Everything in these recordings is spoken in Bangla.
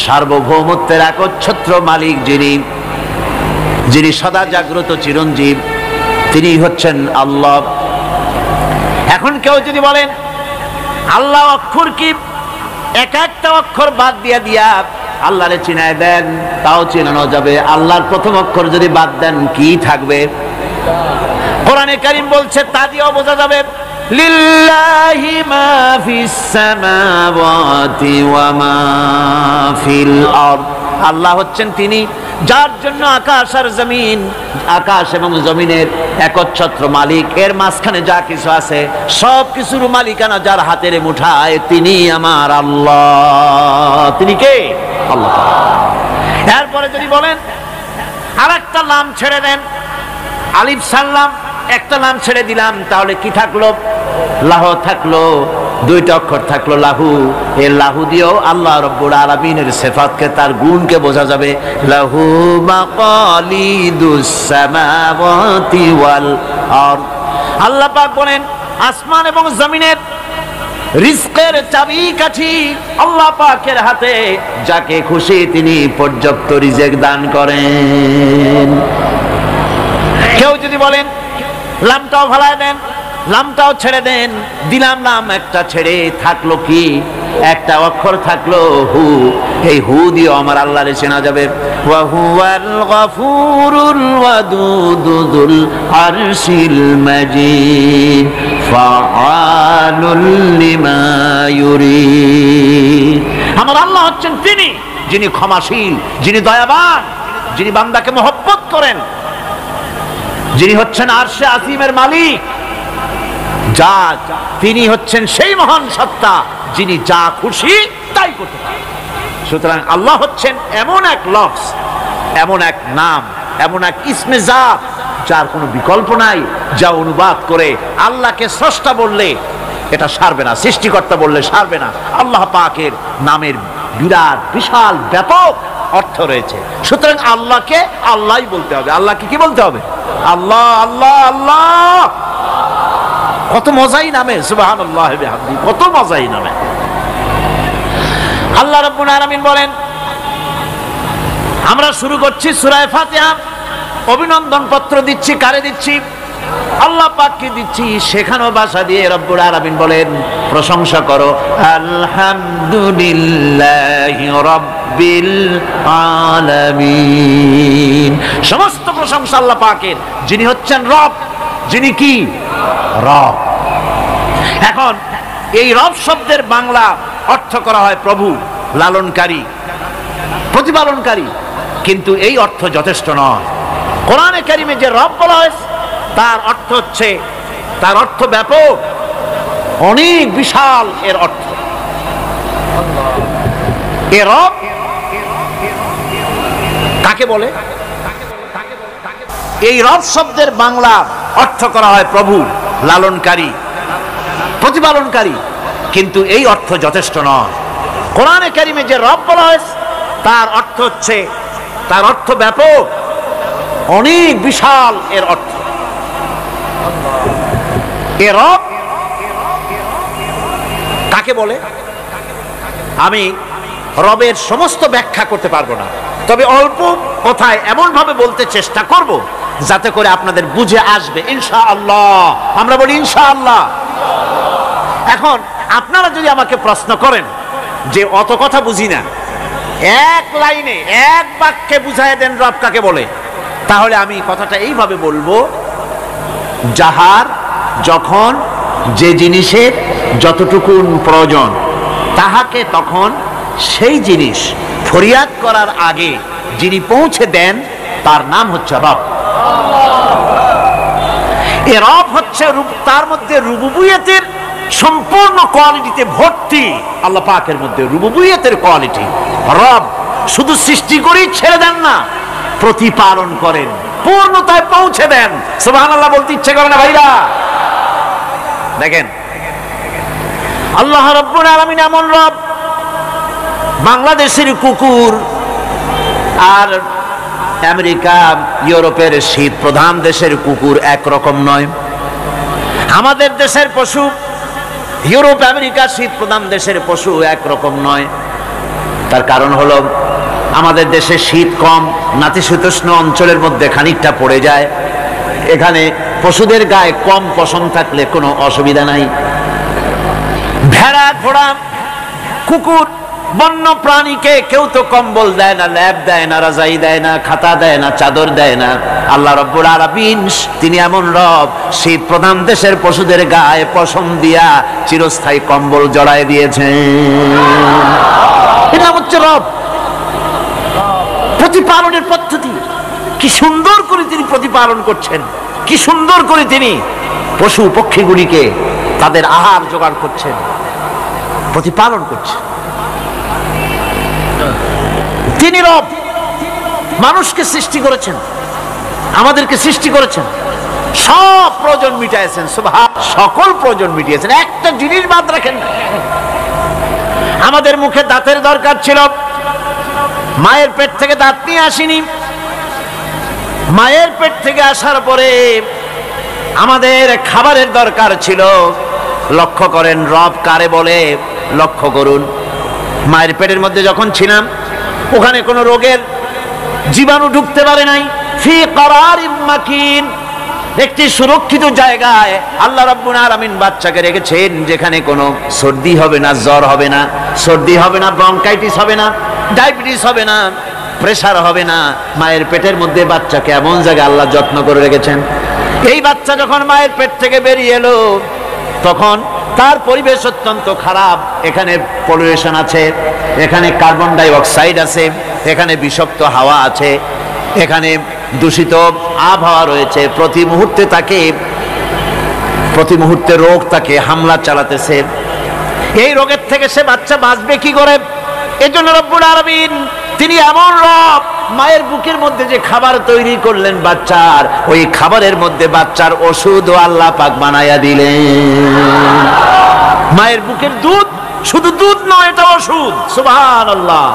সার্বভৌমত্বের একচ্ছত্র মালিক, যিনি সদা জাগ্রত চিরঞ্জীব, তিনি হচ্ছেন আল্লাহ। এখন কেউ যদি বলেন আল্লাহ অক্ষর কি, এক একটা অক্ষর বাদ দিয়া আল্লাহরে চিনায় দেন, তাও চিনানো যাবে। আল্লাহর প্রথম অক্ষর যদি বাদ দেন কি থাকবে? কোরআনে কারীম বলছে তা দিয়েও বোঝা যাবে। লিল্লাহি মা ফিস সামাওয়াতি ওয়া মা ফিল আরদ। আল্লাহ হচ্ছেন তিনি যার জন্য আকাশ আর জমিন, আকাশ এবং জমিনের একচ্ছত্র মালিক। এর মাঝখানে যা কিছু আছে সব কিছুর মালিকানা যার হাতের মুঠায়, তিনি আমার আল্লাহ। তিনি কে? আল্লাহ। এরপরে যদি বলেন আর একটা নাম ছেড়ে দেন, আলিফ সাল্লাম একটা নাম ছেড়ে দিলাম, তাহলে কি থাকলো? লাহ থাকলো, দুইটা অক্ষর থাকলো লাহু। এই লাহু দিয়েও আল্লাহ রব্বুল আলামিনের সিফাতকে, তার গুণকে বোঝা যাবে। লাহু মাকালিদুস সামাওয়াতি ওয়াল আরদ। আল্লাহ পাক বলেন আসমান এবং জমিনের রিজকের চাবিকাঠি আল্লাহ পাকের হাতে, যাকে খুশি তিনি পর্যাপ্ত রিজেক দান করেন। কেউ যদি বলেন লামটাও ভালায় দেন, লামটাও ছেড়ে দেন, দিলাম নাম একটা ছেড়ে, থাকলো কি? একটা অক্ষর থাকলো হু। এই হু দিয়ে আমার আল্লাহরে চেনা যাবে। ওয়া হুয়াল গফুরুল ওয়াদুদুল আরশিল মাজিদ ফাআলুল লিমা ইউরিদ। আমার আল্লাহ হচ্ছেন তিনি যিনি ক্ষমাশীল, যিনি দয়াবান, যিনি বান্দাকে মহব্বত করেন, যিনি হচ্ছেন আরশে আজিমের মালিক। যা তিনি হচ্ছেন সেই মহান সত্তা যিনি যা খুশি তাই করতে পারেন। সুতরাং আল্লাহ হচ্ছেন এমন এক লফজ, এমন এক নাম, এমন এক ইসমে জাত যার কোনো বিকল্প নাই, যা অনুবাদ করে আল্লাহকে স্রষ্টা বললে এটা সারবে না, সৃষ্টিকর্তা বললে সারবে না। আল্লাহ পাকের নামের বিরাট বিশাল ব্যাপক অর্থ রয়েছে। সুতরাং আল্লাহকে আল্লাহই বলতে হবে। আল্লাহকে কি বলতে হবে? আল্লাহ আল্লাহ আল্লাহ। কত মজাই নামে, সুবহানাল্লাহ বিহামদিহি, কত মজাই নামে। আল্লাহ রাব্বুল আলামিন বলেন, আমরা শুরু করছি সূরা ফাতিহা। অভিনন্দন পত্র দিচ্ছি, কারে দিচ্ছি? আল্লাহ পাককে দিচ্ছি। সেখানেও ভাষা দিয়ে রব্বুল আলামিন বলেন প্রশংসা করো, আলহামদুলিল্লাহি রাব্বিল আলামিন। সমস্ত প্রশংসা আল্লাহ পাকের, যিনি হচ্ছেন রব, যিনি কি? রব। এখন এই রব শব্দের বাংলা অর্থ করা হয় প্রভু, লালনকারী, প্রতিপালনকারী, কিন্তু এই অর্থ যথেষ্ট নয়। কোরআনে কারিমে যে রব বলা হয়েছে তার অর্থ হচ্ছে, তার অর্থ ব্যাপক, অনেক বিশাল এর অর্থ। এ রব কাকে বলে? এই রব শব্দের বাংলা অর্থ করা হয় প্রভু, লালনকারী, প্রতিপালনকারী, কিন্তু এই অর্থ যথেষ্ট নয়। কোরআনে কারিমে যে রব বলা হয়েছে তার অর্থ হচ্ছে, তার অর্থ ব্যাপক, অনেক বিশাল এর অর্থ। এ রব কাকে বলে? আমি রবের সমস্ত ব্যাখ্যা করতে পারবো না, তবে অল্প কথায় এমন ভাবে বলতে চেষ্টা করব যাতে করে আপনাদের বুঝে আসবে ইনশাআল্লাহ। আমরা বলি ইনশাআল্লাহ। এখন আপনারা যদি আমাকে প্রশ্ন করেন যে অত কথা বুঝি না, এক লাইনে এক বাক্যে বুঝায় দেন রব কাকে বলে, তাহলে আমি কথাটা এইভাবে বলবো, যাহার যখন যে জিনিসের যতটুকু প্রয়োজন তাহাকে তখন সেই জিনিস ফরিয়াদ করার আগে যিনি পৌঁছে দেন তার নাম হচ্ছে রব। এ রব হচ্ছে তার মধ্যে রুবুবিয়তের সম্পূর্ণ কোয়ালিটিতে ভর্তি। আল্লাহ পাকের মধ্যে রুবুবিয়তের কোয়ালিটি। রব শুধু সৃষ্টি করেই ছেড়ে দেন না, প্রতিপালন করেন, পূর্ণতায় পৌঁছে দেন। সুবহানাল্লাহ বলতে ইচ্ছে করে না ভাইরা? দেখেন আল্লাহ রাব্বুল আলামিন এমন রব, বাংলাদেশের কুকুর আর আমেরিকা ইউরোপের শীত প্রধান দেশের কুকুর একরকম নয়। আমাদের দেশের পশু ইউরোপ আমেরিকা শীত প্রধান দেশের পশু একরকম নয়। তার কারণ হলো আমাদের দেশে শীত কম, নাতিশীতোষ্ণ অঞ্চলের মধ্যে খানিকটা পড়ে যায়। এখানে পশুদের গায়ে কম পশম থাকলে কোনো অসুবিধা নাই। ভেড়া, ঘোড়া, কুকুর, বন্য প্রাণীকে কেউ তো কম্বল দেয় না, ল্যাপ দেয় না, রাজাই দেয় না, খাতা দেয় না, চাদর দেয় না। আল্লাহ রাব্বুল আলামিন তিনি এমন রব, শীত প্রধান দেশের পশুদের গায়ে পশম দিয়া চিরস্থায়ী কম্বল জড়ায় দিয়েছেন। এটা হচ্ছে রব, প্রতিপালনের পদ্ধতি। কি সুন্দর করে তিনি প্রতিপালন করছেন, কি সুন্দর করে তিনি পশু পক্ষীগুলিকে তাদের আহার জোগাড় করছেন, প্রতিপালন করছেন। তিনি রব, মানুষকে সৃষ্টি করেছেন, আমাদেরকে সৃষ্টি করেছেন, সব প্রয়োজন মিটাইছেন, সকল প্রয়োজন মিটিয়েছেন, একটা জিনিস বাদ রাখেন না। আমাদের মুখে দাঁতের দরকার ছিল, মায়ের পেট থেকে দাঁত নিয়ে আসিনি। মায়ের পেট থেকে আসার পরে আমাদের খাবারের দরকার ছিল। লক্ষ্য করেন রব কারে বলে, লক্ষ্য করুন। মায়ের পেটের মধ্যে যখন ছিলাম, ওখানে কোনো রোগের জীবাণু ঢুকতে পারে নাই। ফি করারিম মাকিন, একটি সুরক্ষিত জায়গায় আল্লাহ রাব্বুল আলামিন বাচ্চাকে রেখেছেন, যেখানে কোনো সর্দি হবে না, জ্বর হবে না, সর্দি হবে না, ব্রঙ্কাইটিস হবে না, ডায়াবেটিস হবে না, প্রেসার হবে না। মায়ের পেটের মধ্যে বাচ্চাকে এমন জায়গায় আল্লাহ যত্ন করে রেখেছেন। এই বাচ্চা যখন মায়ের পেট থেকে বেরিয়ে এলো, তখন তার পরিবেশ অত্যন্ত খারাপ। এখানে পলিউশন আছে, এখানে কার্বন ডাই অক্সাইড আছে, এখানে বিষাক্ত হাওয়া আছে, এখানে দূষিত আবহাওয়া রয়েছে। প্রতি মুহূর্তে রোগ তাকে হামলা চালাতেছে। এই রোগের থেকে সে বাচ্চা বাঁচবে কি করে? এজন্য রব্বুল আলামিন তিনি এমন রব, মায়ের বুকের মধ্যে যে খাবার তৈরি করলেন বাচ্চার, ওই খাবারের মধ্যে বাচ্চার ওষুধও আল্লাহ পাক বানায়া দিলেন। মায়ের বুকের দুধ শুধু দুধ নয়, এটা ওষুধ। সুবহানাল্লাহ।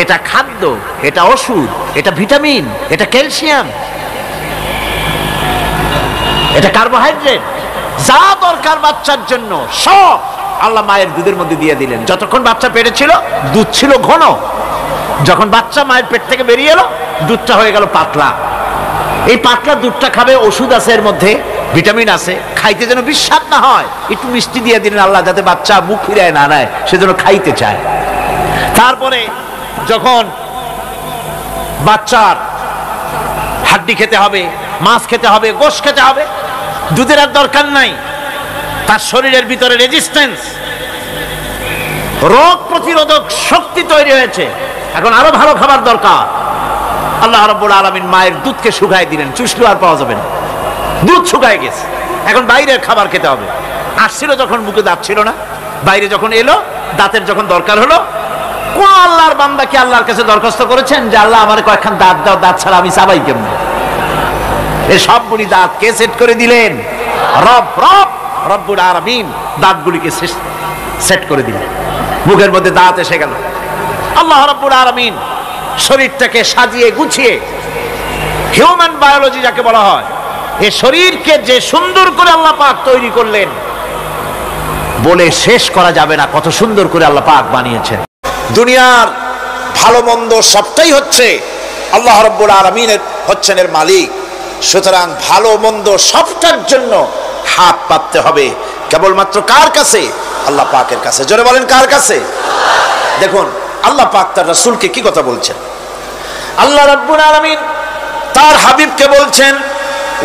এটা খাদ্য, এটা ওষুধ, এটা ভিটামিন, এটা ক্যালসিয়াম, এটা কার্বোহাইড্রেট, যা দরকার বাচ্চার জন্য সব আল্লাহ মায়ের দুধের মধ্যে দিয়ে দিলেন। যতক্ষণ বাচ্চা পেটে ছিল দুধ ছিল ঘন, যখন বাচ্চা মায়ের পেট থেকে বেরিয়ে এলো দুধটা হয়ে গেল পাতলা। এই পাতলা দুধটা খাবে, ওষুধ আছে এর মধ্যে, ভিটামিন আছে, খাইতে যেন বিস্বাদ না হয় একটু মিষ্টি দিয়ে দিলেন আল্লাহ, যাতে বাচ্চা মুখ ফিরায় না নেয়, সেজন্য খাইতে চায়। তারপরে যখন বাচ্চার হাড্ডি খেতে হবে, মাছ খেতে হবে, গোশত খেতে হবে, দুধের আর দরকার নাই। তার শরীরের ভিতরে রেজিস্ট্যান্স, রোগ প্রতিরোধক শক্তি তৈরি হয়েছে। এখন আরো ভালো খাবার দরকার। আল্লাহ রাব্বুল আলামিন মায়ের দুধকে শুকায় দিলেন, চুষলে আর পাওয়া যাবে না, দুধ শুকায় গেছে। এখন বাইরের খাবার খেতে হবে। আসছিল যখন মুখে দাঁত ছিল না, বাইরে যখন এলো দাঁতের যখন দরকার হলো, কোন আল্লাহর বান্দা কি আল্লাহর কাছে দরখাস্ত করেছেন যে আল্লাহ আমার কয়েকখান দাঁত দাও, দাঁত ছাড়া আমি চাবাই কেমন? এই সবগুলি দাঁত কে সেট করে দিলেন? রব্বুল আলামিন দাঁতগুলিকে সেট করে দিলেন। মুখের মধ্যে দাঁত এসে গেল। আল্লাহ রাব্বুল আলামিন শরীরটাকে সাজিয়ে গুছিয়ে, হিউম্যান বায়োলজি যাকে বলা হয়, এই শরীরকে যে সুন্দর করে আল্লাহ পাক তৈরি করলেন, বলে শেষ করা যাবে না কত সুন্দর করে আল্লাহ পাক বানিয়েছেন। দুনিয়ার ভালো মন্দ সবটাই হচ্ছে আল্লাহ রাব্বুল আলামিনের হচ্ছেন এর মালিক। সুতরাং ভালো মন্দ সবটার জন্য হাত পাততে হবে কেবলমাত্র কার কাছে? আল্লাহ পাকের কাছে। জোরে বলেন কার কাছে? দেখুন আল্লাহ পাক তার রাসূলকে কি কথা বলছেন। আল্লাহ রাব্বুল আলামিন তার হাবিবকে বলছেন,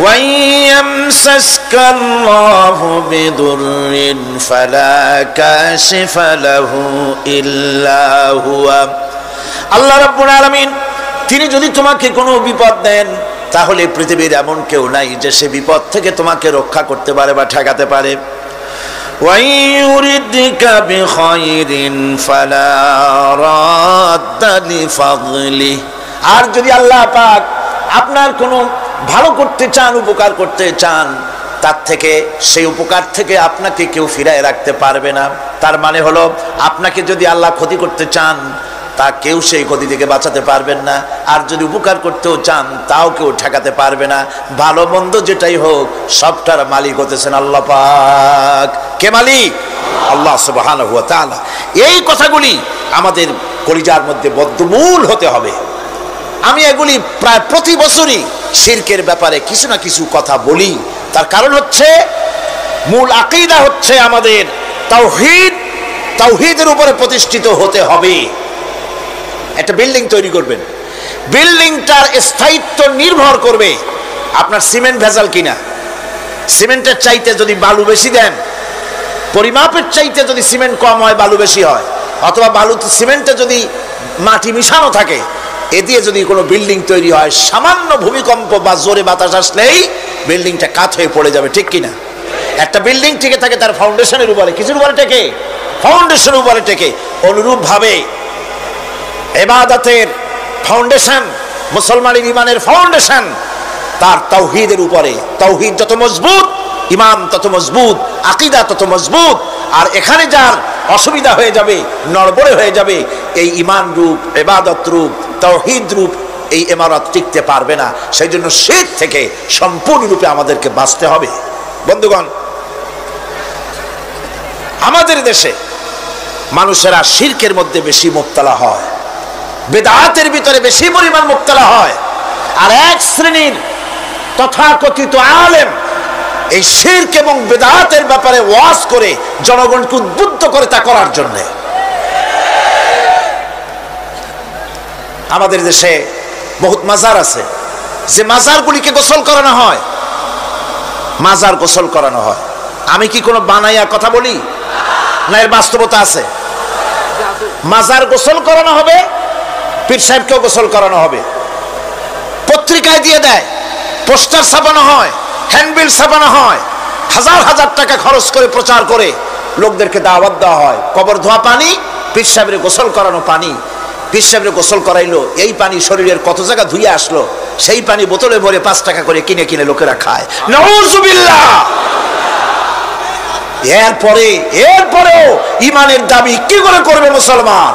ওয়াইয়ামসাসকাল্লাহু বিদুররিন ফালা কাশিফা লাহু ইল্লা হুয়া। আল্লাহ রাব্বুল আলামিন তিনি যদি তোমাকে কোনো বিপদ দেন, তাহলে পৃথিবীর এমন কেউ নাই যে সে বিপদ থেকে তোমাকে রক্ষা করতে পারে বা ঠেকাতে পারে। ওয়াইয়ুরিদকা বিখাইরিন ফালা রাদ্দা লিফাদলি। আর যদি আল্লাহ পাক আপনার কোনো ভালো করতে চান, উপকার করতে চান, তার থেকে সেই উপকার থেকে আপনাকে কেউ ফিরায় রাখতে পারবে না। তার মানে হলো আপনাকে যদি আল্লাহ ক্ষতি করতে চান, তা কেউ সেই ক্ষতি থেকে বাঁচাতে পারবেন না। আর যদি উপকার করতেও চান, তাও কেউ ঠেকাতে পারবে না। ভালো মন্দ যেটাই হোক সবটার মালিক হতেছেন আল্লাহ পাক। কে মালিক? আল্লাহ সুবহানাহু ওয়া তাআলা। এই কথাগুলি আমাদের কলিজার মধ্যে বদ্ধমূল হতে হবে। আমি এগুলি প্রায় প্রতি বছরই শিরকের ব্যাপারে কিছু না কিছু কথা বলি। তার কারণ হচ্ছে মূল আকীদা হচ্ছে আমাদের তাওহীদ, তাওহীদের উপরে প্রতিষ্ঠিত হতে হবে। একটা বিল্ডিং তৈরি করবেন, বিল্ডিংটার স্থায়িত্ব নির্ভর করবে আপনার সিমেন্ট ভেজাল কিনা। সিমেন্টের চাইতে যদি বালু বেশি দেন, পরিমাপের চাইতে যদি সিমেন্ট কম হয় বালু বেশি হয়, অথবা বালু সিমেন্টে যদি মাটি মিশানো থাকে, এ দিয়ে যদি কোনো বিল্ডিং তৈরি হয়, সামান্য ভূমিকম্প বা জোরে বাতাস আসলেই বিল্ডিংটা কাত হয়ে পড়ে যাবে, ঠিক কিনা? একটা বিল্ডিং টিকে থাকে তার ফাউন্ডেশনের উপরে, কিছুর উপরে টেকে, ফাউন্ডেশনের উপরে টেকে। অনুরূপ ভাবে ইবাদতের ফাউন্ডেশন, মুসলমানের ইমানের ফাউন্ডেশন তার তাওহীদের উপরে। তাওহীদ যত মজবুত, ইমান তত মজবুত, আকীদা তত মজবুত। আর এখানে যার অসুবিধা হয়ে যাবে, নড়বড়ে হয়ে যাবে, এই ইমান রূপ, ইবাদত রূপ, তাওহীদ রূপ এই ইমারত টিকতে পারবে না। সেই জন্য শিরক থেকে সম্পূর্ণরূপে আমাদেরকে বাঁচতে হবে। বন্ধুগণ, আমাদের দেশে মানুষেরা শিরকের মধ্যে বেশি মুবতালা হয়, বেদাতের ভিতরে বেশি পরিমাণ মুবতালা হয়। আর এক শ্রেণীর তথাকথিত আলেম এই শিরক এবং বেদাতের ব্যাপারে ওয়াজ করে জনগণকে উদ্বুদ্ধ করে তা করার জন্য। আমাদের দেশে বহুত মাজার আছে, যে মাজারগুলিকে গোসল করানো হয়, মাজার গোসল করানো হয়। আমি কি কোনো বানাইয়া কথা বলি না? এর বাস্তবতা আছে। মাজার গোসল করানো হবে, পীর সাহেবকেও গোসল করানো হবে, পত্রিকায় দিয়ে দেয়, পোস্টার ছাপানো হয়, হ্যান্ডবিল ছাপানো হয়, হাজার হাজার টাকা খরচ করে প্রচার করে লোকদেরকে দাওয়াত দেওয়া হয়। কবর ধোয়া পানি, পীর সাহেবের গোসল করানো পানি। পীর সাহেবের গোসল করাইলো, এই পানি শরীরের কত জায়গা ধুয়ে আসলো, সেই পানি বোতলে ভরে 5 টাকা করে কিনে কিনে লোকেরা খায়। নাউযুবিল্লাহ। এরপরেও ইমানের দাবি কি করে করবে মুসলমান?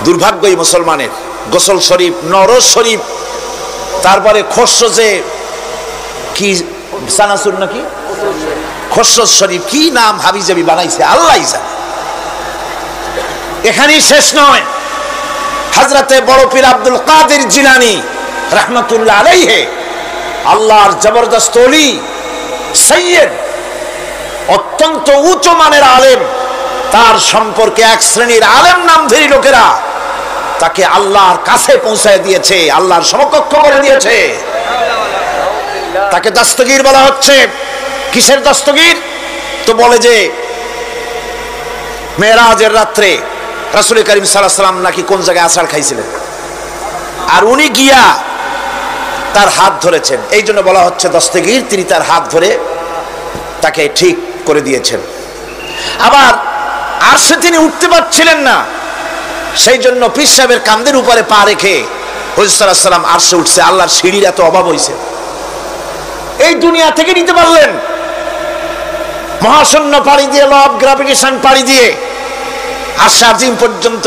দুর্ভাগ্য এই মুসলমানের। গোসল শরীফ, নরজ শরীফ, তারপরে খসরজে কি সানাসুর নাকি খসরজ শরীফ, কি নাম হাবিজাবি বানাইছে আল্লাহই জানে। এখানেই শেষ নয়। হযরতে বড় পীর আব্দুল কাদের জিলানী রাহমাতুল্লাহ আলাইহি, আল্লাহর জবরদস্ত ওলি, সৈয়দ, অত্যন্ত উচ্চ মানের আলেম, তার সম্পর্কে এক শ্রেণীর আলেম নামধারী লোকেরা তাকে আল্লাহর কাছে পৌঁছায় দিয়েছে, আল্লাহর সমকক্ষ করে দিয়েছে। তাকে দস্তগীর বলা হচ্ছে। কিসের দস্তগীর? তো বলে যে মেরাজের রাত্রে রাসূল করিম সাল্লাল্লাহু আলাইহি ওয়াসাল্লাম নাকি কোন জায়গায় আছাড় খাইছিলেন, আর উনি গিয়া তার হাত ধরেছেন, এই জন্য বলা হচ্ছে দস্তগীর। তিনি তার হাত ধরে তাকে ঠিক করে দিয়েছেন। আবার আরশে তিনি উঠতে পারছিলেন না, সেই জন্য পীর সাহেবের কাঁধের উপরে পা রেখে হুজুর সাল্লাল্লাহু আলাইহি ওয়াসাল্লাম আরশে উঠছে। আল্লাহর সিঁড়ির এত অভাব হয়েছে, এই দুনিয়া থেকে নিতে পারলেন, মহাশূন্য পাড়ি দিয়ে, ল অফ গ্রাভিটেশন পাড়ি দিয়ে আরশে আজিম পর্যন্ত,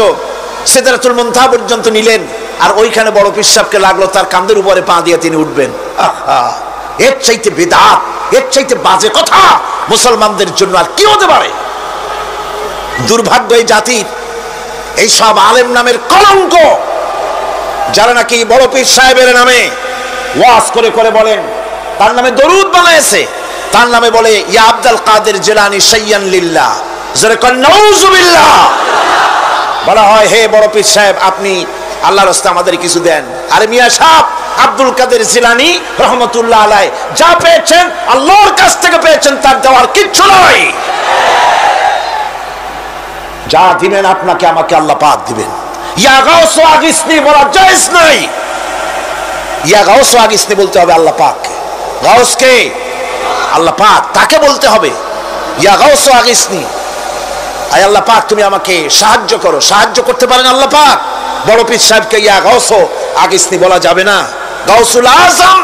সিদরাতুল মুনতাহা পর্যন্ত নিলেন। আর ওইখানে বড় পীর সাহেবকে লাগলো তার কাঁধের উপরে পা দিয়ে তিনি উঠবেন। আহা, এর চাইতে বিদআত, এর চাইতে বাজে কথা মুসলমানদের জন্য আর কি হতে পারে? দুর্ভাগ্য এই জাতির, এই সব আলেম নামের কলঙ্ক, যারা নাকি বড় পীর সাহেবের নামে ওয়াজ করে করে বলেন, তার নামে দরুদ বানাইছে, তার নামে বলে ইয়া আব্দুল কাদের জিলানী শাইয়ান লিল্লাহ, জোরে কর নাউযুবিল্লাহ। বলা হয় হে বড় পীর সাহেব, আপনি আল্লাহর রাস্তা আমাদের কিছু দেন। আরে মিয়া সাহেব, আব্দুল কাদের জিলানী রহমতুল্লাহ আলাইহি যা পেয়েছেন আল্লাহর কাছ থেকে পেয়েছেন, তার দেওয়ার কিচ্ছু নয়। যা দিবেন আপনাকে আমাকে আল্লাহ পাক দিবেন। ইয়া গাউস আগিসনি বলা জায়েজ নাই। ইয়া গাউস আগিসনি বলতে হবে আল্লাহ পাককে। গাউস কে? আল্লাহ পাক, তাকে বলতে হবে ইয়া গাউস আগিসনি, আয় আল্লাহ পাক তুমি আমাকে সাহায্য করো। সাহায্য করতে পারেন আল্লাহ পাক। বড় পীর সাহেবকে ইয়া গাউস আগিসনি বলা যাবে না। গাউসুল আজম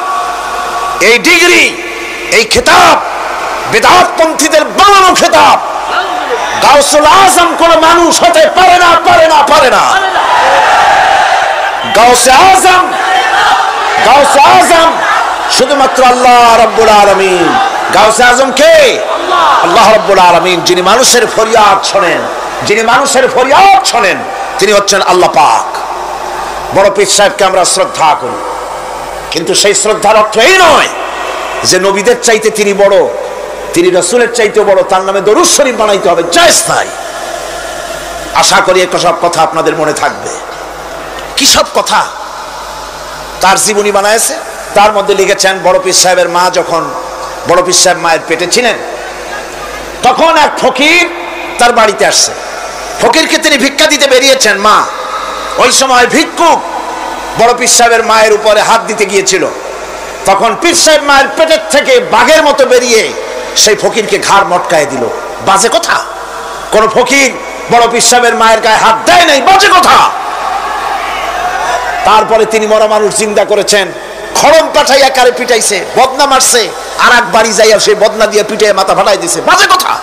এই ডিগ্রি, এই খেতাব বিদআত পন্থীদের বানানো খেতাব। গাউসুল আজম কোন মানুষ হতে পারে না, পারে না, পারে না। গাউসে আজম, গাউসে আজম শুধুমাত্র আল্লাহ রাব্বুল আলামিন। গাউসে আজম কে? আল্লাহ রাব্বুল আলামিন, যিনি মানুষের ফরিয়াদ শোনেন, যিনি মানুষের ফরিয়াদ শোনেন, তিনি হচ্ছেন আল্লাহ পাক। বড় পীর সাহেবকে আমরা শ্রদ্ধা করি, কিন্তু সেই শ্রদ্ধার অর্থ এই নয় যে নবীদের চাইতে তিনি বড়, তিনি রাসূলের চাইতে বড়, তার নামে দরুদ শরীফ বানাইতে হবে, জায়েজ নাই। আশা করি সব কথা আপনাদের মনে থাকবে। কি সব কথা তার জীবনী বানাইছে, তার মধ্যে লিখেছেন বড় পীর সাহেবের মা, যখন বড় পীর সাহেব মায়ের পেটে ছিলেন, তখন এক ফকির তার বাড়িতে আসছে। ফকিরকে তিনি ভিক্ষা দিতে বেরিয়েছেন মা, ওই সময় ভিক্ষুক বড় পীর সাহেবের মায়ের উপরে হাত দিতে গিয়েছিল। তখন পীর সাহেব মায়ের পেটের থেকে বাঘের মতো বেরিয়ে সেই ফকিরকে ঘাড় মটকায় দিল। বাজে কথা, কোন ফকির বড় পীর সাহেবের মায়ের গায়ে হাত দেয় নাই, বাজে কথা। তারপরে তিনি মরা মানুষ জিন্দা করেছেন, খড়ম পাঠাইয়া কারে পিটাইছে, বদনা মারছে, আর এক বাড়ি যাইয়া সেই বদনা দিয়ে পিটাইয়া মাথা ফাটাই দিছে, বাজে কথা।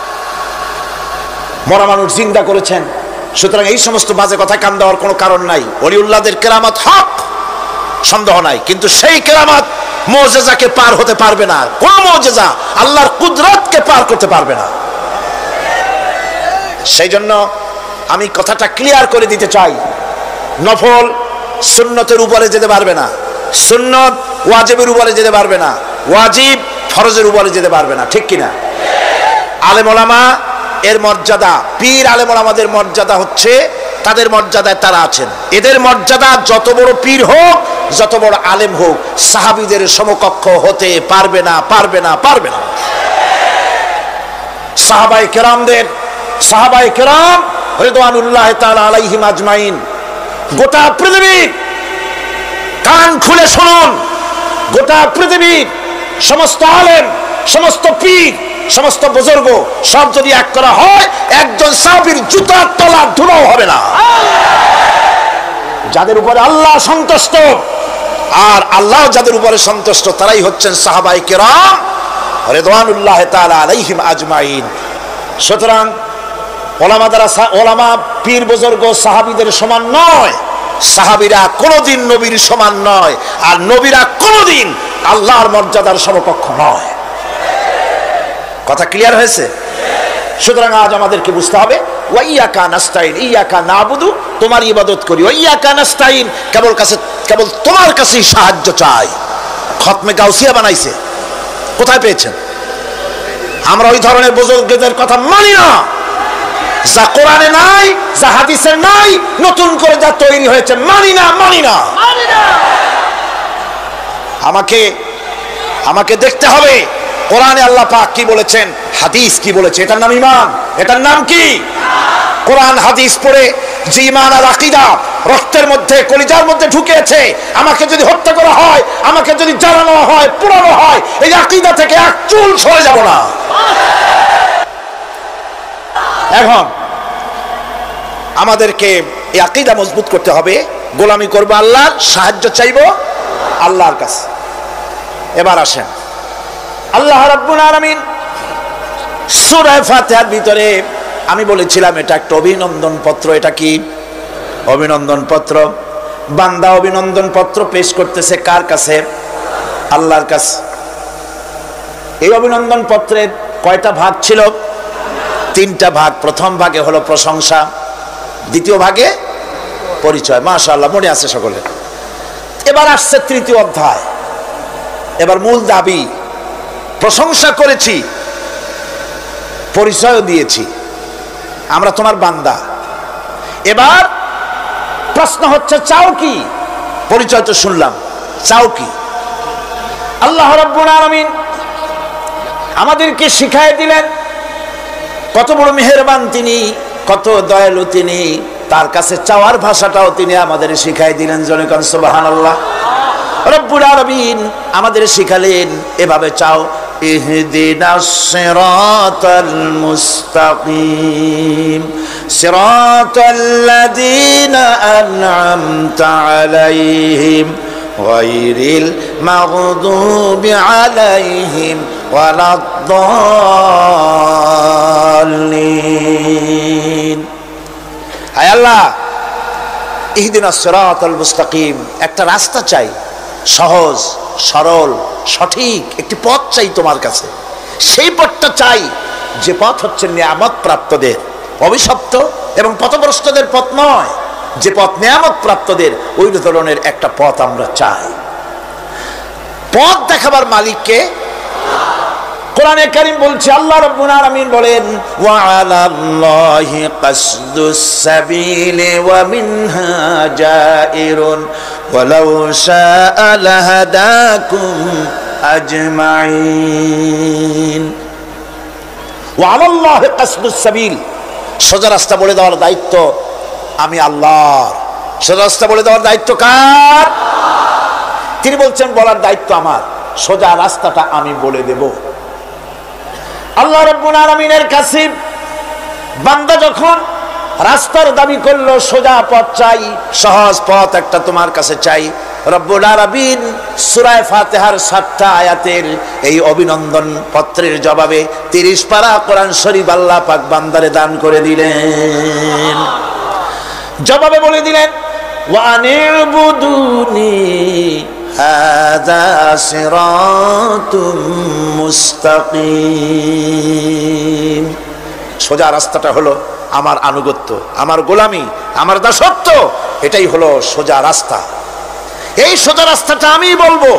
মরা মানুষ জিন্দা করেছেন। সুতরাং এই সমস্ত বাজে কথা কান দেওয়ার কোনো কারণ নাই। ওলিউল্লাহদের কেরামত হক, সন্দেহ নাই, কিন্তু সেই কেরামত মুজিজাকে পার হতে পারবে না। কোন মুজিজা আল্লাহর কুদরতকে পার করতে পারবে না। সেই জন্য আমি কথাটা ক্লিয়ার করে দিতে চাই, নফল সুন্নতের উপরে যেতে পারবে না, সুন্নত ওয়াজিবের উপরে যেতে পারবে না, ওয়াজিব ফরজের উপরে যেতে পারবে না, ঠিক কিনা? আলেম ওলামা এর মর্যাদা, পীর আলেম ওলামাদের মর্যাদা হচ্ছে তাদের মর্যাদায় তারা আছেন। এদের মর্যাদা যত বড় পীর হোক, যত বড় আলেম হোক, সাহাবীদের সমকক্ষ হতে পারবে না, পারবে না, পারবে না। সাহাবায়ে কেরাম রিদওয়ানুল্লাহ তাআলা আলাইহিম আজমাইন, গোটা পৃথিবীর, কান খুলে শুনুন, গোটা পৃথিবীর সমস্ত আলেম, সমস্ত পীর, সমস্ত বুজুর্গ সব যদি এক করা হয়, একজন সাহাবীর জুতার তলা ধুলাও হবে না। যাদের উপরে আল্লাহ সন্তুষ্ট, আর আল্লাহ যাদের উপরে সন্তুষ্ট, তারাই হচ্ছেন সাহাবায়ে কেরাম রিদওয়ানুল্লাহ তাআলা আলাইহিম আজমাইন। সুতরাং ওলামা পীর বুজুর্গ সাহাবীদের সমান নয়, সাহাবীরা কোনোদিন নবীর সমান নয়, আর নবীরা কোনোদিন আল্লাহর মর্যাদার সমকক্ষ নয়। কথা ক্লিয়ার হয়েছে? সুতরাং আজ আমাদেরকে বুঝতে হবে, ওয়াইয়াকা নাস্তাইন, ইয়াকা নাবুদু, তোমার ইবাদত করি, ওয়াইয়াকা নাস্তাইন, কেবল তোমার কাছেই সাহায্য চাই। খতমে গাউসিয়া বানাইছে, কোথায় পেয়েছেন? আমরা ওই ধরনের বুজুর্গদের কথা মানি না, যা কোরআনে নাই, যা হাদিসে নাই, নতুন করে যা তৈরি হয়েছে, মানি না, মানি না। আমাকে দেখতে হবে কোরআনে আল্লাহ পাক কি বলেছেন, হাদিস কি বলেছে। এটার নাম ঈমান, এটার নাম কি? কোরআন হাদিস পড়ে যে ঈমান আর আকীদা রক্তের মধ্যে, কলিজার মধ্যে ঢুকেছে, আমাকে যদি হত্যা করা হয়, আমাকে যদি জ্বালানো হয়, পোড়ানো হয়, এই আকীদা থেকে এক চুল সরে যাব না। এখন আমাদেরকে এই আকীদা মজবুত করতে হবে, গোলামি করব আল্লাহর, সাহায্য চাইব আল্লাহর কাছে। এবার আসেন, আল্লাহ রাব্বুল আলামিন সূরা ফাতিহার ভিতরে আমি বলেছিলাম এটা একটা অভিনন্দন পত্র। এটা কি অভিনন্দন পত্র? বান্দা অভিনন্দন পত্র পেশ করতেছে কার কাছে? আল্লাহর কাছে। এই অভিনন্দন পত্রের কয়টা ভাগ ছিল? 3টা ভাগ। প্রথম ভাগে হলো প্রশংসা, দ্বিতীয় ভাগে পরিচয়। মাশাআল্লাহ, মনে আছে সকলে। এবার আসছে 3য় অধ্যায়। এবার মূল দাবি, প্রশংসা করেছি, পরিচয়ও দিয়েছি, আমরা তোমার বান্দা। এবার প্রশ্ন হচ্ছে, চাও কি? পরিচয় তো শুনলাম, চাও কি? আল্লাহ রাব্বুল আলামিন আমাদেরকে শিখায় দিলেন কত বড় মেহেরবান তিনি, কত দয়ালু তিনি। তার কাছে চাওয়ার ভাষাটাও তিনি আমাদের শিখায় দিলেন। জনে কোন সুবহানাল্লাহ। রব্বুল আলামিন আমাদের শিখালেন, এভাবে চাও, ইহদিনাস সিরাতাল মুস্তাকিম সিরাতাল্লাযীনা আন'আমতা আলাইহিম গায়রিল মাগদুবি আলাইহিম ওয়ালাদ-দাল্লিন। হায় আল্লাহ, ইহদিনাস সিরাতাল মুস্তাকিম, একটা রাস্তা চাই, সহজ সরল সঠিক একটি পথ চাই তোমার কাছে। সেই পথটা চাই যে পথ হচ্ছে নিয়ামত প্রাপ্তদের, অভিশপ্ত এবং পথভ্রষ্টদের পথ নয়, যে পথ নিয়ামত প্রাপ্তদের, ওই ধরনের একটা পথ আমরা চাই। পথ দেখাবার মালিককে কোরআনে কারীম বলছে, আল্লাহ রাব্বুল আলামিন বলেন, ওয়া আলাল্লাহি কাসদুস সাবিলি ওয়া মিনহা জাইরুন ওয়ালাউ শাআ লাহাদাকুম আজমাইন। ওয়া আলাল্লাহি কাসদুস সাবিল, সোজা রাস্তা বলে দেওয়ার দায়িত্ব আমি আল্লাহর। সোজা রাস্তা বলে দেওয়ার দায়িত্ব কার? তিনি বলছেন বলার দায়িত্ব আমার, সোজা রাস্তাটা আমি বলে দেব। আল্লাহ রাব্বুল আলামিনের কাছে বান্দা যখন রাস্তার দাবি করলো, সোজা পথ চাই, সহজ পথ একটা তোমার কাছে চাই, রব্বুল আলামিন সূরা ফাতিহার 7টা আয়াতের এই অভিনন্দন পত্রের জবাবে 30 পারা কোরআন শরীফ আল্লাহ পাক বান্দারে দান করে দিলেন। জবাবে বলে দিলেন, ওয়া আনিবুদুনি হাযা সিরাতুম মুস্তাকিম। সোজা রাস্তাটা হলো আমার আনুগত্য, আমার গোলামি, আমার দাসত্ব, এটাই হলো সোজা রাস্তা। এই সোজা রাস্তাটা আমি বলবো।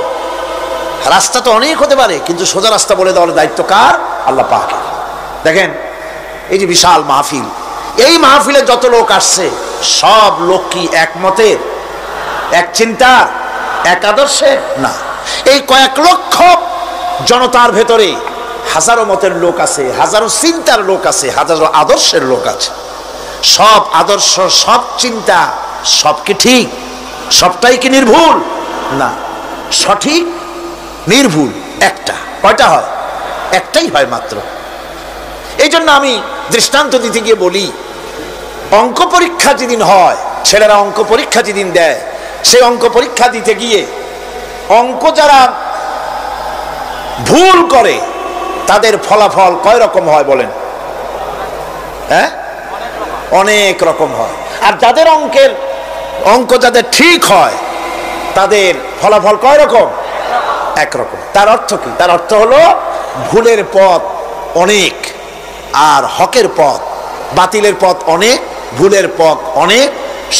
রাস্তা তো অনেক হতে পারে, কিন্তু সোজা রাস্তা বলে দেওয়ার দায়িত্ব কার? আল্লাহ পাকের। দেখেন এই যে বিশাল মাহফিল, এই মাহফিলে যত লোক আসছে, সব লোক কি একমতের, এক চিন্তার, এক আদর্শে? না। এই কয়েক লক্ষ জনতার ভেতরে হাজারো মতের লোক আছে, হাজারো চিন্তার লোক আছে, হাজারো আদর্শের লোক আছে। সব আদর্শ, সব চিন্তা, সব কি ঠিক? সবটাই কি নির্ভুল? না, সঠিক নির্ভুল একটা। কয়টা হয়? একটাই হয় মাত্র। এই জন্য আমি দৃষ্টান্ত দিতে গিয়ে বলি, অঙ্ক পরীক্ষা যেদিন হয়, ছেলেরা অঙ্ক পরীক্ষা যেদিন দেয়, সেই অঙ্ক পরীক্ষা দিতে গিয়ে অঙ্ক যারা ভুল করে তাদের ফলাফল কয় রকম হয় বলেন? হ্যাঁ, অনেক রকম হয়। আর যাদের অঙ্ক যাদের ঠিক হয় তাদের ফলাফল কয় রকম? একরকম। তার অর্থ কি? তার অর্থ হলো ভুলের পথ অনেক আর হকের পথ, বাতিলের পথ অনেক, ভুলের পথ অনেক,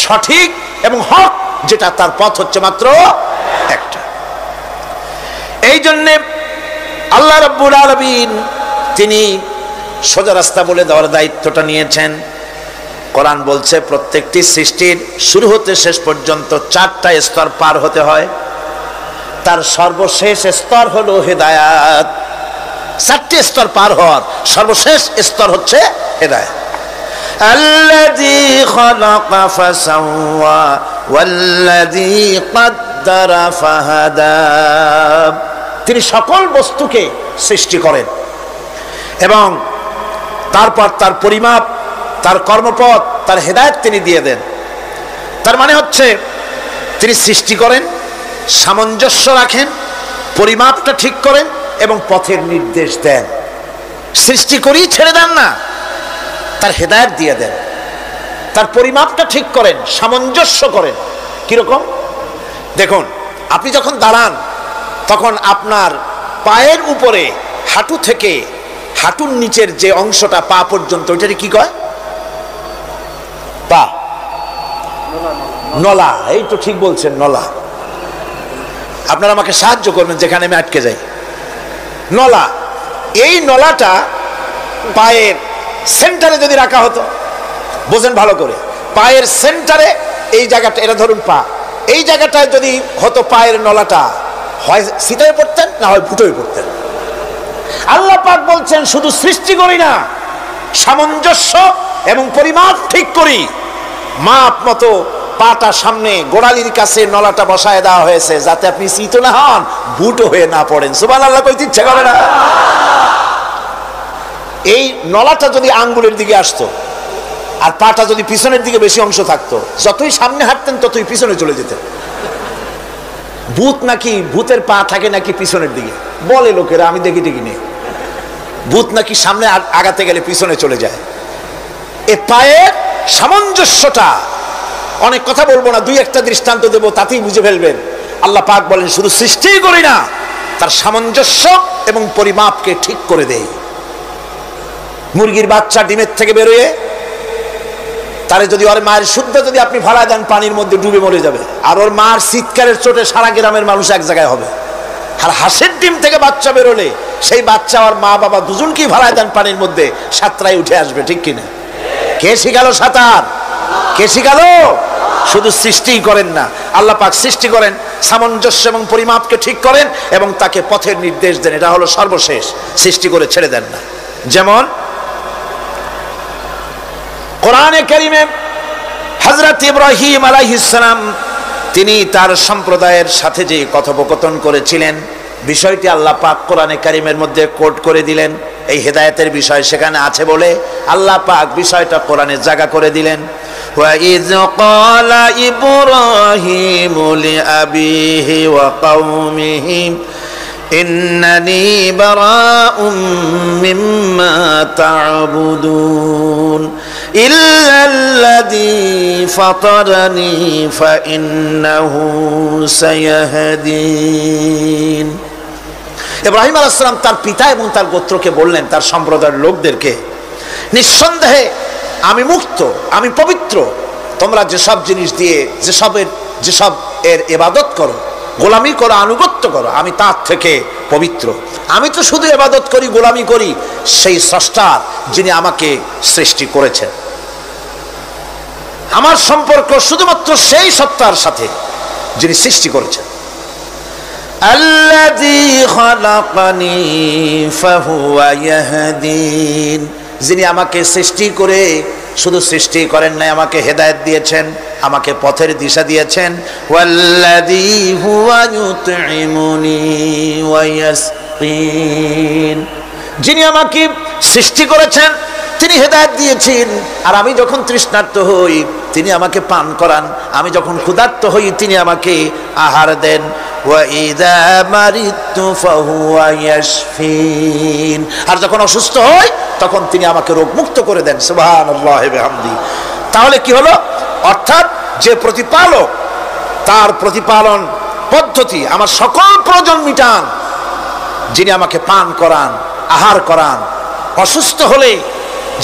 সঠিক এবং হক যেটা তার পথ হচ্ছে মাত্র একটা। এই জন্যে আল্লাহ রাব্বুল আলামিন তিনি সোজা রাস্তা বলে দেওয়ার দায়িত্বটা নিয়েছেন। কোরআন বলছে প্রত্যেকটি সৃষ্টির শুরু হতে শেষ পর্যন্ত 4টা স্তর পার হতে হয়। তার সর্বশেষ স্তর হলো হেদায়াত। 4টি স্তর পার হওয়ার সর্বশেষ স্তর হচ্ছে হেদায়াত। আল্লাযী খালাকা ফাসাওয়া ওয়াল্লাযী কাদ্দারা ফাহাদা। তিনি সকল বস্তুকে সৃষ্টি করেন এবং তারপর তার পরিমাপ, তার কর্মপথ, তার হেদায়েত তিনি দিয়ে দেন। তার মানে হচ্ছে তিনি সৃষ্টি করেন, সামঞ্জস্য রাখেন, পরিমাপটা ঠিক করেন এবং পথের নির্দেশ দেন। সৃষ্টি করেই ছেড়ে দেন না, তার হেদায়েত দিয়ে দেন, তার পরিমাপটা ঠিক করেন, সামঞ্জস্য করেন। কিরকম? দেখুন, আপনি যখন দাঁড়ান তখন আপনার পায়ের উপরে হাঁটু থেকে হাঁটুর নিচের যে অংশটা পা পর্যন্ত, ওইটাকে কি কয়? পা, নলা। এই তো ঠিক বলছেন, নলা। আপনারা আমাকে সাহায্য করবেন যেখানে আমি আটকে যাই। নলা, এই নলাটা পায়ের সেন্টারে যদি রাখা হতো, বোঝেন ভালো করে, পায়ের সেন্টারে এই জায়গাটা, এটা ধরুন পা, এই জায়গাটায় যদি হতো পায়ের নলাটা, হয় সিটায় পড়তেন না হয় ফুটোয় পড়তেন। আল্লাহ পাক বলছেন শুধু সৃষ্টি করি না, সামঞ্জস্য এবং পরিমাপ ঠিক করি। মাপ মতো পাটা সামনে গোড়ালির কাছে নলাটা বসায় দেওয়া হয়েছে, যাতে আপনি চিত না হন, বুটো হয়ে না পড়েন। সুবহানাল্লাহ কইতে ইচ্ছা করে না? এই নলাটা যদি আঙ্গুলের দিকে আসতো আর পাটা যদি পিছনের দিকে বেশি অংশ থাকতো, যতই সামনে হাঁটতেন ততই পিছনে চলে যেতেন। ভূত নাকি, ভূতের পা থাকে নাকি পিছনের দিকে, বলে লোকেরা, আমি দেখি নেই। ভূত নাকি সামনে আগাতে গেলে পিছনে চলে যায়। এ পায়ের সামঞ্জস্যটা, অনেক কথা বলবো না, 2-1টা দৃষ্টান্ত দেবো, তাতেই বুঝে ফেলবেন। আল্লাহ পাক বলেন শুধু সৃষ্টিই করি না, তার সামঞ্জস্য এবং পরিমাপকে ঠিক করে দেই। মুরগির বাচ্চা ডিমের থেকে বেরোয় তারে যদি ওর মায়ের শুদ্ধ যদি আপনি ফালায় দেন পানির মধ্যে ডুবে মরে যাবে, আর ওর মার চিৎকারের চোটে সারা গ্রামের মানুষ এক জায়গায় হবে। আর হাঁসের ডিম থেকে বাচ্চা বেরোলে সেই বাচ্চা আর মা বাবা দুজনকেই ফালায় দেন পানির মধ্যে, সাঁতরাই উঠে আসবে, ঠিক কিনা? কে শিখালো সাঁতার? কে শিখালো? শুধু সৃষ্টিই করেন না, আল্লাহ পাক সৃষ্টি করেন, সামঞ্জস্য এবং পরিমাপকে ঠিক করেন এবং তাকে পথের নির্দেশ দেন। এটা হলো সর্বশেষ, সৃষ্টি করে ছেড়ে দেন না। যেমন কোরআনে কারীমে হযরত ইব্রাহিম আলাইহিস সালাম তিনি তার সম্প্রদায়ের সাথে যে কথোপকথন করেছিলেন, বিষয়টি আল্লাহ পাক কোরআনে কারীমের মধ্যে কোট করে দিলেন। এই হেদায়েতের বিষয় সেখানে আছে বলে আল্লাহ পাক বিষয়টা কোরআনে জায়গা করে দিলেন। وَإِذْ قَالَ إِبْرَاهِيمُ لِأَبِيهِ وَقَوْمِهِ إِنَّنِي بَرَاءٌ مِّمَّا تَعْبُدُونَ إِلَّا الَّذِي فَطَرَنِي فَإِنَّهُ سَيَهْدِينِ। ইব্রাহিম আলাইহিস সালাম তার পিতা এবং তার গোত্রকে বললেন, তার সম্প্রদায়ের লোকদেরকে, নিঃসন্দেহে আমি মুক্ত, আমি পবিত্র। তোমরা যেসব জিনিস দিয়ে যেসব এর ইবাদত করো, গোলামি করো, আনুগত্য করো, আমি তার থেকে পবিত্র। আমি তো শুধু ইবাদত করি, গোলামি করি সেই স্রষ্টার, যিনি আমাকে সৃষ্টি করেছেন। আমার সম্পর্ক শুধুমাত্র সেই সত্তার সাথে যিনি সৃষ্টি করেছেন। আল্লাযী খালাকানি ফাহুয়া ইয়াহদিন, যিনি আমাকে সৃষ্টি করে শুধু সৃষ্টি করেন নাই, আমাকে হেদায়েত দিয়েছেন, আমাকে পথের দিশা দিয়েছেন। ওয়াল্লাযী হুয়া ইউতঈমুনি ওয়া ইয়াসকিন, যিনি আমাকে সৃষ্টি করেছেন তিনি হেদায়েত দিয়েছেন, আর আমি যখন তৃষ্ণার্ত হই তিনি আমাকে পান করান, আমি যখন ক্ষুধার্ত হই তিনি আমাকে আহার দেন। ওয়াইদা মারিতু ফাহুয়া ইয়াশফিন, আর যখন অসুস্থ হই তখন তিনি আমাকে রোগ মুক্ত করে দেন। সুবহানাল্লাহি ওয়া বিহামদিহি। তাহলে কি হলো? অর্থাৎ যে প্রতিপালক, তার প্রতিপালন পদ্ধতি আমার সকল প্রয়োজন মিটান, যিনি আমাকে পান করান, আহার করান, অসুস্থ হলে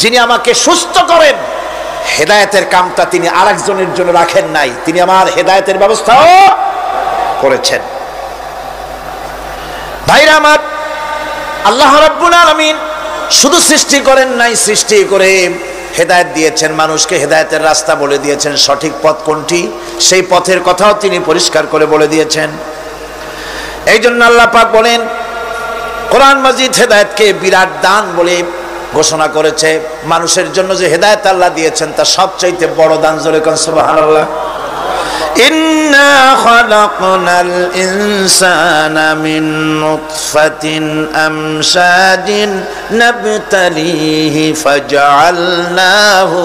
যিনি আমাকে সুস্থ করেন। হেদায়েতের কামটা তিনি আরেকজনের জন্য রাখেন নাই, তিনি আমার হেদায়েতের ব্যবস্থাও করেছেন। ভাইরা আমার, আল্লাহ রাব্বুল আলামিন শুধু সৃষ্টি করেন নাই, সৃষ্টি করে হেদায়েত দিয়েছেন, মানুষকে হেদায়েতের রাস্তা বলে দিয়েছেন। সঠিক পথ কোনটি সেই পথের কথাও তিনি পরিষ্কার করে বলে দিয়েছেন। এই জন্য আল্লাহ পাক বলেন, কোরআন মাজিদ হেদায়েতকে বিরাট দান বলে ঘোষণা করেছে। মানুষের জন্য যে হেদায়েত আল্লাহ দিয়েছেন তা সবচাইতে বড় দান। জোরে কোন সুবহানাল্লাহ। ইন্না খালাকনাল ইনসানা মিন নুতফাতিন আমশাজিন নাবতালিহি ফাজআলনাহু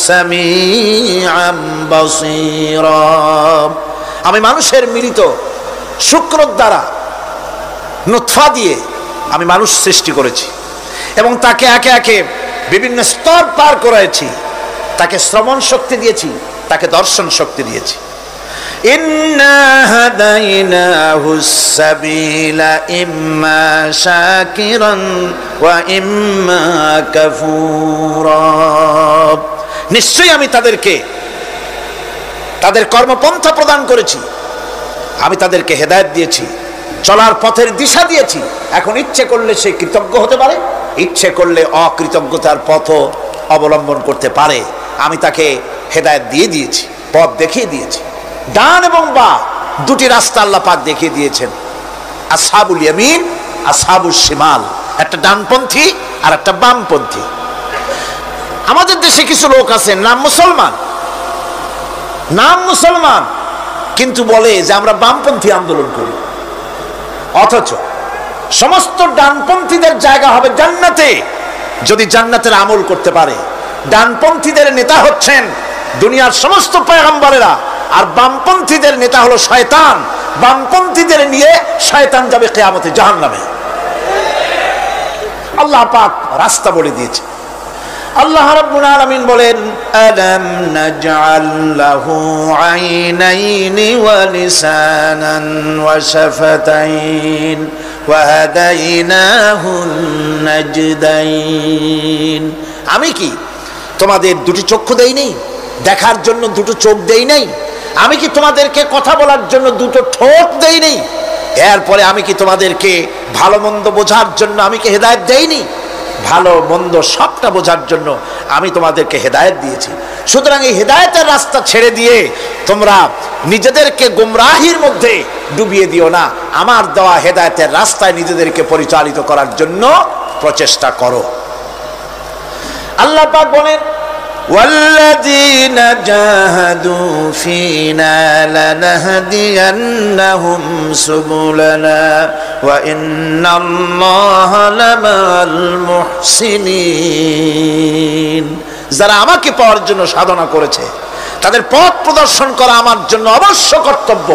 সামিআম বাসীরা। আমি মানুষের মিলিত শুক্র দ্বারা, নুতফা দিয়ে আমি মানুষ সৃষ্টি করেছি এবং তাকে একে একে বিভিন্ন স্তর পার করেছি। তাকে শ্রবণ শক্তি দিয়েছি, তাকে দর্শন শক্তি দিয়েছি। ইন্না হাদাইনাহুস সাবিলা ইম্মা শাকিরান ওয়া ইম্মা কাফুরা। নিশ্চয়ই আমি তাদেরকে তাদের কর্মপন্থা প্রদান করেছি, আমি তাদেরকে হেদায়েত দিয়েছি, চলার পথের দিশা দিয়েছি। এখন ইচ্ছে করলে সে কৃতজ্ঞ হতে পারে, ইচ্ছে করলে অকৃতজ্ঞতার পথ অবলম্বন করতে পারে। আমি তাকে হেদায়েত দিয়ে দিয়েছি, পথ দেখিয়ে দিয়েছি। ডান এবং বাঁ দুটি রাস্তা আল্লাহ পাক দেখিয়ে দিয়েছেন। আসহাবুল ইয়ামিন, আসহাবুল শিমাল, একটা ডানপন্থী আর একটা বামপন্থী। আমাদের দেশে কিছু লোক আছে, নাম মুসলমান, কিন্তু বলে যে আমরা বামপন্থী আন্দোলন করি। অথচ সমস্ত ডানপন্থীদের জায়গা হবে জান্নাতে যদি জান্নাতের আমল করতে পারে। ডানপন্থীদের নেতা হচ্ছেন দুনিয়ার সমস্ত পয়গম্বরেরা, আর বামপন্থীদের নেতা হলো শয়তান। বামপন্থীদের নিয়ে শয়তান যাবে কিয়ামতে জাহান্নামে। আল্লাহ পাক রাস্তা বলে দিয়েছে। আল্লাহ রাব্বুল আলামিন বলেন, আলাম নাজআল লাহু আইনাইনি ওয়া লিসানান ওয়া শাফাতাইন ওয়া হাদাইনাহুন নাজদাইন। আমি কি তোমাদের দুটি চক্ষু দেইনি, দেখার জন্য দুটো চোখ দেই নাই? আমি কি তোমাদেরকে কথা বলার জন্য দুটো ঠোঁট দেই নাই? এরপরে আমি কি তোমাদেরকে ভালো মন্দ বোঝার জন্য আমি কি হেদায়েত দেইনি? ভালো মন্দ সবটা বোঝার জন্য আমি তোমাদেরকে হেদায়েত দিয়েছি। সুতরাং এই হেদায়েতের রাস্তা ছেড়ে দিয়ে তোমরা নিজেদেরকে গুমরাহির মধ্যে ডুবিয়ে দিও না, আমার দেওয়া হেদায়েতের রাস্তায় নিজেদেরকে পরিচালিত করার জন্য প্রচেষ্টা করো। আল্লাহ পাক বলেন, والذين جاهدوا فينا لنهدينهم سبلنا وإن الله لمع المحسنين। যারা আমাকে পাওয়ার জন্য সাধনা করেছে তাদের পথ প্রদর্শন করা আমার জন্য অবশ্য কর্তব্য।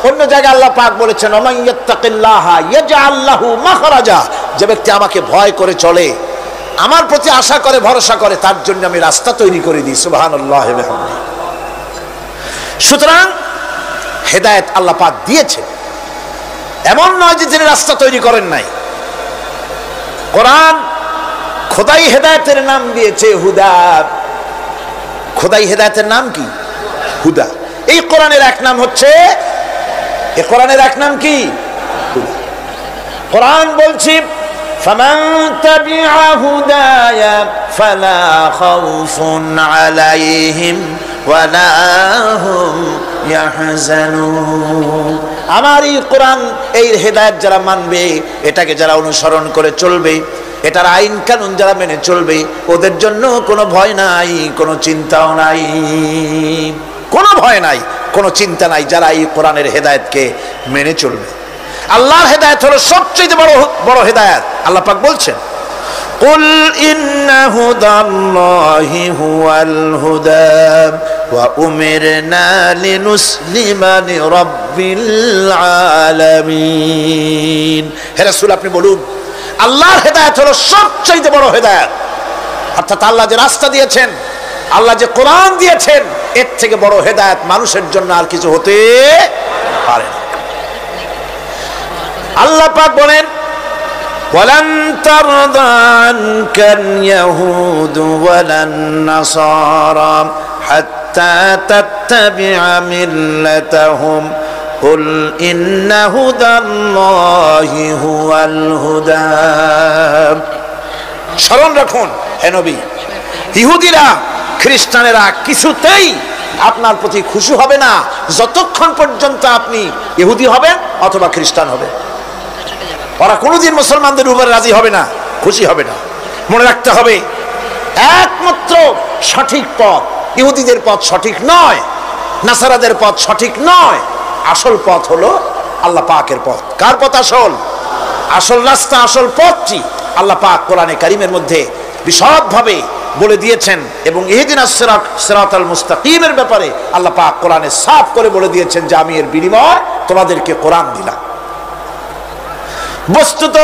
অন্য জায়গায় আল্লাহ পাক বলেছেন, ওমান ইয়াত্তাকিল্লাহা ইয়াজআল লাহু মাখরাজা, যে ব্যক্তি আমাকে ভয় করে চলে, আমার প্রতি আশা করে, ভরসা করে, তার জন্য আমি রাস্তা তৈরি করে দিই। সুবহানাল্লাহ। সুতরাং হেদায়েত আল্লাহ পাক দিয়েছে, এমন নয় যে তিনি রাস্তা তৈরি করেন নাই। কোরআন খোদাই হেদায়েতের নাম দিয়েছে হুদা। খোদাই হেদায়েতের নাম কি? হুদা। এই কোরআনের এক নাম হচ্ছে, এই কোরআনের এক নাম কি? হুদা। কোরআন বলছি, فمن تبع هداي فلا خوف عليهم ولا هم يحزنون। আমার এই কোরআন, এই হেদায়েত যারা মানবে, এটাকে যারা অনুসরণ করে চলবে, এটার আইন কানুন যারা মেনে চলবে, ওদের জন্য কোনো ভয় নাই, কোনো চিন্তাও নাই, কোনো ভয় নাই, কোনো চিন্তা নাই যারা এই কোরআনের হেদায়েতকে মেনে চলবে। আল্লাহর হেদায়েত হলো সবচেয়ে বড় হেদায়েত। আল্লাহ পাক বলছেন, কুল ইন্না হুদাল্লাহি হুয়াল হুদা ওয়া উমিরনা লিনুসলিমা লিরাব্বিল আলামিন। হে রাসূল, আপনি বলুন, আল্লাহর হেদায়েত হলো সবচেয়ে বড় হেদায়েত। অর্থাৎ আল্লাহ যে রাস্তা দিয়েছেন, আল্লাহ যে কোরআন দিয়েছেন, এর থেকে বড় হেদায়েত মানুষের জন্য আর কিছু হতে পারে না। আল্লাহ পাক বলেন, ওয়ালান তারদা আনকাল ইয়াহুদু ওয়ালান নাসারা হাত্তা তাত্তাবিআ মিল্লাতাহুম কুল ইন্না হুদাল্লাহি হুয়াল হুদা। স্মরণ রাখুন হে নবী, ইহুদিরা, খ্রিস্টানেরা কিছুতেই আপনার প্রতি খুশি হবে না যতক্ষণ পর্যন্ত আপনি ইহুদি হবেন অথবা খ্রিস্টান হবেন। ওরা কোনোদিন মুসলমানদের উপরে রাজি হবে না, খুশি হবে না। মনে রাখতে হবে, একমাত্র সঠিক পথ ইহুদিদের পথ সঠিক নয়, নাসারাদের পথ সঠিক নয়। আসল পথ হলো আল্লাহ পাকের পথ। কার পথ আসল? আসল রাস্তা, আসল পথটি আল্লাহ পাক কোরআনে কারিমের মধ্যে বিশদভাবে বলে দিয়েছেন। এবং ইহদিনাস সিরাতাল মুস্তাকিমের ব্যাপারে আল্লাহ পাক কোরআনে সাফ করে বলে দিয়েছেন যে আমি এর বিনিময়ে তোমাদেরকে কোরআন দিলাম। বস্তুত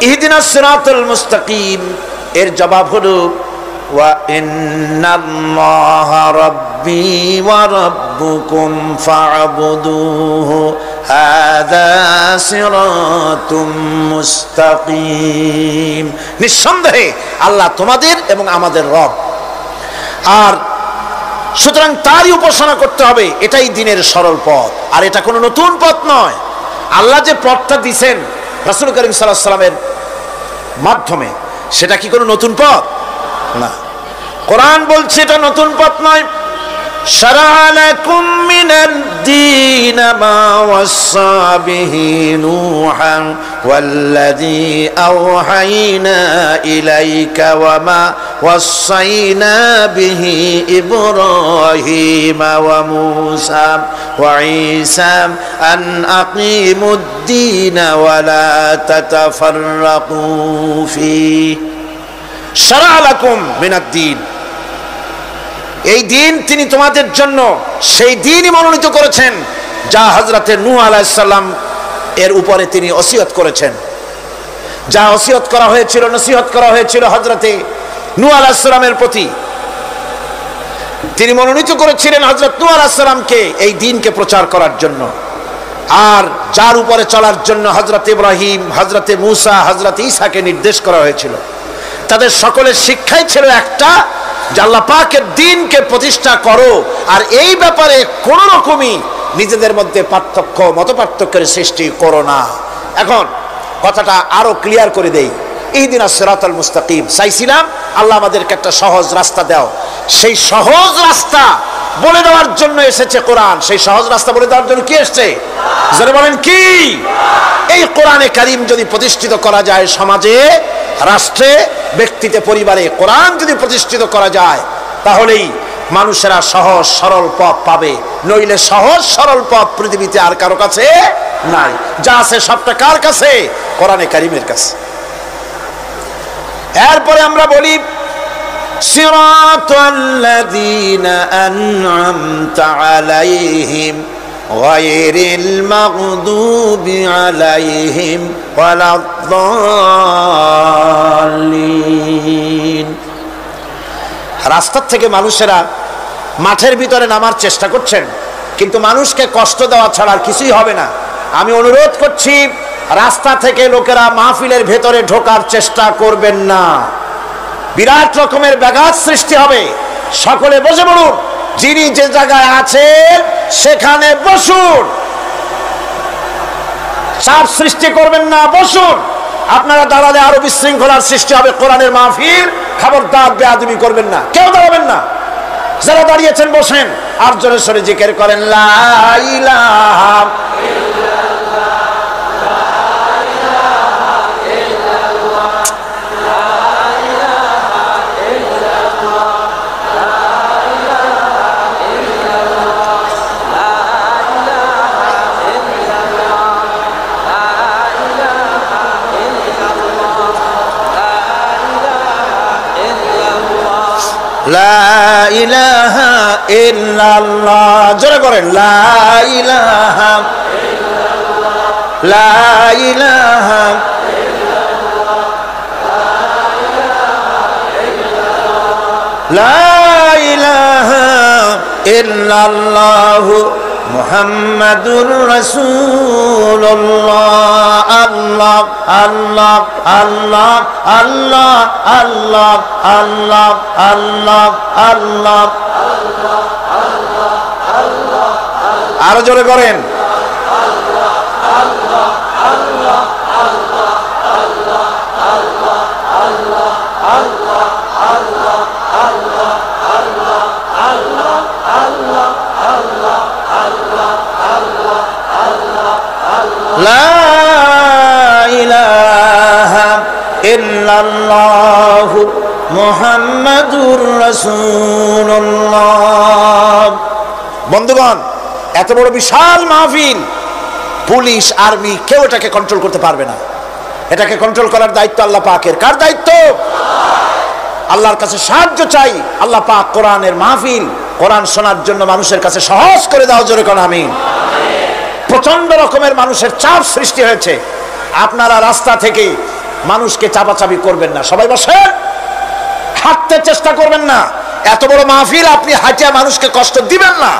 ইহদিনাস সিরাতাল মুস্তাকিম এর জবাব হলো ওয়া ইন্নাল্লাহা রাব্বি ওয়া রাব্বুকুম ফা'বুদুহু হাযা সিরাতুম মুস্তাকিম। নিঃসন্দেহে আল্লাহ তোমাদের এবং আমাদের রব, আর সুতরাং তারই উপাসনা করতে হবে। এটাই দ্বীনের সরল পথ, আর এটা কোনো নতুন পথ নয়। আল্লাহ যে পথটা দিয়েছেন রাসূল করিম সাল্লাল্লাহু আলাইহি ওয়াসাল্লামের মাধ্যমে, সেটা কি কোনো নতুন পথ? না। কোরআন বলছে এটা নতুন পথ নয়। শারা'a লাকুম মিনাদ দীন মা ওয়াসসা বিহি নূহান ওয়াল্লাযী আওহাইনা ইলাইকা ওয়া মা ওয়াসাইনা বিহি ইব্রাহিম ওয়া মূসা ওয়া ঈসা আন আকিমুদ দীন ওয়া লা তাতাফাররাকু ফীহি। শারা'a লাকুম মিনাদ দীন, এই দিন তিনি তোমাদের জন্য সেই দিনই মনোনীত করেছেন যা হযরতে নূহ আলাইহিস সালাম এর উপরে তিনি ওসিয়ত করেছেন। যা ওসিয়ত করা হয়েছিল, নসিহত করা হয়েছিল হযরতে নূহ আলাইহিস সালামের প্রতি, তিনি মনোনীত করেছিলেন হযরত নূহ আলাইহিস সালামকে এই দিনকে প্রচার করার জন্য। আর যার উপরে চলার জন্য হযরত ইব্রাহিম, হযরতে মূসা, হযরত ঈসাকে নির্দেশ করা হয়েছিল। তাদের সকলের শিক্ষাই ছিল একটা, যে আল্লাহ পাকের দ্বীনকে প্রতিষ্ঠা করো, আর এই ব্যাপারে কোন রকমই নিজেদের মধ্যে মত পার্থক্যের সৃষ্টি করো না। এখন কথাটা আরো ক্লিয়ার করে দেই। ইহদিনাস সিরাতাল মুস্তাকিম চাইছিলাম, আল্লাহ আমাদেরকে একটা সহজ রাস্তা দাও। সেই সহজ রাস্তা বলে দেওয়ার জন্য এসেছে কোরআন। সেই সহজ রাস্তা বলে দেওয়ার জন্য কি এসেছে? যারা বলেন কি? এই কোরআনে কারীম যদি প্রতিষ্ঠিত করা যায় সমাজে, রাষ্ট্রে, ব্যক্তিতে, পরিবারে, কোরআন যদি প্রতিষ্ঠিত করা যায়, তাহলেই মানুষেরা সহজ সরল পথ পাবে। নইলে সহজ সরল পথ পৃথিবীতে আর কারো কাছে নাই। যা আছে সবটা কার কাছে? কোরআনে কারীমের কাছে। এরপরে আমরা বলি সিরাতাল্লাযীনা আন'আমতা আলাইহিম গায়রিল মাগদুবি আলাইহিম ওয়ালাদ-দাল্লিন। রাস্তার থেকে মানুষেরা মাঠের ভিতরে নামার চেষ্টা করছেন, কিন্তু মানুষকে কষ্ট দেওয়া ছাড়া আর কিছুই হবে না। আমি অনুরোধ করছি, রাস্তা থেকে লোকেরা মাহফিলের ভেতরে ঢোকার চেষ্টা করবেন না। বিরাট রকমের ব্যাঘাত সৃষ্টি হবে। সকলে বসে পড়ুন, যিনি যে জায়গায় আছেন সেখানে বসুন, চাপ সৃষ্টি করবেন না, বসুন। আপনারা দাঁড়ালে আরো বিশৃঙ্খলার সৃষ্টি হবে। কোরআনের মাহফিল, খবরদার বেয়াদবি করবেন না, কেউ দাঁড়াবেন না। যারা দাঁড়িয়েছেন বসেন, আর জোরে সরে জিকির করেন লা ইলাহা লা ইলাহা ইল্লাল্লাহ। জোরে করেন লা ইলাহা ইল্লাল্লাহ, লা ইলাহা ইল্লাল্লাহ, লা ইলাহা ইল্লাল্লাহ মুহাম্মাদুর রাসূলুল্লাহ। আল্লাহ আল্লাহ আল্লাহ আল্লাহ আল্লাহ আল্লাহ আল্লাহ আল্লাহ। আরো জোরে করেন লা ইলাহা ইল্লাল্লাহ মুহাম্মাদুর রাসূলুল্লাহ। বন্ধুগণ, এত বড় বিশাল মাহফিল, পুলিশ, আর্মি কেউ এটাকে কন্ট্রোল করতে পারবে না। এটাকে কন্ট্রোল করার দায়িত্ব আল্লাহ পাকের। কার দায়িত্ব? আল্লাহর কাছে সাহায্য চাই। আল্লাহ পাক কোরআনের মাহফিল, কোরআন শোনার জন্য মানুষের কাছে সহজ করে দাও। জোরে কোন আমিন। প্রচন্ড রকমের মানুষের চাপ সৃষ্টি হয়েছে। আপনারা রাস্তা থেকে মানুষকে চাপাচাপি করবেন না, সবাই বসেন, হাঁটতে চেষ্টা করবেন না। এত বড় মাহফিল, আপনি হাঁটিয়া মানুষকে কষ্ট দিবেন না।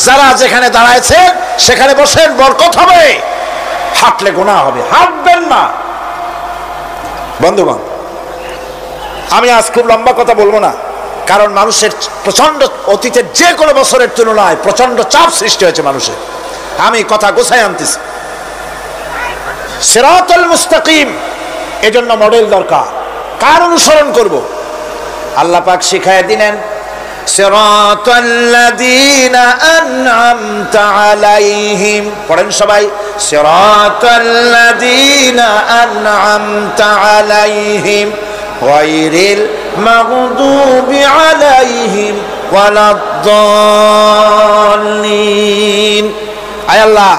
যারা যেখানে দাঁড়ায়ছেন সেখানে বসেন, বরকত হবে। হাঁটলে গুনাহ হবে, হাঁটবেন না। বন্ধুগণ, আমি আজ খুব লম্বা কথা বলবো না, কারণ মানুষের প্রচন্ড, অতীতের যে কোনো বছরের তুলনায় প্রচন্ড চাপ সৃষ্টি হয়েছে মানুষের। আমি কথা গোছাই আনতেছি। সিরাতুল মুস্তাকিম, এজন্য মডেল দরকার। কার অনুসরণ করব? আল্লাহ পাক শিখায় দিলেন সিরাতাল্লাযীনা আন'আমতা আলাইহিম। পড়েন সবাই, সিরাতাল্লাযীনা আন'আমতা আলাইহিম গায়রিল মাগদুবি আলাইহিম ওয়ালাদ-দাল্লিন। আয় আল্লাহ,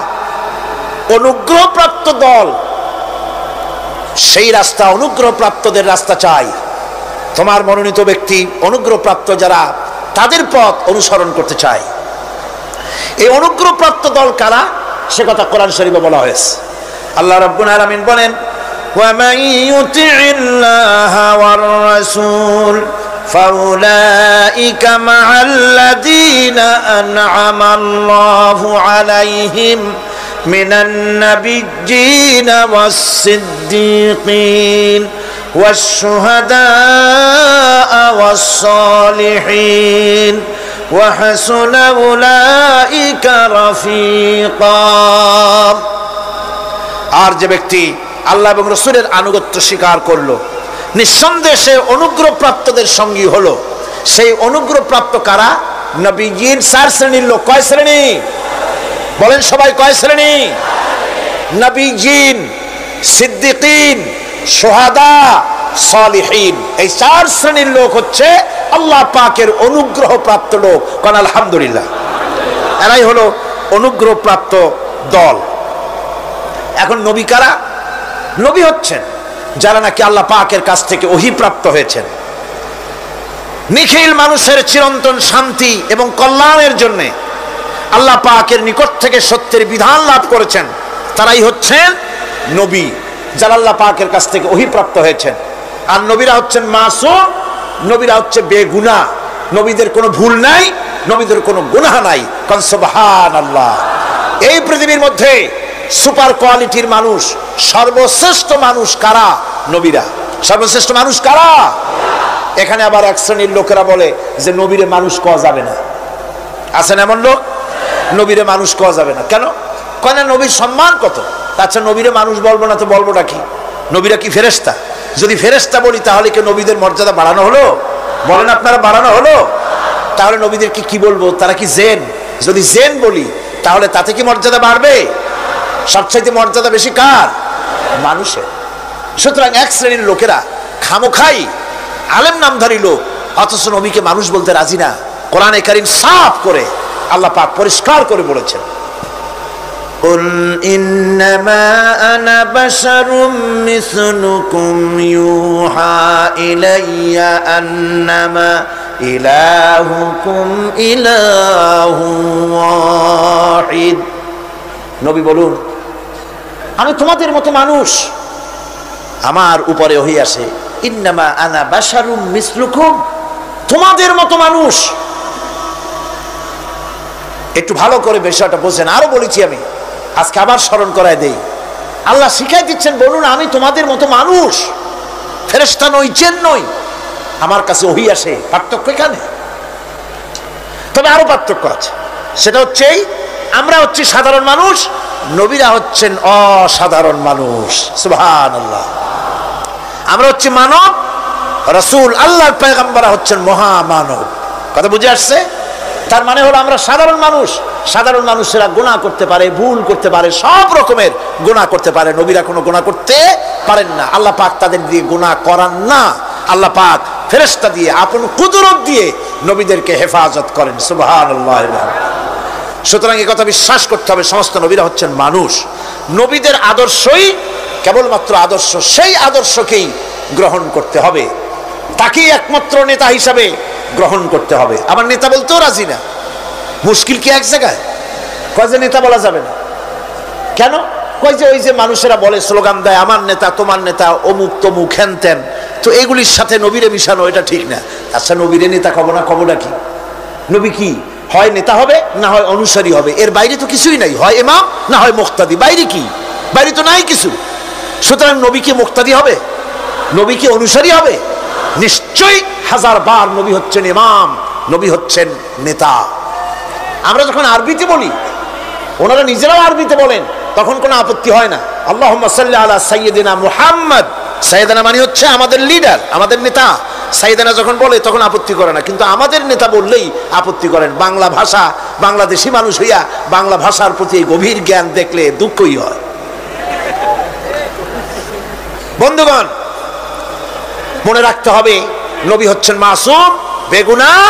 অনুগ্রহপ্রাপ্ত দল, সেই রাস্তা, অনুগ্রহপ্রাপ্তদের রাস্তা চাই। তোমার মনোনীত ব্যক্তি, অনুগ্রহপ্রাপ্ত যারা, তাদের পথ অনুসরণ করতে চাই। এই অনুগ্রহপ্রাপ্ত দল কারা, সে কথা কোরআন শরীফে বলা হয়েছে। আল্লাহ রাব্বুল আলামিন বলেন, ওয়া মান ইউতি'িল্লাহা ওয়ার রাসূল ফাউলাইকা মা'আল্লাযীনা আন'আমা আল্লাহু আলাইহিম মিনান নাবিয়্যিনা ওয়াস-সিদ্দীকিন والشهداء والصالحين وحسن أولئك رفيقا। আর যে ব্যক্তি আল্লাহ এবং রাসূলের আনুগত্য স্বীকার করলো, নিঃসন্দেহে সে অনুগ্রহপ্রাপ্তদের সঙ্গী হলো। সেই অনুগ্রহপ্রাপ্ত কারা? নবীজির 4 শ্রেণীর লোক। কয় শ্রেণী? বলেন সবাই, কয় শ্রেণী? নবীজিন, সিদ্দিকিন, শুহাদা, সালিহিন। এই 4 শ্রেণীর লোক হচ্ছে আল্লাহ পাকের অনুগ্রহপ্রাপ্ত লোক। কোন আলহামদুলিল্লাহ। এরাই হলো অনুগ্রহপ্রাপ্ত দল। এখন নবী কারা? নবী হচ্ছেন যারা নাকি আল্লাহ পাকের কাছ থেকে ওহী প্রাপ্ত হয়েছেন, নিখিল মানুষের চিরন্তন শান্তি এবং কল্যাণের জন্য আল্লাহ পাকের নিকট থেকে সত্যের বিধান লাভ করেছেন। তারাই হচ্ছেন নবী, যারা আল্লাহ পাকের কাছ থেকে ওহী প্রাপ্ত হয়েছেন। আর নবীরা হচ্ছেন মাসুম, নবীরা হচ্ছে বেগুনাহ। নবীদের কোনো ভুল নাই, নবীদের কোনো গুনাহ নাই। কারণ সুবহানাল্লাহ, এই পৃথিবীর মধ্যে সুপার কোয়ালিটির মানুষ, সর্বশ্রেষ্ঠ মানুষ কারা? নবীরা। সর্বশ্রেষ্ঠ মানুষ কারা? এখানে আবার এক শ্রেণীর লোকেরা বলে যে নবীরে মানুষ কওয়া যাবে না। আছেন এমন লোক, নবীরে মানুষ কওয়া যাবে না। কেন? কেন? নবীর সম্মান কত। আচ্ছা, নবীরে মানুষ বলবো না তো বলবোটা কি? নবীরা কি ফেরেশতা? যদি ফেরেশতা বলি তাহলে কি নবীদের মর্যাদা বাড়ানো হলো? বলেন আপনারা, বাড়ানো হলো? তাহলে নবীদেরকে কি বলবো? তারা কি জেন? যদি জেন বলি তাহলে তাতে কি মর্যাদা বাড়বে? সবচাইতে মর্যাদা বেশি কার? মানুষের। সুতরাং এক শ্রেণীর লোকেরা খামোখাই আলেম নামধারী লোক, অথচ নবীকে মানুষ বলতে রাজি না। কোরআনে কারীম সাফ করে আল্লাহ পাক পরিষ্কার করে বলেছেন, কুল ইন্নামা আনা বাশারুম মিসলুকুম ইউহা ইলাইয়া আন্নামা ইলাহুকুম ইলাহু ওয়াহিদ। নবী বলুন, আমি তোমাদের মতো মানুষ, আমার উপরে ওহী আসে। ইন্নামা আনা বাশারুম মিসলুকুম, তোমাদের মতো মানুষ। একটু ভালো করে বিষয়টা বোঝেন। আরো বলেছি আমি, আজকে আবার স্মরণ করায় দেই। আল্লাহ শিখাই দিচ্ছেন, বলুন আমি তোমাদের মতো মানুষ, ফেরেশতা নই, জিন নই, আমার কাছে ওহী আসে। পার্থক্য এখানে। তবে আরো পার্থক্য আছে, সেটা হচ্ছে আমরা হচ্ছি সাধারণ মানুষ, নবীরা হচ্ছেন অসাধারণ মানুষ। সুবহানাল্লাহ। আমরা হচ্ছি মানব, রাসূল আল্লাহর পয়গম্বররা হচ্ছেন মহামানব। কথা বুঝে আসছে? তার মানে হলো আমরা সাধারণ মানুষ। সাধারণ মানুষেরা গুনাহ করতে পারে, ভুল করতে পারে, সব রকমের গুনাহ করতে পারে। নবীরা কোনো গুনাহ করতে পারেন না। আল্লাহ পাক তাদের দিয়ে গুনাহ করান না। আল্লাহ পাক ফেরেশতা দিয়ে, আপন কুদরত দিয়ে নবীদেরকে হেফাজত করেন। সুবহানাল্লাহ। সুতরাং এই কথা বিশ্বাস করতে হবে, সমস্ত নবীরা হচ্ছেন মানুষ। নবীদের আদর্শই কেবলমাত্র আদর্শ, সেই আদর্শকেই গ্রহণ করতে হবে, তাকেই একমাত্র নেতা হিসাবে গ্রহণ করতে হবে। আমার নেতা বলতেও রাজি না। মুশকিল কি এক জায়গায়? কয় যে নেতা বলা যাবে না। কেন? কয় যে ওই যে মানুষেরা বলে, স্লোগান দেয়, আমার নেতা, তোমার নেতা, অমুক তমুক, হেন তেন। তো এগুলির সাথে নবীরে মিশানো এটা ঠিক না। আচ্ছা, নবীরে নেতা কব না, কবটা কি? নবী কি হয় নেতা হবে, না হয় অনুসারী হবে, এর বাইরে তো কিছুই নাই। হয় ইমাম, না হয় মুক্তাদি। বাইরে কি? বাইরে তো নাই কিছু। সুতরাং নবী কি মুক্তাদি হবে? নবী কি অনুসারী হবে? নিশ্চয়ই হাজার বার নবী হচ্ছেন ইমাম, নবী হচ্ছেন নেতা। আমরা যখন আরবিতে বলি, ওনারা নিজেরাও আরবিতে বলেন, তখন কোনো আপত্তি হয় না। আল্লাহুম্মা সাল্লি আলা সাইয়্যিদিনা মুহাম্মদ। সাইয়্যিদিনা মানে হচ্ছে আমাদের লিডার, আমাদের নেতা। সাইয়্যিদিনা যখন বলে তখন আপত্তি করে না, কিন্তু আমাদের নেতা বললেই আপত্তি করেন। বাংলা ভাষা, বাংলাদেশি মানুষ হইয়া বাংলা ভাষার প্রতি গভীর জ্ঞান দেখলে দুঃখই হয়। বন্ধুগণ, মনে রাখতে হবে, নবী হচ্ছেন মাসুম, বেগুনাহ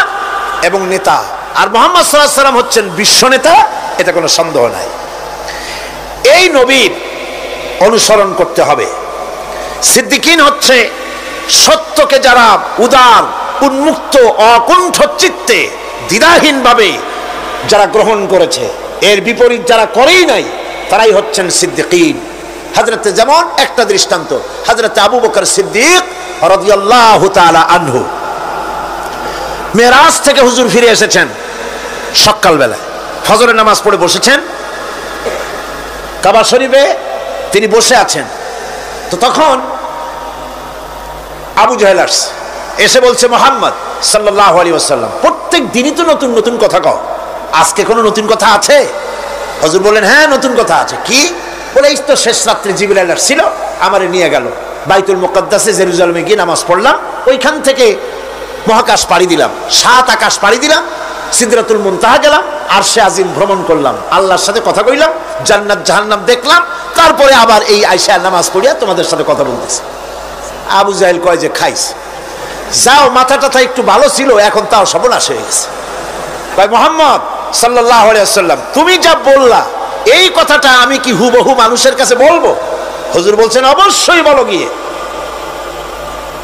এবং নেতা। আর মুহাম্মদ সাল্লাল্লাহু আলাইহি ওয়াসাল্লাম হচ্ছেন বিশ্ব নেতা, এটা কোনো সন্দেহ নাই। এই নবীর অনুসরণ করতে হবে। সিদ্দিকিন হচ্ছে সত্যকে যারা উদার, উন্মুক্ত, অকুণ্ঠ চিত্তে, দ্বিধাহীনভাবে যারা গ্রহণ করেছে, এর বিপরীত যারা করেই নাই, তারাই হচ্ছেন সিদ্দিকিন। হযরতে, যেমন একটা দৃষ্টান্ত, হযরতে আবু বকর সিদ্দিক রাদিয়াল্লাহু তাআলা আনহু মেরাজ থেকে হুজুর ফিরে এসেছেন সকালবেলায়, ফজরের নামাজ পড়ে বসেছেন কাবা শরীফে, তিনি বসে আছেন। তো তখন আবু জাহেল আসছে, এসে বলছে মুহাম্মদ সাল্লাল্লাহু আলাইহি ওয়াসাল্লাম প্রত্যেক দিনই তো নতুন নতুন কথা কও, আজকে কোনো নতুন কথা আছে? হুজুর বললেন হ্যাঁ নতুন কথা আছে। কি? বলে এই তো শেষ রাত্রে জিবরাইল আসছিল, আমারে নিয়ে গেল বাইতুল মুকাদ্দাসে জেরুজালেমে গিয়ে নামাজ পড়লাম, ওইখান থেকে মহাকাশ পাড়ি দিলাম, 7 আকাশ পাড়ি দিলাম, সিদরাতুল মুনতাহা গেলাম, আরশে আজিম ভ্রমণ করলাম, আল্লাহর সাথে কথা কইলাম, জান্নাত জাহান্নাম দেখলাম, তারপরে আবার এই আয়েশা নামাজ পড়িয়া তোমাদের সাথে কথা বলতেছি। আবু জাহেল কয় যে খাইস, যাও মাথা টাথা একটু ভালো ছিল, এখন তাও সর্বনাশ হয়ে গেছে। কয় মুহাম্মদ সাল্লাল্লাহু আলাইহি ওয়াসাল্লাম তুমি যা বললা এই কথাটা আমি কি হুবহু মানুষের কাছে বলবো? হুজুর বলছেন অবশ্যই বলো গিয়ে।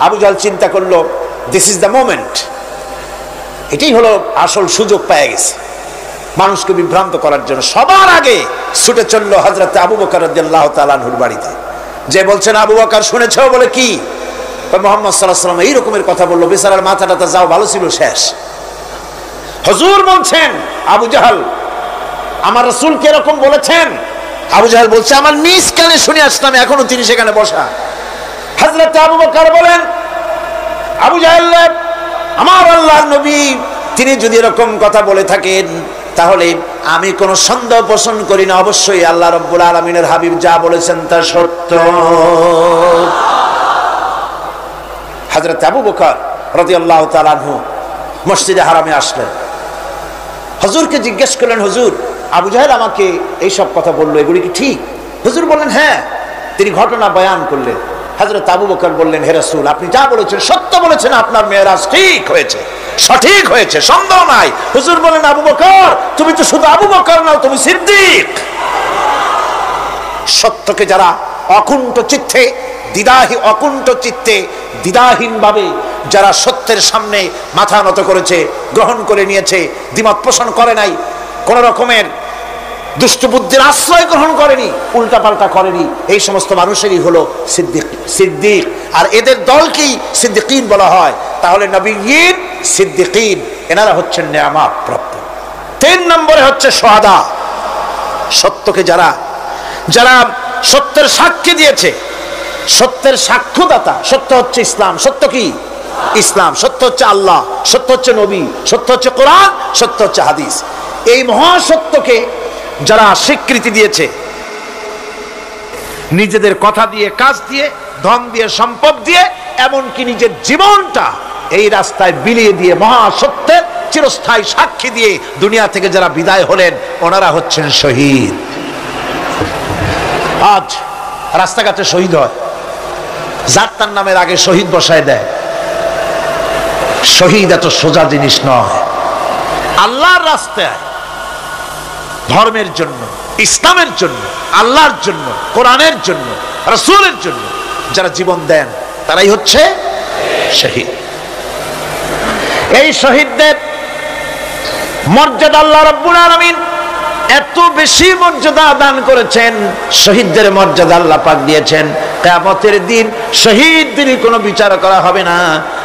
আবু জাহেল চিন্তা করলো দিস ইজ দ্য মোমেন্ট, এটাই হলো আসল সুযোগ পেয়ে গেছে মানুষকে বিভ্রান্ত করার জন্য। সবার আগে ছুটে চললো হযরত আবু বকর রাদিয়াল্লাহু তাআলা আনহুর বাড়িতে, যে বলছেন আবু বকর শুনেছো? বলে কি? মুহাম্মদ সাল্লাল্লাহু আলাইহি ওয়াসাল্লাম এই রকমের কথা বললো, বেচারার মাথাটা যাও ভালো ছিল শেষ। হুজুর বলছেন আবু জাহেল আমার রাসূলকে এরকম বলেছেন? আবু জাহেল বলছে আমার নিজ কানে শুনে আসলাম, এখনো তিনি সেখানে বসা। হযরত আবু বকর বলেন আবু জাহেল আমার আল্লাহর নবী তিনি যদি এরকম কথা বলে থাকেন তাহলে আমি কোনো সন্দেহ পোষণ করি না, অবশ্যই আল্লাহ রাব্বুল আলামিনের হাবিব যা বলেছেন তা সত্য। হযরত আবু বকর রাদিয়াল্লাহু তাআলা আনহু মসজিদে হারামে আসলেন, হুজুরকে জিজ্ঞেস করলেন হুজুর আবু জাহেল আমাকে এইসব কথা বললো, এগুলি কি ঠিক? হুজুর বললেন হ্যাঁ। তিনি ঘটনা বয়ান করলেন। হযরত আবু বকর বললেন হে রাসূল আপনি যা বলেছেন সত্য বলেছেন, আপনার মেরাজ ঠিক হয়েছে, সঠিক হয়েছে, সন্দেহ নাই। হুজুর বলেন আবু বকর তুমি তো শুধু আবু বকর নও, তুমি সিদ্দিক। সত্যকে যারা অকুণ্ঠ চিত্তে অকুণ্ঠ চিত্তে দ্বিধাহীন ভাবে যারা সত্যের সামনে মাথা নত করেছে, গ্রহণ করে নিয়েছে, দ্বিমত পোষণ করে নাই, কোন রকমের দুষ্ট বুদ্ধির আশ্রয় গ্রহণ করেনি, উল্টাপাল্টা করেনি, এই সমস্ত মানুষেরই হলো সিদ্দিক। আর এদের দলকেই সিদ্দিকিন বলা হয়। তাহলে নবিয়্যিন সিদ্দিকিন এনারা হচ্ছেন নেয়ামত প্রাপ্ত। 3 নম্বরে হচ্ছে শুহাদা, সত্যকে যারা সত্যের সাক্ষী দিয়েছে, সত্যের সাক্ষ্যদাতা। সত্য হচ্ছে ইসলাম। সত্য কি? ইসলাম। সত্য হচ্ছে আল্লাহ, সত্য হচ্ছে নবী, সত্য হচ্ছে কোরআন, সত্য হচ্ছে হাদিস। এই মহাসত্যকে যারা স্বীকৃতি দিয়েছে, নিজেদের কথা দিয়ে, কাজ দিয়ে, ধন দিয়ে, সম্পদ দিয়ে, এমনকি নিজের জীবনটা এই রাস্তায় বিলিয়ে দিয়ে মহাসত্যের চিরস্থায়ী সাক্ষী দিয়ে দুনিয়া থেকে যারা বিদায় হলেন ওনারা হচ্ছেন শহীদ। আজ রাস্তাঘাটে শহীদ হয়, যার তার নামের আগে শহীদ বসায় দেয়। শহীদ এত সোজা জিনিস নয়। আল্লাহর রাস্তায় ধর্মের জন্য, ইসলামের জন্য, আল্লাহর জন্য, কোরআনের জন্য, রাসূলের জন্য যারা জীবন দেন তারাই হচ্ছে শহীদ। এই শহীদদের মর্যাদা আল্লাহ রাব্বুল আলামিন এত বেশি মর্যাদা দান করেছেন। শহীদদের মর্যাদা আল্লাহ পাক দিয়েছেন কিয়ামতের দিন শহীদদের কোনো বিচার করা হবে না।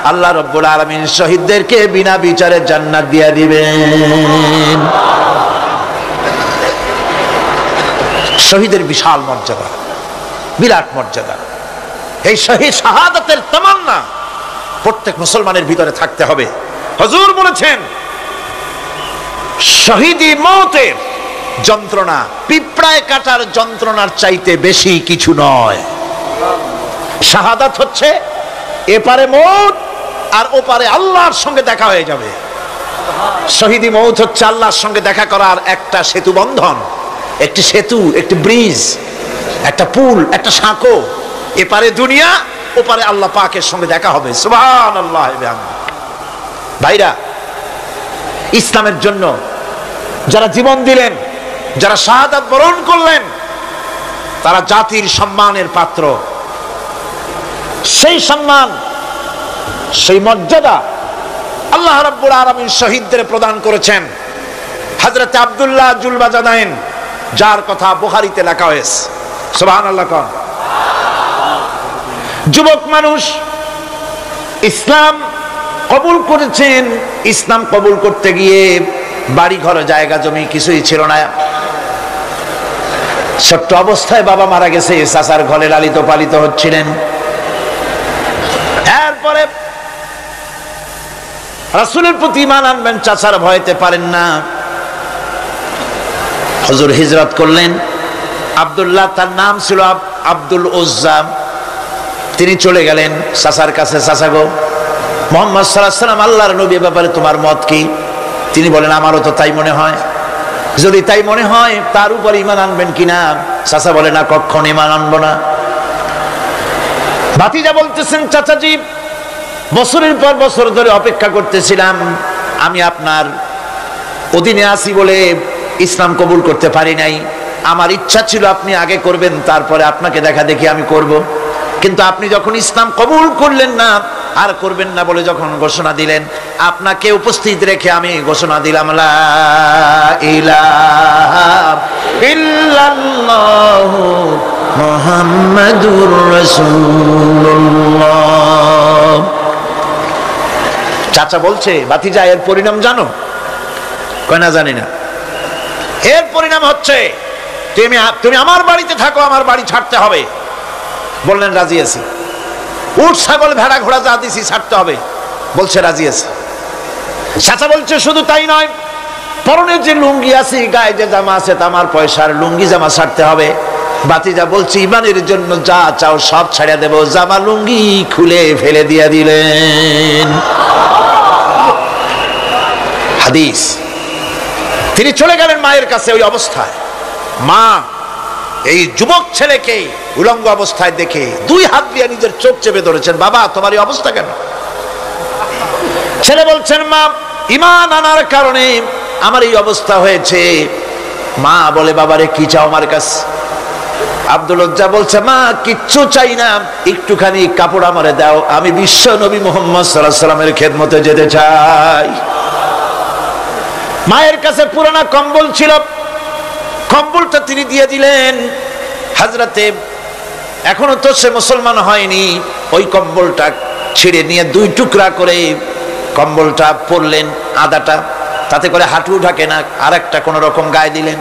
আল্লাহ রাব্বুল আলামিন শহীদদেরকে বিনা বিচারে জান্নাত দিয়ে দিবেন। শহীদের বিশাল মর্যাদা, বিরাট মর্যাদা। এই শহীদ শাহাদাতের তামান্না প্রত্যেক মুসলমানের ভিতরে থাকতে হবে। হুজুর বলেছেন শহীদি মওতের যন্ত্রণা পিঁপড়ায় কাটার যন্ত্রণার চাইতে বেশি কিছু নয়। শাহাদাত হচ্ছে এপারে মওত আর ওপারে আল্লাহর সঙ্গে দেখা হয়ে যাবে। শহীদি মওত হচ্ছে আল্লাহর সঙ্গে দেখা করার একটা সেতু বন্ধন, একটি সেতু, একটি ব্রিজ, একটা পুল, একটা সাঁকো। এপারে দুনিয়া, ওপারে আল্লাহ পাকের সঙ্গে দেখা হবে। সুবহানাল্লাহ। ভাইরা, ইসলামের জন্য যারা জীবন দিলেন, যারা শাহাদাত বরণ করলেন, তারা জাতির সম্মানের পাত্র। সেই সম্মান, সেই মর্যাদা আল্লাহ রাব্বুল আলামিন শহীদদের প্রদান করেছেন। হযরত আব্দুল্লাহ জুলবাজাদাইন, যার কথা বুখারীতে লেখা হয়েছে, সুবহানাল্লাহ। যুবক মানুষ ইসলাম কবুল করেছেন। ইসলাম কবুল করতে গিয়ে বাড়ি ঘর, জায়গা জমি কিছুই ছিল না। ছোট্ট অবস্থায় বাবা মারা গেছে, চাচার ঘরে লালিত পালিত হচ্ছিলেন। এরপরে রাসূলের প্রতি ঈমান আনবেন, চাচার ভয়তে পারেন না। হুজুর হিজরত করলেন। আব্দুল্লাহ তার নাম ছিল আব্দুল উজ্জা। তিনি চলে গেলেন চাচার কাছে। চাচা গো, মুহাম্মদ সাল্লাল্লাহু আলাইহি ওয়াসাল্লাম আল্লাহর নবী, ব্যাপারে তোমার মত কি? তিনি বলেন আমারও তো তাই মনে হয়। যদি তাই মনে হয় তার উপর ঈমান আনবেন কিনা? চাচা বলে না, কখনো ঈমান আনবো না। ভাতিজা বলতেছেন চাচাজি, বছরের পর বছর ধরে অপেক্ষা করতেছিলাম, আমি আপনার অধীনে আছি বলে ইসলাম কবুল করতে পারি নাই। আমার ইচ্ছা ছিল আপনি আগে করবেন, তারপরে আপনাকে দেখা দেখি আমি করব। কিন্তু আপনি যখন ইসলাম কবুল করলেন না, আর করবেন না বলে যখন ঘোষণা দিলেন, আপনাকে উপস্থিত রেখে আমি ঘোষণা দিলাম লা ইলাহা ইল্লাল্লাহু মুহাম্মাদুর রাসূলুল্লাহ। চাচা বলছে, ভাতিজা এর পরিণাম জানো? কয় না, জানি না। এর পরিণাম হচ্ছে তুমি আমার বাড়িতে থাকো, আমার বাড়ি ছাড়তে হবে। বললেন রাজি আছি। উট ছাগল ভেড়া ঘোড়া যা দিছি ছাড়তে হবে, বলছে রাজি আছি। চাচা বলছে শুধু তাই নয়, পরনের যে লুঙ্গি আছে, গায়ে যে জামা আছে, আমার পয়সার লুঙ্গি জামা ছাড়তে হবে। ভাতিজা বলছে ঈমানের জন্য যা চাও সব ছাড়িয়ে দেব। জামা লুঙ্গি খুলে ফেলে দিয়ে দিলেন। হাদিস। তিনি চলে গেলেন মায়ের কাছে ওই অবস্থায়। মা এই যুবক ছেলেকে উলঙ্গ অবস্থায় দেখে দুই হাত দিয়ে নিজের চোখ চেপে ধরেছেন। বাবা, তোমার এই অবস্থা কেন? ছেলে বলছেন, মা, ঈমান আনার কারণে আমার এই অবস্থা হয়েছে। মা বলে, বাবারে কি চাও আমার কাছে? আব্দুল উজ্জা বলছে, মা কিচ্ছু চাই না, একটুখানি কাপড় আমারে দাও, আমি বিশ্ব নবী মুহাম্মদ সাল্লাল্লাহু আলাইহি ওয়াসাল্লামের খেদমতে যেতে চাই। মায়ের কাছে পুরানা কম্বল ছিল, কম্বলটা তিনি দিয়ে দিলেন। হযরতে এখনো তো সে মুসলমান হয়নি, ওই কম্বলটা ছিঁড়ে নিয়ে দুই টুকরা করে কম্বলটা পরলেন, আদাটা তাতে করে হাঁটু ঢাকে না, আর একটা কোন রকম গায়ে দিলেন।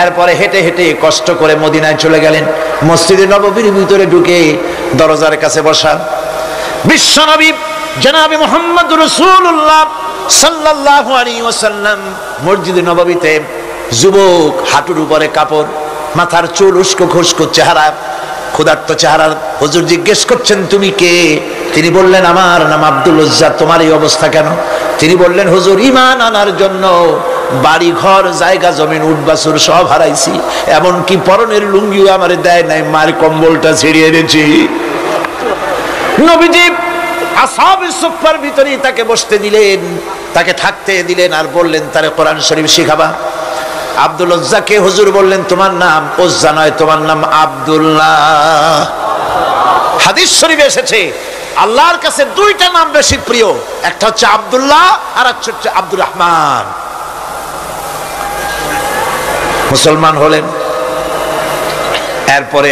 এরপরে হেঁটে হেঁটে কষ্ট করে মদিনায় চলে গেলেন। মসজিদে নববীর ভিতরে ঢুকে দরজার কাছে বসা বিশ্বনবী জনাবে মুহাম্মদুর রাসূলুল্লাহ সাল্লাল্লাহু আলাইহি ওয়াসাল্লাম মসজিদে নববীতে, যুবক, হাঁটুর উপরে কাপড়, মাথার চুল, উস্কো খুস্কো চেহারা, ক্ষুধার্ত চেহারা। হুজুর জিজ্ঞেস করছেন, তুমি কে? তিনি বললেন, আমার নাম আব্দুল উজ্জা। তোমার এই অবস্থা কেন? তিনি বললেন, হুজুর ঈমান আনার জন্য বাড়ি ঘর জায়গা জমিন উট বাছুর সব হারাইছি, এমনকি পরনের লুঙ্গিও আমারে দেয় নাই, মার কম্বলটা ছিঁড়িয়ে এনেছি। নবীজি আসহাবে সুফফার ভিতরেই তাকে বসতে দিলেন, তাকে থাকতে দিলেন, আর বললেন তারে কোরআন শরীফ শিখাবা। আব্দুল উজ্জাকে হুজুর বললেন, তোমার নাম উজ্জা নয়, তোমার নাম আব্দুল্লাহ। হাদিস শরীফে এসেছে আল্লাহর কাছে দুইটা নাম বেশি প্রিয়, একটা হচ্ছে আব্দুল্লাহ আর একটা হচ্ছে আব্দুর রহমান। মুসলমান হলেন। এরপরে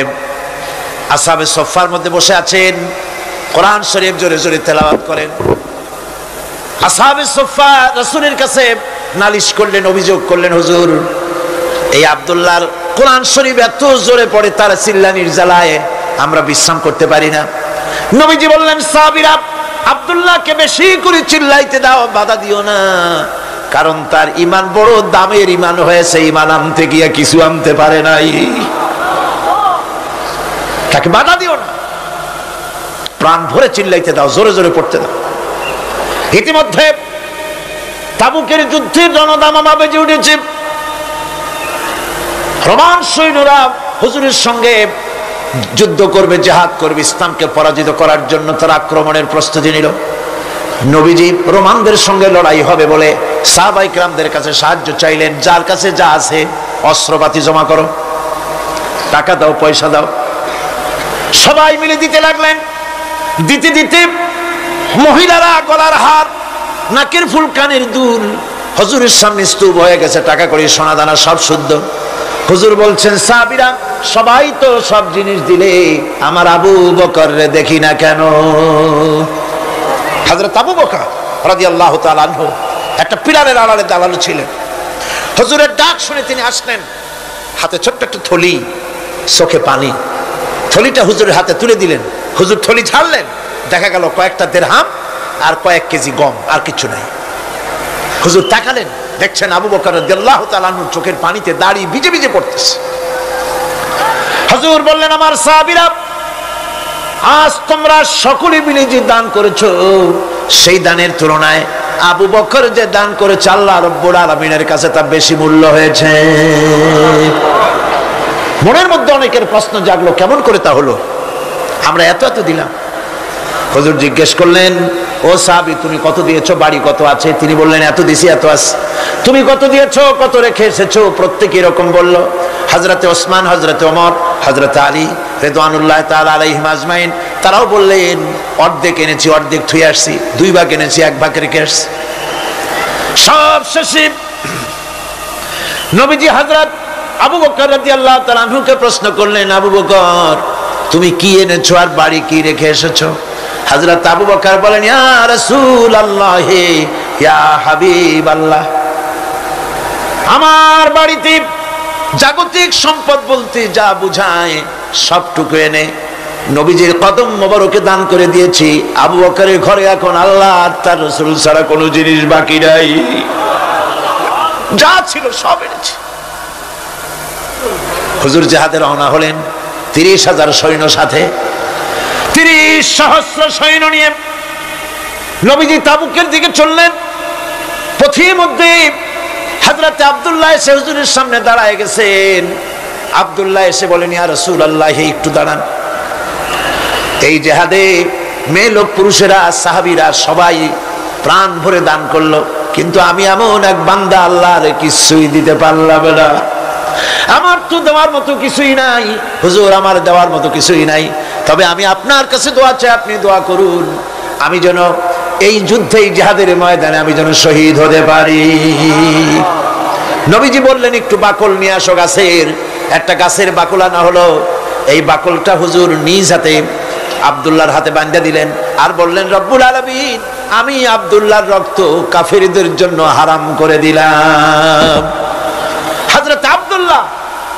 আসহাবে সুফফার মধ্যে বসে আছেন, কোরআন শরীফ জোরে জোরে তেলাওয়াত করেন। আসহাবে সুফফা রাসূলের কাছে নালিশ করলেন, অভিযোগ করলেন, হুজুর এই আব্দুল্লাহর কোরআন শরীফ এত জোরে পড়ে, তার চিল্লানির জ্বালায় আমরা বিশ্রাম করতে পারি না। নবীজি বললেন, সাহাবীরা আব্দুল্লাহকে বেশি করে চিল্লাইতে দাও, বাধা দিও না, কারণ তার ঈমান বড় দামের ঈমান হয়েছে, ঈমান আনতে গিয়ে কিছু আনতে পারে নাই, তাকে বাধা দিও না, প্রাণ ভরে চিল্লাইতে দাও, জোরে জোরে পড়তে দাও। ইতিমধ্যে তাবুকের যুদ্ধের রণদামামা বেজে উঠেছে। রোমান সৈন্যরা হুজুরের সঙ্গে যুদ্ধ করবে, জিহাদ করবে, ইসলামকে পরাজিত করার জন্য তারা আক্রমণের প্রস্তুতি নিল। নবীজি রোমানদের সঙ্গে লড়াই হবে বলে সাহাবায়ে কেরামদের কাছে সাহায্য চাইলেন, যার কাছে যা আছে অস্ত্রপাতি জমা করো, টাকা দাও, পয়সা দাও। সবাই মিলে দিতে লাগলেন। দিতে দিতে মহিলারা গলার হার, নাকের ফুল, কানের দুল হুজুরের সামনে স্তূপ হয়ে গেছে, টাকা কড়ি, সোনা দানা সব শুদ্ধ। হুজুর বলছেন, সাহাবীরা সবাই তো সব জিনিস দিলে, আমার আবু বকর রে দেখি না কেন? হযরত আবু বকর রাদিয়াল্লাহু তাআলা আনহু একটা পিলারের আড়ালে দাঁড়ানো ছিলেন। হুজুরের ডাক শুনে তিনি আসলেন, হাতে ছোট্ট একটা থলি, চোখে পানি। থলিটা হুজুরের হাতে তুলে দিলেন। হুজুর থলি ছাড়লেন, দেখা গেল কয়েকটা দিরহাম আর কয়েক কেজি গম, আর কিছু নাই। হুজুর তাকালেন, দেখছেন আবু বকর রাদিয়াল্লাহু তাআলা আনহুর চোখের পানিতে দাড়ি ভিজে ভিজে পড়তেছে। হুজুর বললেন, আমার সাহাবীরা, আজ তোমরা সকলে মিলে যে দান করেছো, সেই দানের তুলনায় আবু বকর যে দান করেছে আল্লাহ রাব্বুল আলামিনের কাছে তা বেশি মূল্য হয়েছে। মনের মধ্যে অনেকের প্রশ্ন জাগলো, কেমন করে তা হলো? আমরা এত এত দিলাম। হুজুর জিজ্ঞেস করলেন, ও সাহাবী, তুমি কত দিয়েছো, বাড়ি কত আছে? তিনি বললেন, এত দিছি, এত আছে। তুমি কত দিয়েছো, কত রেখে এসেছো? প্রত্যেকে এরকম বলল। হযরতে ওসমান, হযরতে ওমর, হযরতে আলী রিদওয়ানুল্লাহ তাআলা আলাইহিম আজমাইন, তারাও বললেন, অর্ধেক এনেছি, অর্ধেক থুয়ে আসছি, 2 ভাগ এনেছি, 1 ভাগ রেখে আসছি। সব শেষে নবীজি হযরত আবু বকর রাদিয়াল্লাহু তাআলা আনহুকে প্রশ্ন করলেন, আবু বকর, তুমি কি এনেছো আর বাড়ি কি রেখে এসেছো? হযরত আবু বকর বলেন, ইয়া রাসূলুল্লাহ, ইয়া হাবিবাল্লাহ, আমার বাড়িতে জাগতিক সম্পদ বলতে যা বুঝায় সবটুকু এনে নবীজির কদম মোবারকে দান করে দিয়েছি। আবু বকরের ঘরে এখন আল্লাহ আর তার রাসূল ছাড়া কোনো জিনিস বাকি নাই, যা ছিল সব এনেছি। হুজুর জিহাদে রওনা হলেন 30,000 সৈন্য সাথে, 30 সহস্র সৈন্য নিয়ে নবীজি তাবুকের দিকে চললেন। পথের মধ্যে হযরত আব্দুল্লাহ এসে হুজুরের সামনে দাঁড়ায় গেছেন। আব্দুল্লাহ এসে বলেন, ইয়া রাসূলুল্লাহ, একটু দাঁড়ান। এই জিহাদে মেয়ে লোক পুরুষেরা সাহাবীরা সবাই প্রাণ ভরে দান করলো, কিন্তু আমি এমন এক বান্দা, আল্লাহর কিছুই দিতে পারলাম না। আমার তো দেওয়ার মতো কিছুই নাই হুজুর, আমার দেওয়ার মতো কিছুই নাই। তবে আমি আপনার কাছে দোয়া চাই, আপনি দোয়া করুন, আমি যেন এই যুদ্ধে, এই জিহাদের ময়দানে আমি যেন শহীদ হতে পারি। নবীজি বললেন, একটু বাকল নিয়ে আসো গাছের। একটা গাছের বাকল আনা হলো। এই বাকলটা হুজুর নিজ হাতে আব্দুল্লাহর হাতে বাঁধা দিলেন আর বললেন, রব্বুল আলামিন, আমি আব্দুল্লাহর রক্ত কাফেরদের জন্য হারাম করে দিলাম। হযরত আব্দুল্লাহ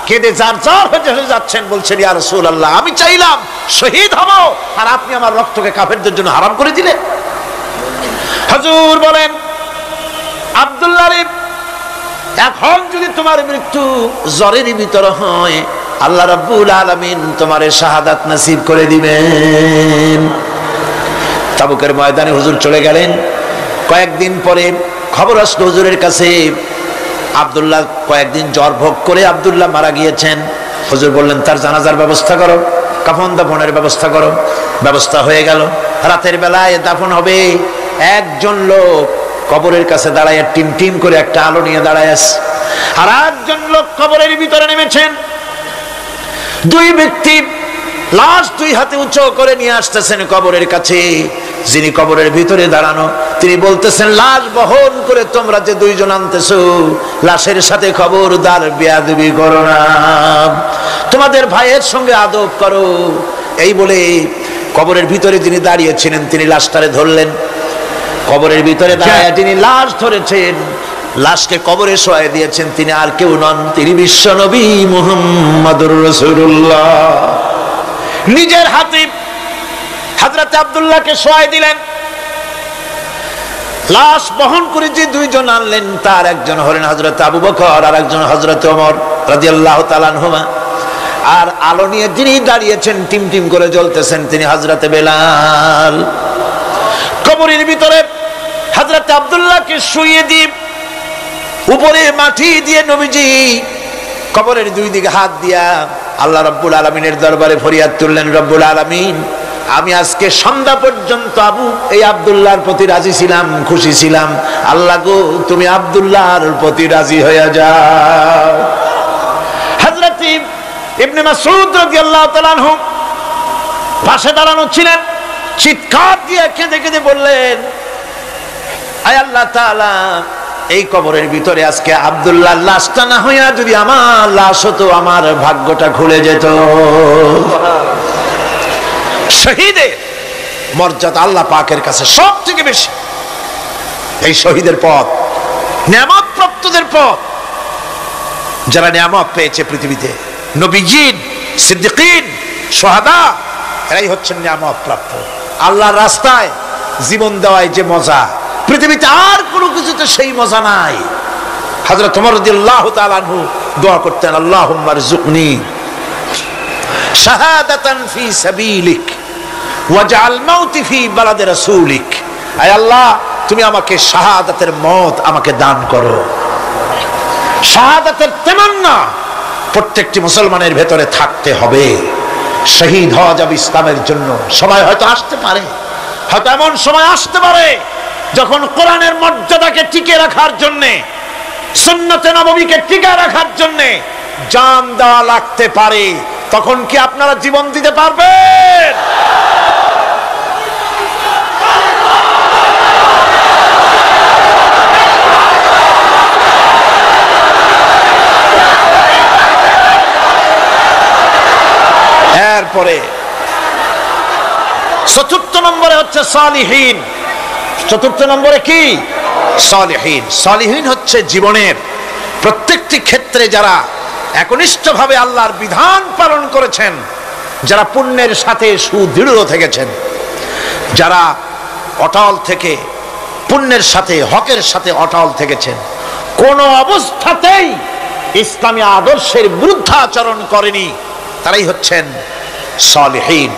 কেঁদে জারজার হয়ে যাচ্ছেন, বলছেন, ইয়া রাসূলুল্লাহ, আমি চাইলাম শহীদ হব, আর আপনি আমার রক্তকে কাফেরদের জন্য হারাম করে দিলেন। হুজুর বলেন, আব্দুল্লাহ রে, এখন যদি তোমার মৃত্যু জ্বরের ভিতরে হয়, আল্লাহ রাব্বুল আলামিন তোমারে শাহাদাত নসিব করে দিবেন। তাবুকের ময়দানে হুজুর চলে গেলেন। কয়েকদিন পরে খবর আসলো হুজুরের কাছে, আব্দুল্লাহ কয়েকদিন জ্বর ভোগ করে আব্দুল্লাহ মারা গিয়েছেন। হুজুর বললেন, তার জানাজার ব্যবস্থা করো, কাফন দাফনের ব্যবস্থা করো। ব্যবস্থা হয়ে গেল। রাতের বেলায় দাফন হবে। একজন লোক কবরের কাছে দাঁড়ায় টিম টিম করে একটা আলো নিয়ে দাঁড়ায় আছে, আর একজন লোক কবরের ভিতরে নেমেছেন। 2 ব্যক্তি লাশ 2 হাতে উঁচু করে নিয়ে আসতেছেন কবরের কাছে। যিনি কবরের ভিতরে দাঁড়ানো, তিনি বলতেছেন, লাশ বহন করে তোমরা যে 2 জন আনতেছো, লাশের সাথে খবরদার বেয়াদবি করো না, তোমাদের ভাইয়ের সঙ্গে আদব করো। এই বলে কবরের ভিতরে যিনি দাঁড়িয়েছিলেন, তিনি লাশটারে ধরলেন। কবরের ভিতরে দাঁড়ায় যিনি লাশ ধরেছেন, লাশকে কবরে শোয়াই দিয়েছেন, তিনি আর কেউ নন, তিনি বিশ্ব নবী মুহাম্মদুর রাসূলুল্লাহ। নিজের হাতে হযরত আব্দুল্লাহকে শোয়াই দিলেন। লাশ বহন করে যে 2 জন আনলেন, তার একজন হলেন হযরত আবু বকর, আর একজন হযরত ওমর রাদিয়াল্লাহু তাআলা আনহুমা। আর আলো নিয়ে যিনি দাঁড়িয়েছেন, টিম টিম করে জ্বলতেছেন, তিনি হযরত বেলাল। কবরের ভিতরে হযরত আব্দুল্লাহকে শুইয়ে দিয়ে উপরে মাটি দিয়ে নবীজি কবরের 2 দিকে হাত দিয়া আল্লাহ রাব্বুল আলামিনের দরবারে ফরিয়াদ তুললেন, রব্বুল আলামিন, আমি আজকে সন্ধ্যা পর্যন্ত এই আব্দুল্লাহর প্রতি রাজি ছিলাম, খুশি ছিলাম। আল্লাহ গো, তুমি আব্দুল্লাহর প্রতি রাজি হয়ে যাও। হযরত ইবনে মাসউদ রাদিয়াল্লাহু তাআলা আনহু পাশে দাঁড়ানো ছিলেন। চিৎকার দিয়ে কেঁদে কেঁদে বললেন, আয় আল্লাহ তাআলা, এই কবরের ভিতরে আজকে আব্দুল্লাহর লাশটা না হইয়া যদি আমার লাশ হতো, আমার ভাগ্যটা খুলে যেত। শহীদের মর্যাদা আল্লাহ পাকের কাছে সব থেকে বেশি। এই শহীদের পথ নিয়ামত প্রাপ্তদের পথ। যারা নিয়ামত পেয়েছে পৃথিবীতে, নবীজিন, সিদ্দিকিন, শুহাদা, এরাই হচ্ছেন নিয়ামত প্রাপ্ত। আল্লাহর রাস্তায় জীবন দেওয়ায় যে মজা, পৃথিবীতে আর কোনো কিছুতে সেই মজা নাই। হযরত ওমর রাদিয়াল্লাহু তাআলা আনহু দোয়া করতেন, আল্লাহুম্মা রযুকনি শাহাদাতান ফি সাবিলিক ওয়াজআল মাউতি ফি বালাদি রাসূলিক। আয় আল্লাহ, তুমি আমাকে শাহাদাতের মত আমাকে দান করো। শাহাদাতের তামান্না প্রত্যেকটি মুসলমানের ভেতরে থাকতে হবে। শহীদ হওয়া যাবে ইসলামের জন্য। সময় হয়তো আসতে পারে, হয়তো এমন সময় আসতে পারে যখন কোরআনের মর্যাদাকে টিকে রাখার জন্য, সুন্নতে নববীকে টিকে রাখার জন্য জান দেওয়া লাগতে পারে। তখন কি আপনারা জীবন দিতে পারবেন? এরপরে চতুর্থ নম্বরে হচ্ছে সালিহিন। চতুর্থ নম্বরে কি? সালিহিন। সালিহিন হচ্ছে জীবনের প্রত্যেকটি ক্ষেত্রে যারা একনিষ্ঠভাবে আল্লাহর বিধান পালন করেছেন, যারা পুণ্যের সাথে সুদৃঢ় থেকেছেন, যারা অটল থেকে পুণ্যের সাথে হকের সাথে অটল থেকেছেন, কোন অবস্থাতেই ইসলামী আদর্শের বিরুদ্ধাচরণ করেনি, তারাই হচ্ছেন সালিহিন।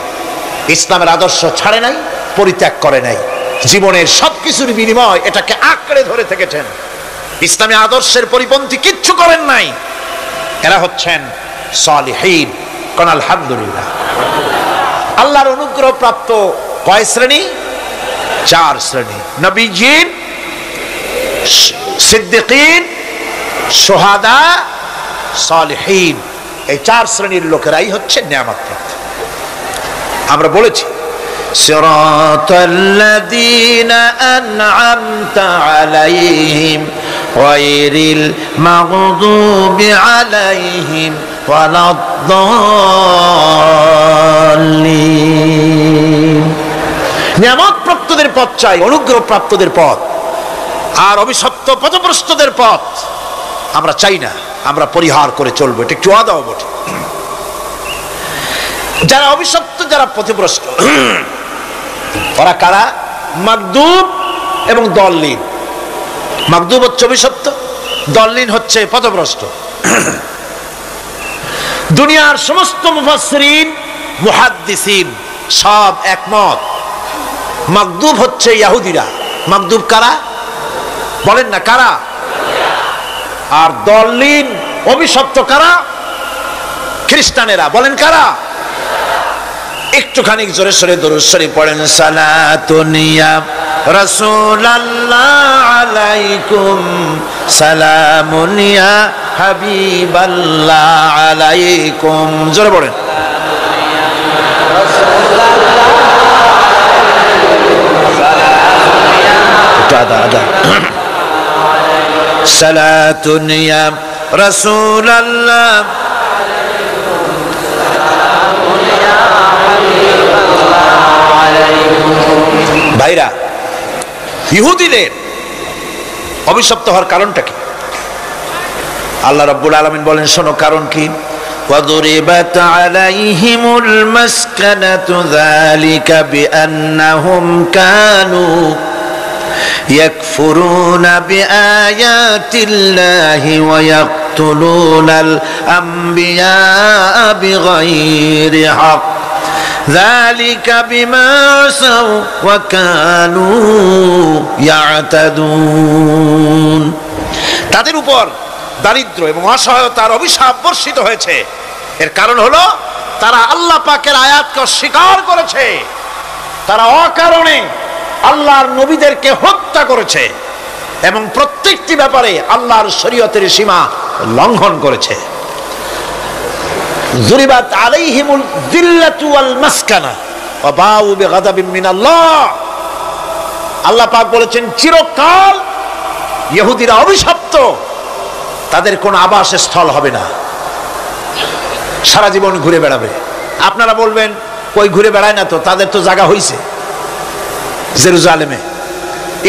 ইসলামের আদর্শ ছাড়ে নাই, পরিত্যাগ করে নাই, জীবনের সবকিছুর বিনিময় এটাকে আঁকড়ে ধরে থেকেছেন, ইসলামী আদর্শের পরিপন্থী কিচ্ছু করেন নাই। এরা হচ্ছেন সালিহিন। কোন আলহামদুলিল্লাহ। আল্লাহর অনুগ্রহ প্রাপ্ত কয় শ্রেণী? 4 শ্রেণী। নবীজিন, সিদ্দিকিন, শুহাদা, সালিহিন। এই 4 শ্রেণীর লোকেরাই হচ্ছে নিয়ামত প্রাপ্ত। আমরা বলেছি সিরাতাল্লাযীনা আন'আমতা আলাইহিম গায়রিল মাগদুবি আলাইহিম ওয়ালাদ-দাল্লিন। নিয়ামত প্রাপ্তদের পথ চাই, অনুগ্রহ প্রাপ্তদের পথ, আর অভিশপ্ত পথভ্রষ্টদের পথ আমরা চাই না, আমরা পরিহার করে চলবো। এটা একটু আদাও বটে। যারা অভিশপ্ত, যারা পথভ্রষ্ট, ওরা কারা? মাগদুব এবং দল্লিন। মাগদুব হচ্ছে অভিশপ্ত, দল্লিন হচ্ছে পথভ্রষ্ট। দুনিয়ার সমস্ত মুফাসসিরিন, মুহাদ্দিসিন সব একমত, মাগদুব হচ্ছে ইহুদিরা। মাগদুব কারা? বলেন না কারা? আর দল্লিন অভিশপ্ত কারা? খ্রিস্টানেরা। বলেন কারা? একটুখানি জোরে সোরে দরুদ শরীফ পড়েন। সালাতুন ইয়া রাসূলুল্লাহ আলাইকুম, সালামুন ইয়া হাবিবাল্লাহ আলাইকুম। জোরে পড়েন। সালাতুন ইয়া রাসূলুল্লাহ ভাইরা, ইহুদিদের অভিশপ্ত হওয়ার কারণটা কি? আল্লাহ রাব্বুল আলামিন বলেন, শোনো কারণ কি। وَضُرِبَتْ عَلَيْهِمُ الْمَسْكَنَةُ ذَلِكَ بِأَنَّهُمْ كَانُوا يَكْفُرُونَ بِآيَاتِ اللَّهِ وَيَقْتُلُونَ الْأَنْبِيَاءَ بِغَيْرِ حَقٍّ ذلك بما عصوا وكانوا يعتدون। তাদের উপর দারিদ্র এবং অসহায়তার অভিশাপ বর্ষিত হয়েছে। এর কারণ হলো তারা আল্লাহ পাকের আয়াতকে অস্বীকার করেছে, তারা অকারণে আল্লাহর নবীদেরকে হত্যা করেছে এবং প্রত্যেকটি ব্যাপারে আল্লাহর শরীয়তের সীমা লঙ্ঘন করেছে। যুরিবাত আলাইহিমুল যিল্লাতু ওয়াল মাসকানা ওয়া বাউ বিগাদাবিন মিনাল্লাহ। আল্লাহ পাক বলেছেন চিরকাল ইহুদিরা অভিশপ্ত, তাদের কোনো আবাসস্থল হবে না, সারা জীবন ঘুরে বেড়াবে। আপনারা বলবেন কই ঘুরে বেড়ায় না তো, তাদের তো জায়গা হইছে জেরুজালেমে,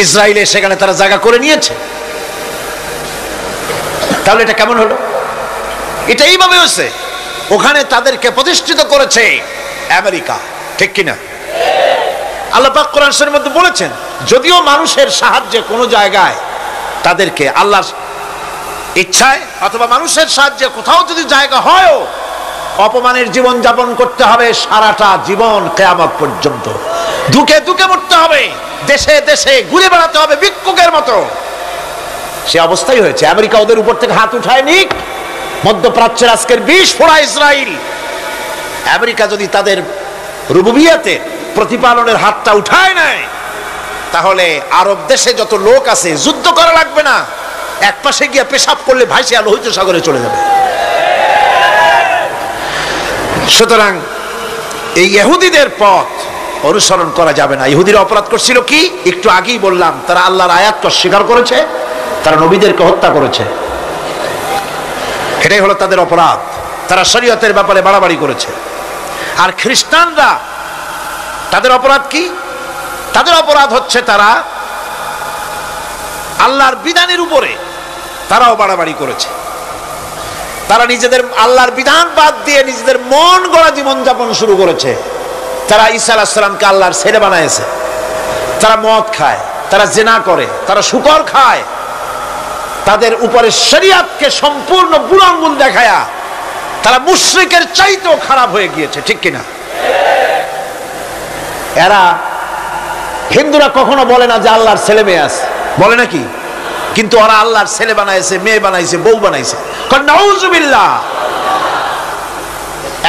ইসরায়েলে, সেখানে তারা জায়গা করে নিয়েছে। তাহলে এটা কেমন হলো? এটা এইভাবে হচ্ছে, ওখানে তাদেরকে প্রতিষ্ঠিত করেছে আমেরিকা, ঠিক কিনা? আল্লাহ পাক কোরআন শরীফের মধ্যে বলেছেন, যদিও মানুষের সাহায্যে কোনো জায়গায় তাদেরকে আল্লাহর ইচ্ছায় অথবা মানুষের সাহায্যে কোথাও যদি জায়গা হয়ও, অপমানের জীবন যাপন করতে হবে সারাটা জীবন কিয়ামত পর্যন্ত। দুঃখে দুঃখে মরতে হবে, দেশে দেশে ঘুরে বেড়াতে হবে ভিক্ষুকের মতো। সে অবস্থাই হয়েছে। আমেরিকা ওদের উপর থেকে হাত উঠায়নি। মধ্যপ্রাচ্যের আজকের 20 ফোড়া ইসরায়েল, আমেরিকা যদি তাদের রুবুবিয়াতে প্রতিপালনের হাতটা উঠায় নেয়, তাহলে আরব দেশে যত লোক আছে যুদ্ধ করা লাগবে না, এক পাশে গিয়ে পেশাব করলে ভাইসে লোহিত সাগরে চলে যাবে। সুতরাং এই ইহুদিদের পথ অনুসরণ করা যাবে না। ইহুদিরা অপরাধ করছিল কি? একটু আগেই বললাম, তারা আল্লাহর আয়াতকে অস্বীকার করেছে, তারা নবীদেরকে হত্যা করেছে। এটাই হলো তাদের অপরাধ। তারা শরীয়তের ব্যাপারে বাড়াবাড়ি করেছে। আর খ্রিস্টানরা, তাদের অপরাধ কি? তাদের অপরাধ হচ্ছে তারা আল্লাহর বিধানের উপরে তারাও বাড়াবাড়ি করেছে। তারা নিজেদের আল্লাহর বিধান বাদ দিয়ে নিজেদের মন গড়া জীবন যাপন শুরু করেছে। তারা ঈসা আলাইহিস সালামকে আল্লাহর ছেলে বানাইছে। তারা মদ খায়, তারা জিনা করে, তারা শুকর খায়। তাদের উপরে শরীয়তকে সম্পূর্ণ বুড়ো আঙ্গুল দেখায়া তারা মুশরিকের চাইতেও খারাপ হয়ে গিয়েছে, ঠিক কিনা? এরা হিন্দুরা কখনো বলে না যে আল্লাহর ছেলে মেয়ে আছে, বলে নাকি? কিন্তু ওরা আল্লাহর ছেলে বানাইছে, মেয়ে বানাইছে, বউ বানাইছে। নাউজুবিল্লাহ।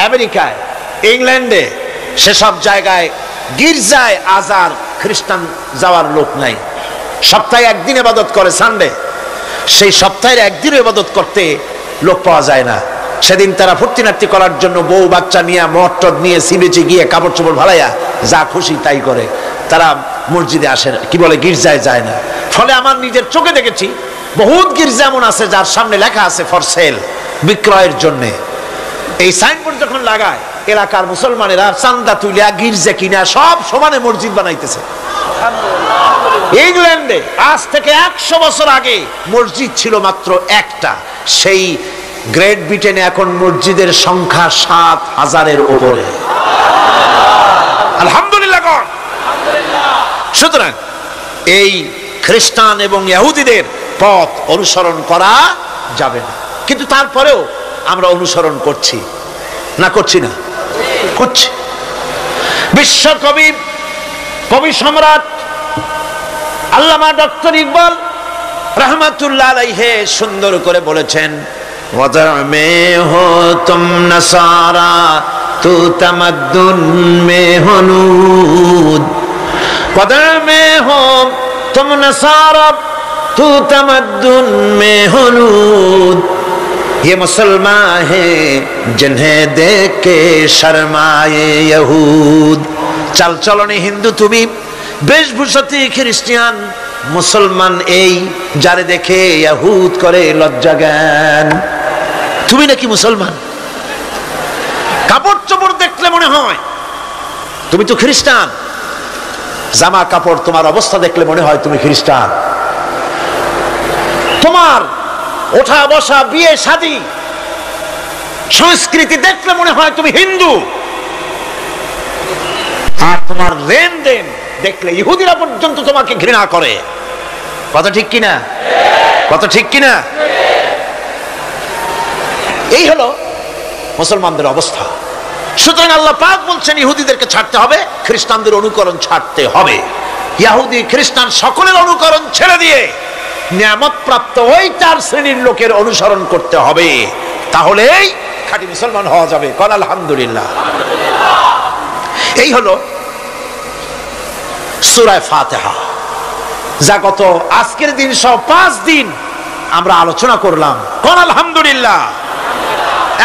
আমেরিকায়, ইংল্যান্ডে, সেসব জায়গায় গির্জায় আজ আর খ্রিস্টান যাওয়ার লোক নাই। সপ্তাহে একদিন ইবাদত করে, সানডে। সেই সপ্তাহের একদিন ইবাদত করতে লোক পাওয়া যায় না। সেদিন তারা ফুর্তি নাট্য করার জন্য বউ বাচ্চা নিয়ে, মদ টদ নিয়ে, সিবেচে গিয়ে কাপড় চোপড় ভালাইয়া যা খুশি তাই করে। তারা মসজিদে আসে না, কি বলে, গির্জায় যায় না। ফলে আমার নিজের চোখে দেখেছি বহুত গির্জা এমন আছে যার সামনে লেখা আছে ফর সেল, বিক্রয়ের জন্য। এই সাইনবোর্ড যখন লাগায়, এলাকার মুসলমানেরা চান্দা তুলিয়া গির্জা কিনা সব সমানে মসজিদ বানাইতেছে। ইংল্যান্ডে আজ থেকে 100 বছর আগে মসজিদ ছিল মাত্র একটা। সেই গ্রেট ব্রিটেনে এখন মসজিদের সংখ্যা 7000-এর উপরে। আলহামদুলিল্লাহ। সুতরাং এই খ্রিস্টান এবং ইহুদিদের পথ অনুসরণ করা যাবে না। কিন্তু তারপরেও আমরা অনুসরণ করছি না, করছি না? করছি। বিশ্বকবি, কবি সম্রাট আল্লামা ডক্টর ইকবাল রহমাতুল্লাহ আলাইহি সুন্দর করে বলেছেন, ওয়াদা মে হো তুম নসারা তু তামাদ্দুন মে হনুদ, ওয়াদা মে হো তুম নসারা তু তামাদ্দুন মে হনুদ, ये मुसलमान हैं जिन्हें देख के शर्माए यहूद। चल चलने हिंदू তুমি, বেশভূষাতে খ্রিস্টান, মুসলমান এই যারে দেখে ইহুদ করে লজ্জা জ্ঞান। তুমি নাকি মুসলমান? কাপড় চোপড় দেখলে মনে হয় তুমি তো খ্রিস্টান। জামা কাপড়, তোমার অবস্থা দেখলে মনে হয় তুমি খ্রিস্টান। তোমার ওঠা বসা, বিয়ে শাদী, সংস্কৃতি দেখলে মনে হয় তুমি হিন্দু। আর তোমার লেনদেন দেখলে ইহুদিরা পর্যন্ত তোমাকে ঘৃণা করে। কথা ঠিক কিনা? কথা ঠিক কিনা? এই হলো মুসলমানদের অবস্থা। সুতরাং আল্লাহ পাক বলছেন ইহুদিদেরকে ছাড়তে হবে, খ্রিস্টানদের অনুকরণ ছাড়তে হবে। ইহুদি খ্রিস্টান সকলের অনুকরণ ছেড়ে দিয়ে নিয়ামত প্রাপ্ত ওই 4 শ্রেণীর লোকের অনুসরণ করতে হবে। তাহলেই খাঁটি মুসলমান হওয়া যাবে। কল আলহামদুলিল্লাহ। এই হলো সূরা ফাতিহা, যা গত আজকের দিন সহ 5 দিন আমরা আলোচনা করলাম। কল আলহামদুলিল্লাহ।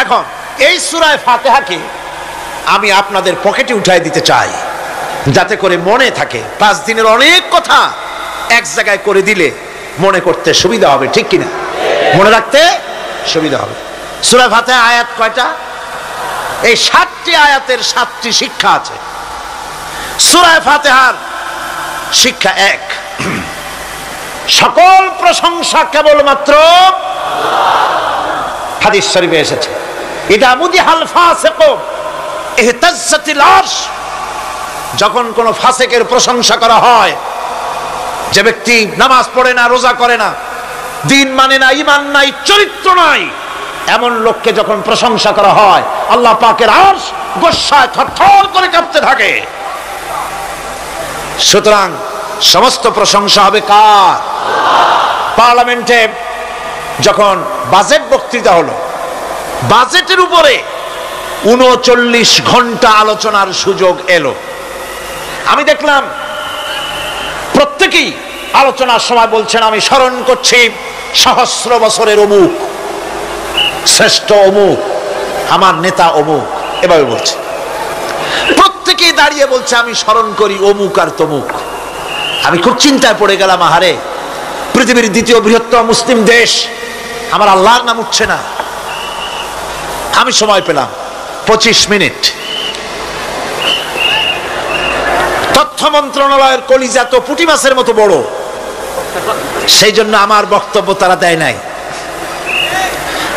এখন এই সূরা ফাতিহাকে আমি আপনাদের পকেটে উঠাই দিতে চাই, যাতে করে মনে থাকে। 5 দিনের অনেক কথা এক জায়গায় করে দিলে মনে করতে সুবিধা হবে, ঠিক কিনা? মনে রাখতে সুবিধা হবে। সূরা ফাতিহা আয়াত কয়টা? এই 7টি আয়াতের 7টি শিক্ষা আছে। সূরা ফাতিহার শিক্ষা 1, সকল প্রশংসা কেবলমাত্র হাদিস শরীফে এসেছে, ইদা মুদিহাল ফাসিকু ইহতাজ্জাতিল আরশ, যখন কোনো ফাসেকের প্রশংসা করা হয়, যে ব্যক্তি নামাজ পড়ে না, রোজা করে না, দিন মানে না, ঈমান নাই, চরিত্র নাই, এমন লোককে যখন প্রশংসা করা হয়, আল্লাহ পাকের আরশ গোসায় থরথর করে কাঁপতে থাকে। সুতরাং সমস্ত প্রশংসা হবে কার? পার্লামেন্টে যখন বাজেট বক্তৃতা হলো, বাজেটের উপরে ৩৯ ঘন্টা আলোচনার সুযোগ এলো। আমি দেখলাম প্রত্যেকেই আলোচনার সময় বলছেন, আমি স্মরণ করছি সহস্র বছরের অমুক, শ্রেষ্ঠ অমুক, আমার নেতা অমুক, এভাবে বলছে। প্রত্যেকেই দাঁড়িয়ে বলছে, আমি স্মরণ করি অমুক আর তমুক। আমি খুব চিন্তায় পড়ে গেলাম, আহারে, পৃথিবীর দ্বিতীয় বৃহত্তম মুসলিম দেশ, আমার আল্লাহর নাম উঠছে না। আমি সময় পেলাম 25 মিনিট। তথ্য মন্ত্রণালয়ের কলিজা তো পুঁটি মাছের মতো বড়, সেই জন্য আমার বক্তব্য তারা দেয় নাই।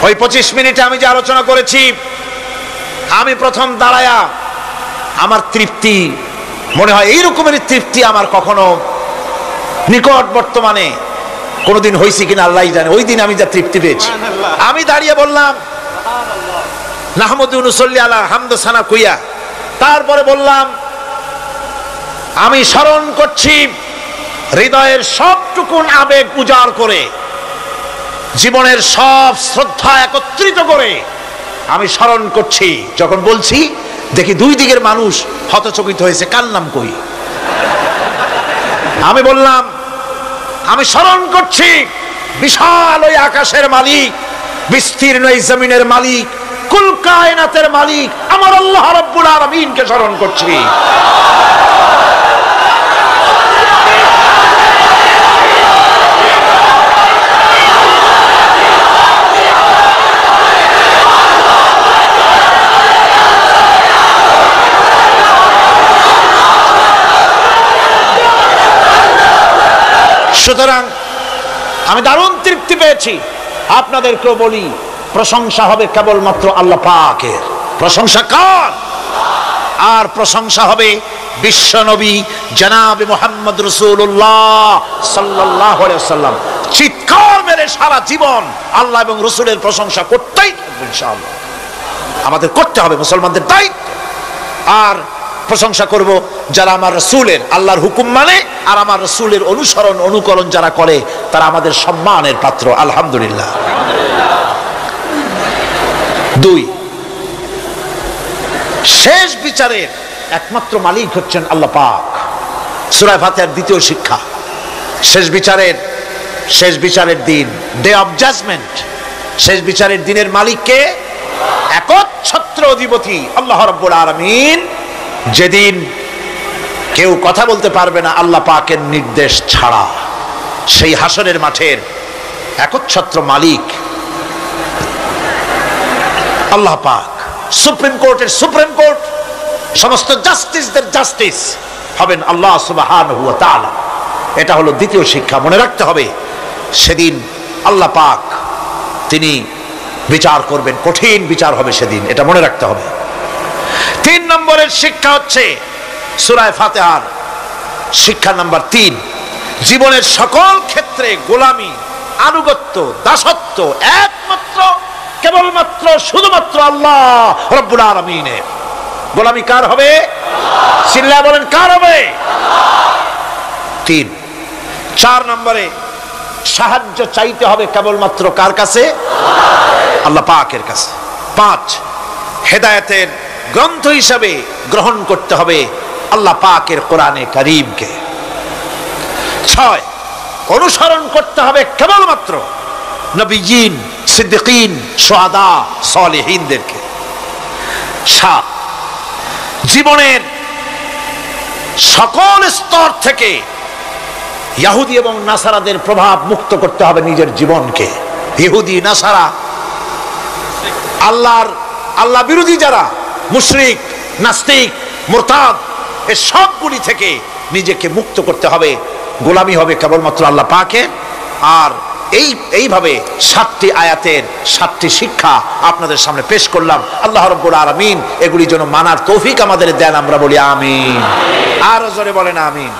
ওই 25 মিনিটে আমি যে আলোচনা করেছি, আমি প্রথম দাঁড়ায়া আমার তৃপ্তি, মনে হয় এই রকমের তৃপ্তি আমার কখনো নিকট বর্তমানে কোনোদিন হয়েছে কিনা আল্লাহ জানে। ওই দিন আমি যা তৃপ্তি পেয়েছি, আমি দাঁড়িয়ে বললাম নাহমাদু নুসাল্লি আলা হামদ সানা কুইয়া, তারপরে বললাম আমি স্মরণ করছি হৃদয়ের সবটুকুন আবেগ উজাড় করে, জীবনের সব শ্রদ্ধা একত্রিত করে আমি স্মরণ করছি। যখন বলছি দেখি দুই দিকের মানুষ হতচকিত হয়েছে, কার নাম কই? আমি বললাম আমি স্মরণ করছি বিশাল ওই আকাশের মালিক, বিস্তীর্ণ এই জমিনের মালিক, কুল কায়নাতের মালিক আমার আল্লাহ রাব্বুল আলামিনকে স্মরণ করছি। সুতরাং আমি দারুণ তৃপ্তি পেয়েছি। আপনাদেরকেও বলি, প্রশংসা হবে কেবলমাত্র আল্লাহ পাকের। প্রশংসা কার? আর প্রশংসা হবে বিশ্ব নবী জনাবে মুহাম্মদ রাসূলুল্লাহ সাল্লাল্লাহু আলাইহি ওয়াসাল্লাম। চিৎকার মেরে সারা জীবন আল্লাহ এবং রাসূলের প্রশংসা করতেই থাকবে ইনশাআল্লাহ। আমাদের করতে হবে, মুসলমানদের দায়িত্ব। আর প্রশংসা করব যারা আমার রাসূলের, আল্লাহর হুকুম মানে আর আমার রাসূলের অনুসরণ অনুকরণ যারা করে, তারা আমাদের সম্মানের পাত্র, আলহামদুলিল্লাহ। 2, শেষ বিচারের একমাত্র মালিক হচ্ছেন আল্লাহ পাক। সূরা ফাতিহার দ্বিতীয় শিক্ষা, শেষ বিচারের দিন, ডে অফ জাজমেন্ট, শেষ বিচারের দিনের মালিককে? একচ্ছত্র অধিপতি আল্লাহ রাব্বুল আলামিন। যেদিন কেউ কথা বলতে পারবে না আল্লাহ পাকের নির্দেশ ছাড়া, সেই হাসরের মাঠের একচ্ছত্র মালিক আল্লাহ পাক। সুপ্রিম কোর্টের সুপ্রিম কোর্ট, সমস্ত জাস্টিসদের জাস্টিস হবেন আল্লাহ সুবহানাহু ওয়া তাআলা। এটা হলো দ্বিতীয় শিক্ষা, মনে রাখতে হবে। সেদিন আল্লাহ পাক তিনি বিচার করবেন, কঠিন বিচার হবে সেদিন, এটা মনে রাখতে হবে। 3 নম্বরের শিক্ষা হচ্ছে সূরা ফাতিহার শিক্ষা নাম্বার 3, জীবনের সকল ক্ষেত্রে গোলামি, আনুগত্য, দাসত্ব একমাত্র কেবলমাত্র শুধুমাত্র আল্লাহ রাব্বুল আলামিনের। গোলামি কার হবে? চিল্লায়ে বলেন, কার হবে? 3। 4 নম্বরে সাহায্য চাইতে হবে কেবলমাত্র কার কাছে? আল্লাহ পাকের কাছে। 5, হেদায়েতের গ্রন্থ হিসাবে গ্রহণ করতে হবে আল্লাহ পাকের কোরআনে কারীমকে। 6, অনুসরণ করতে হবে কেবলমাত্র নবীয়িন, সিদ্দিকিন, শুহাদা, সালেহিনদেরকে। 7, জীবনের সকল স্তর থেকে ইহুদি এবং নাসারাদের প্রভাব মুক্ত করতে হবে নিজের জীবনকে। ইহুদি, নাসারা, আল্লাহ বিরোধী যারা মুশরিক, নাস্তিক, মুরতাদ, এই সবগুলি থেকে নিজেকে মুক্ত করতে হবে। গোলামি হবে কেবলমাত্র আল্লাহ পাকের। আর এইভাবে 7টি আয়াতের 7টি শিক্ষা আপনাদের সামনে পেশ করলাম। আল্লাহ রাব্বুল আলামিন এগুলি যেন মানার তৌফিক আমাদের দেন, আমরা বলি আমিন। আরো জোরে বলেন আমিন।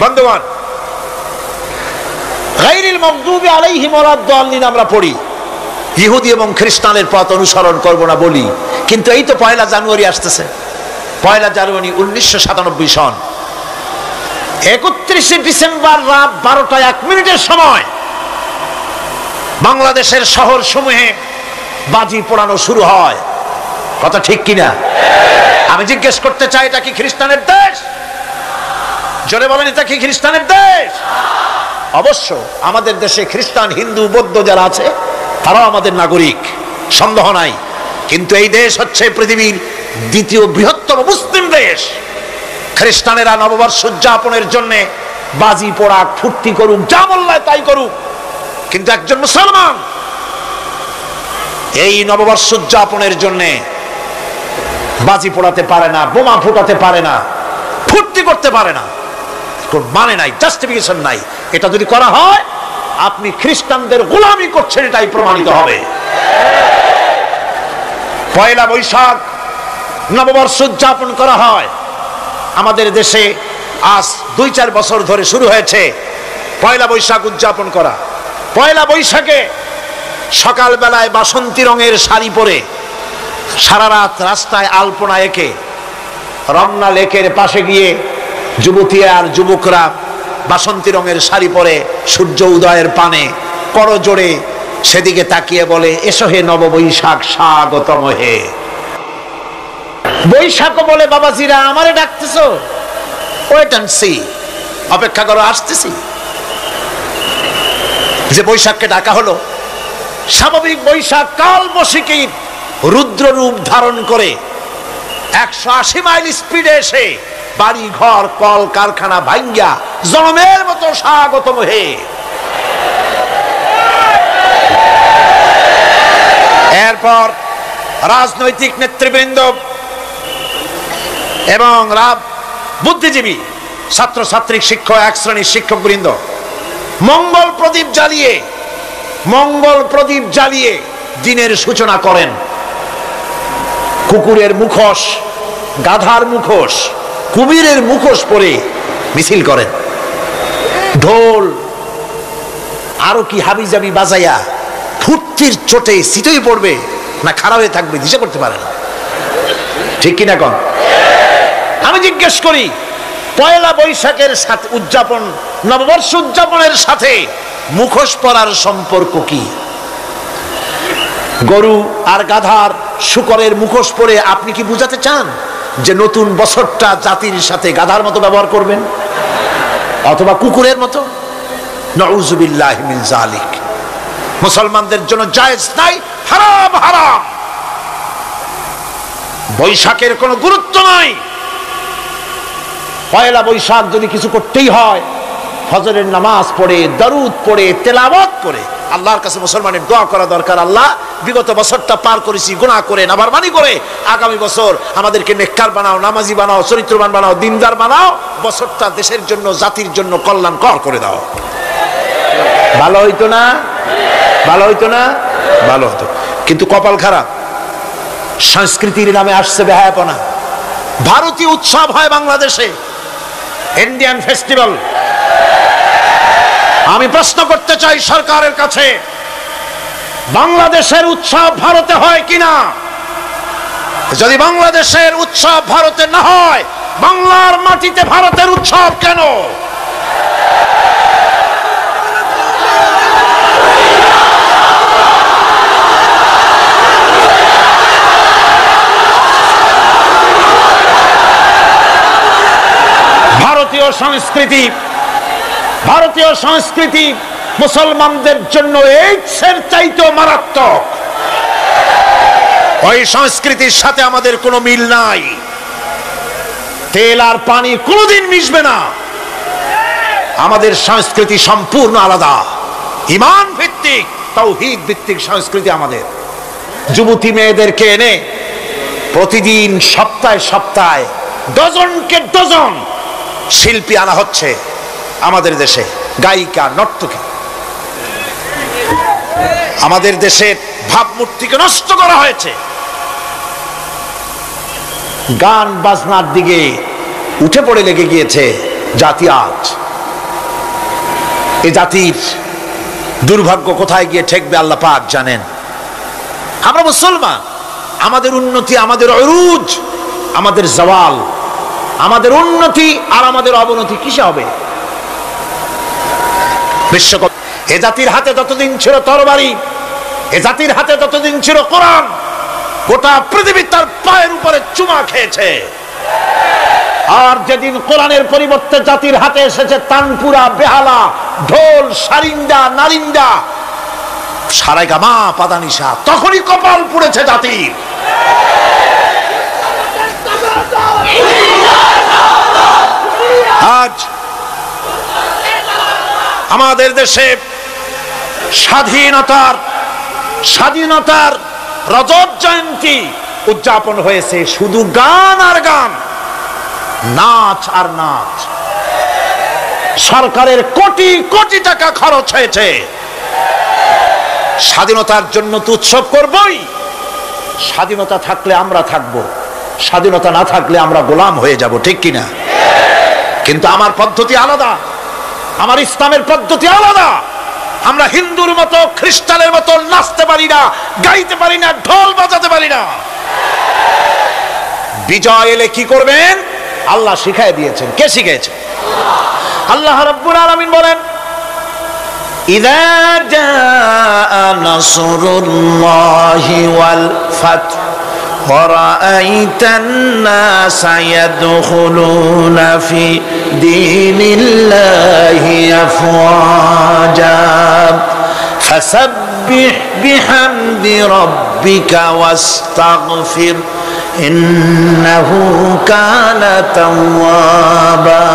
বন্ধুগণ, গায়রিল মাগদুবি আলাইহিম ওয়ালাদ-দাল্লিন আমরা পড়ি, ইহুদি এবং খ্রিস্টানের পথ অনুসরণ করব না বলি, কিন্তু এই তো 1 জানুয়ারি আসতেছে। 1 জানুয়ারি 1997 সন 31 ডিসেম্বর রাত 12টা 1 মিনিটের সময় বাংলাদেশের শহর সমূহে বাজি পোড়ানো শুরু হয়। কথা ঠিক কিনা? আমি জিজ্ঞেস করতে চাই, এটা কি খ্রিস্টানের দেশ? জোরে বলেন, এটা কি খ্রিস্টানের দেশ? অবশ্য আমাদের দেশে খ্রিস্টান, হিন্দু, বৌদ্ধ যারা আছে তারাও আমাদের নাগরিক, সন্দেহ নাই। কিন্তু এই দেশ হচ্ছে পৃথিবীর 2য় বৃহত্তম মুসলিম দেশ। খ্রিস্টানেরা নববর্ষ উদযাপনের জন্য বাজি পোড়াক, ফুর্তি করুক, যা বললায় তাই করুক, কিন্তু একজন মুসলমান এই নববর্ষ উদযাপনের জন্য বাজি পোড়াতে পারে না, বোমা ফুটাতে পারে না, ফুর্তি করতে পারে না। কোন মানে নাই, জাস্টিফিকেশন নাই। এটা যদি করা হয় আপনি খ্রিস্টানদের গোলামি করছেন, এটাই প্রমাণিত হবে। 1 বৈশাখ নববর্ষ উদযাপন করা হয় আমাদের দেশে। আজ 2-4 বছর ধরে শুরু হয়েছে 1 বৈশাখ উদযাপন করা। 1 বৈশাখে সকালবেলায় বাসন্তী রঙের শাড়ি পরে সারা রাত রাস্তায় আলপনা এঁকে রমনা লেকের পাশে গিয়ে যুবতী আর যুবকরা বাসন্তী রঙের শাড়ি পরে সূর্য উদয়ের পানে করজোড়ে সেদিকে তাকিয়ে বলে, এসো হে নববৈশাখ স্বাগতম হে। বৈশাখ বলে বাবাজিরা আমারে ডাকতেছো, ওয়েট এন্ড সি, অপেক্ষা করো, আসতেছি। যে বৈশাখকে ডাকা হলো, স্বাভাবিক বৈশাখ কাল বৈশাখীর রুদ্র রূপ ধারণ করে 180 মাইল স্পিডে এসে বাড়ি ঘর কল কারখানা ভাঙ্গা জনমের মতো স্বাগতম হে। এরপর রাজনৈতিক নেতৃবৃন্দ এবং বুদ্ধিজীবী, ছাত্রছাত্রী, শিক্ষক, 1 শ্রেণীর শিক্ষক বৃন্দ মঙ্গল প্রদীপ জ্বালিয়ে দিনের সূচনা করেন। কুকুরের মুখোশ, গাধার মুখোশ, কুমিরের মুখোশ পরে মিছিল করেন। ঢোল আরো কি হাবিজাবি বাজাইয়া ফুর্তির চোটে সিটই পড়বে না খারাপ হয়ে থাকবে দিশা করতে পারে না। ঠিক কিনা কোন? আমি জিজ্ঞেস করি, 1 বৈশাখের সাথে উদযাপন, নববর্ষ উদযাপনের সাথে মুখোশ পরার সম্পর্ক কি? গরু আর গাধার শুকরের মুখোশ পরে আপনি কি বুঝাতে চান যে নতুন বছরটা জাতির সাথে গাধার মতো ব্যবহার করবেন অথবা কুকুরের মতো? নাউযুবিল্লাহি মিন যালিক। মুসলমানদের জন্য জায়েজ নাই, হারাম হারাম। বৈশাখের কোনো গুরুত্ব নাই। 1 বৈশাখ যদি কিছু করতেই হয়, ফজরের নামাজ পড়ে, দরুদ পড়ে, তেলাওয়াত করে আল্লাহর কাছে মুসলমানের দোয়া করা দরকার। আল্লাহ, বিগত বছরটা পার করেছি গুনাহ করে, নাফরমানি করে, আগামী বছর আমাদেরকে নেককার বানাও, নামাজি বানাও, চরিত্রবান বানাও, দিনদার বানাও। বছরটা দেশের জন্য, জাতির জন্য কল্যাণকর করে দাও। ভালো হইতো না? ভালো হইতো না? ভালো হতো। কিন্তু কপাল খারাপ, সংস্কৃতির নামে আসছে বেহায়াপনা। ভারতীয় উৎসব হয় বাংলাদেশে, ইন্ডিয়ান ফেস্টিভ্যাল। আমি প্রশ্ন করতে চাই সরকারের কাছে, বাংলাদেশের উৎসব ভারতে হয় কিনা? যদি বাংলাদেশের উৎসব ভারতে না হয়, বাংলার মাটিতে ভারতের উৎসব কেন? ভারতীয় সংস্কৃতি মুসলমানদের জন্য এইডসের চাইতেও মারাত্মক। ওই সংস্কৃতির সাথে আমাদের কোনো মিল নাই। তেল আর পানি কোনোদিন মিশবে না। আমাদের সংস্কৃতি সম্পূর্ণ আলাদা, ঈমান ভিত্তিক, তাওহীদ ভিত্তিক সংস্কৃতি আমাদের। যুবতী মেয়েদেরকে এনে প্রতিদিন সপ্তাহে সপ্তাহে ডজনকে ডজন শিল্পী আনা হচ্ছে আমাদের দেশে, গায়িকা, নর্তকী। আমাদের দেশের ভাবমূর্তিকে নষ্ট করা হয়েছে। গান বাজনার দিকে উঠে পড়ে লেগে গিয়েছে জাতি। আজ এই জাতির দুর্ভাগ্য কোথায় গিয়ে ঠেকবে আল্লাহ পাক জানেন। আমরা মুসলমান, আমাদের উন্নতি, আমাদের অরুজ, আমাদের জওয়াল, আমাদের উন্নতি আর আমাদের অবনতি কিসে হবে? বিশ্বকাপ এ জাতির হাতে যতদিন ছিল তরবারি, এ জাতির হাতে যতদিন ছিল কোরআন, গোটা পৃথিবী তার পায়ের উপরে চুমা খেয়েছে। আর যেদিন কোরআনের পরিবর্তে জাতির হাতে এসেছে তানপুরা, বেহালা, ঢোল, সারিন্দা, নারিন্দা, সারেগামা, পাদানিসা, তখনই কপাল পুড়েছে জাতির। আজ আমাদের দেশে স্বাধীনতার রজত জয়ন্তী উদযাপন হয়েছে শুধু গান আর গান, নাচ আর নাচ। সরকারের কোটি কোটি টাকা খরচ হয়েছে। স্বাধীনতার জন্য তো উৎসব করবই। স্বাধীনতা থাকলে আমরা থাকব, স্বাধীনতা না থাকলে আমরা গোলাম হয়ে যাব, ঠিক কিনা? কিন্তু আমার পদ্ধতি আলাদা, আমার ইসলামের পদ্ধতি আলাদা। আমরা হিন্দুর মতো, খ্রিস্টানের মতো নাচতে পারি না, গাইতে পারি না, ঢোল বাজাতে পারি না। বিজয় এলে কি করবেন আল্লাহ শিখাই দিয়েছেন। কে শিখিয়েছে? আল্লাহ রাব্বুল আলামিন বলেন, ইযা জাআ নাসরুল্লাহি ওয়াল ফাত ورأيت الناس يدخلون في دين الله أفواجا فسبح بحمد ربك واستغفر إنه كان توابا।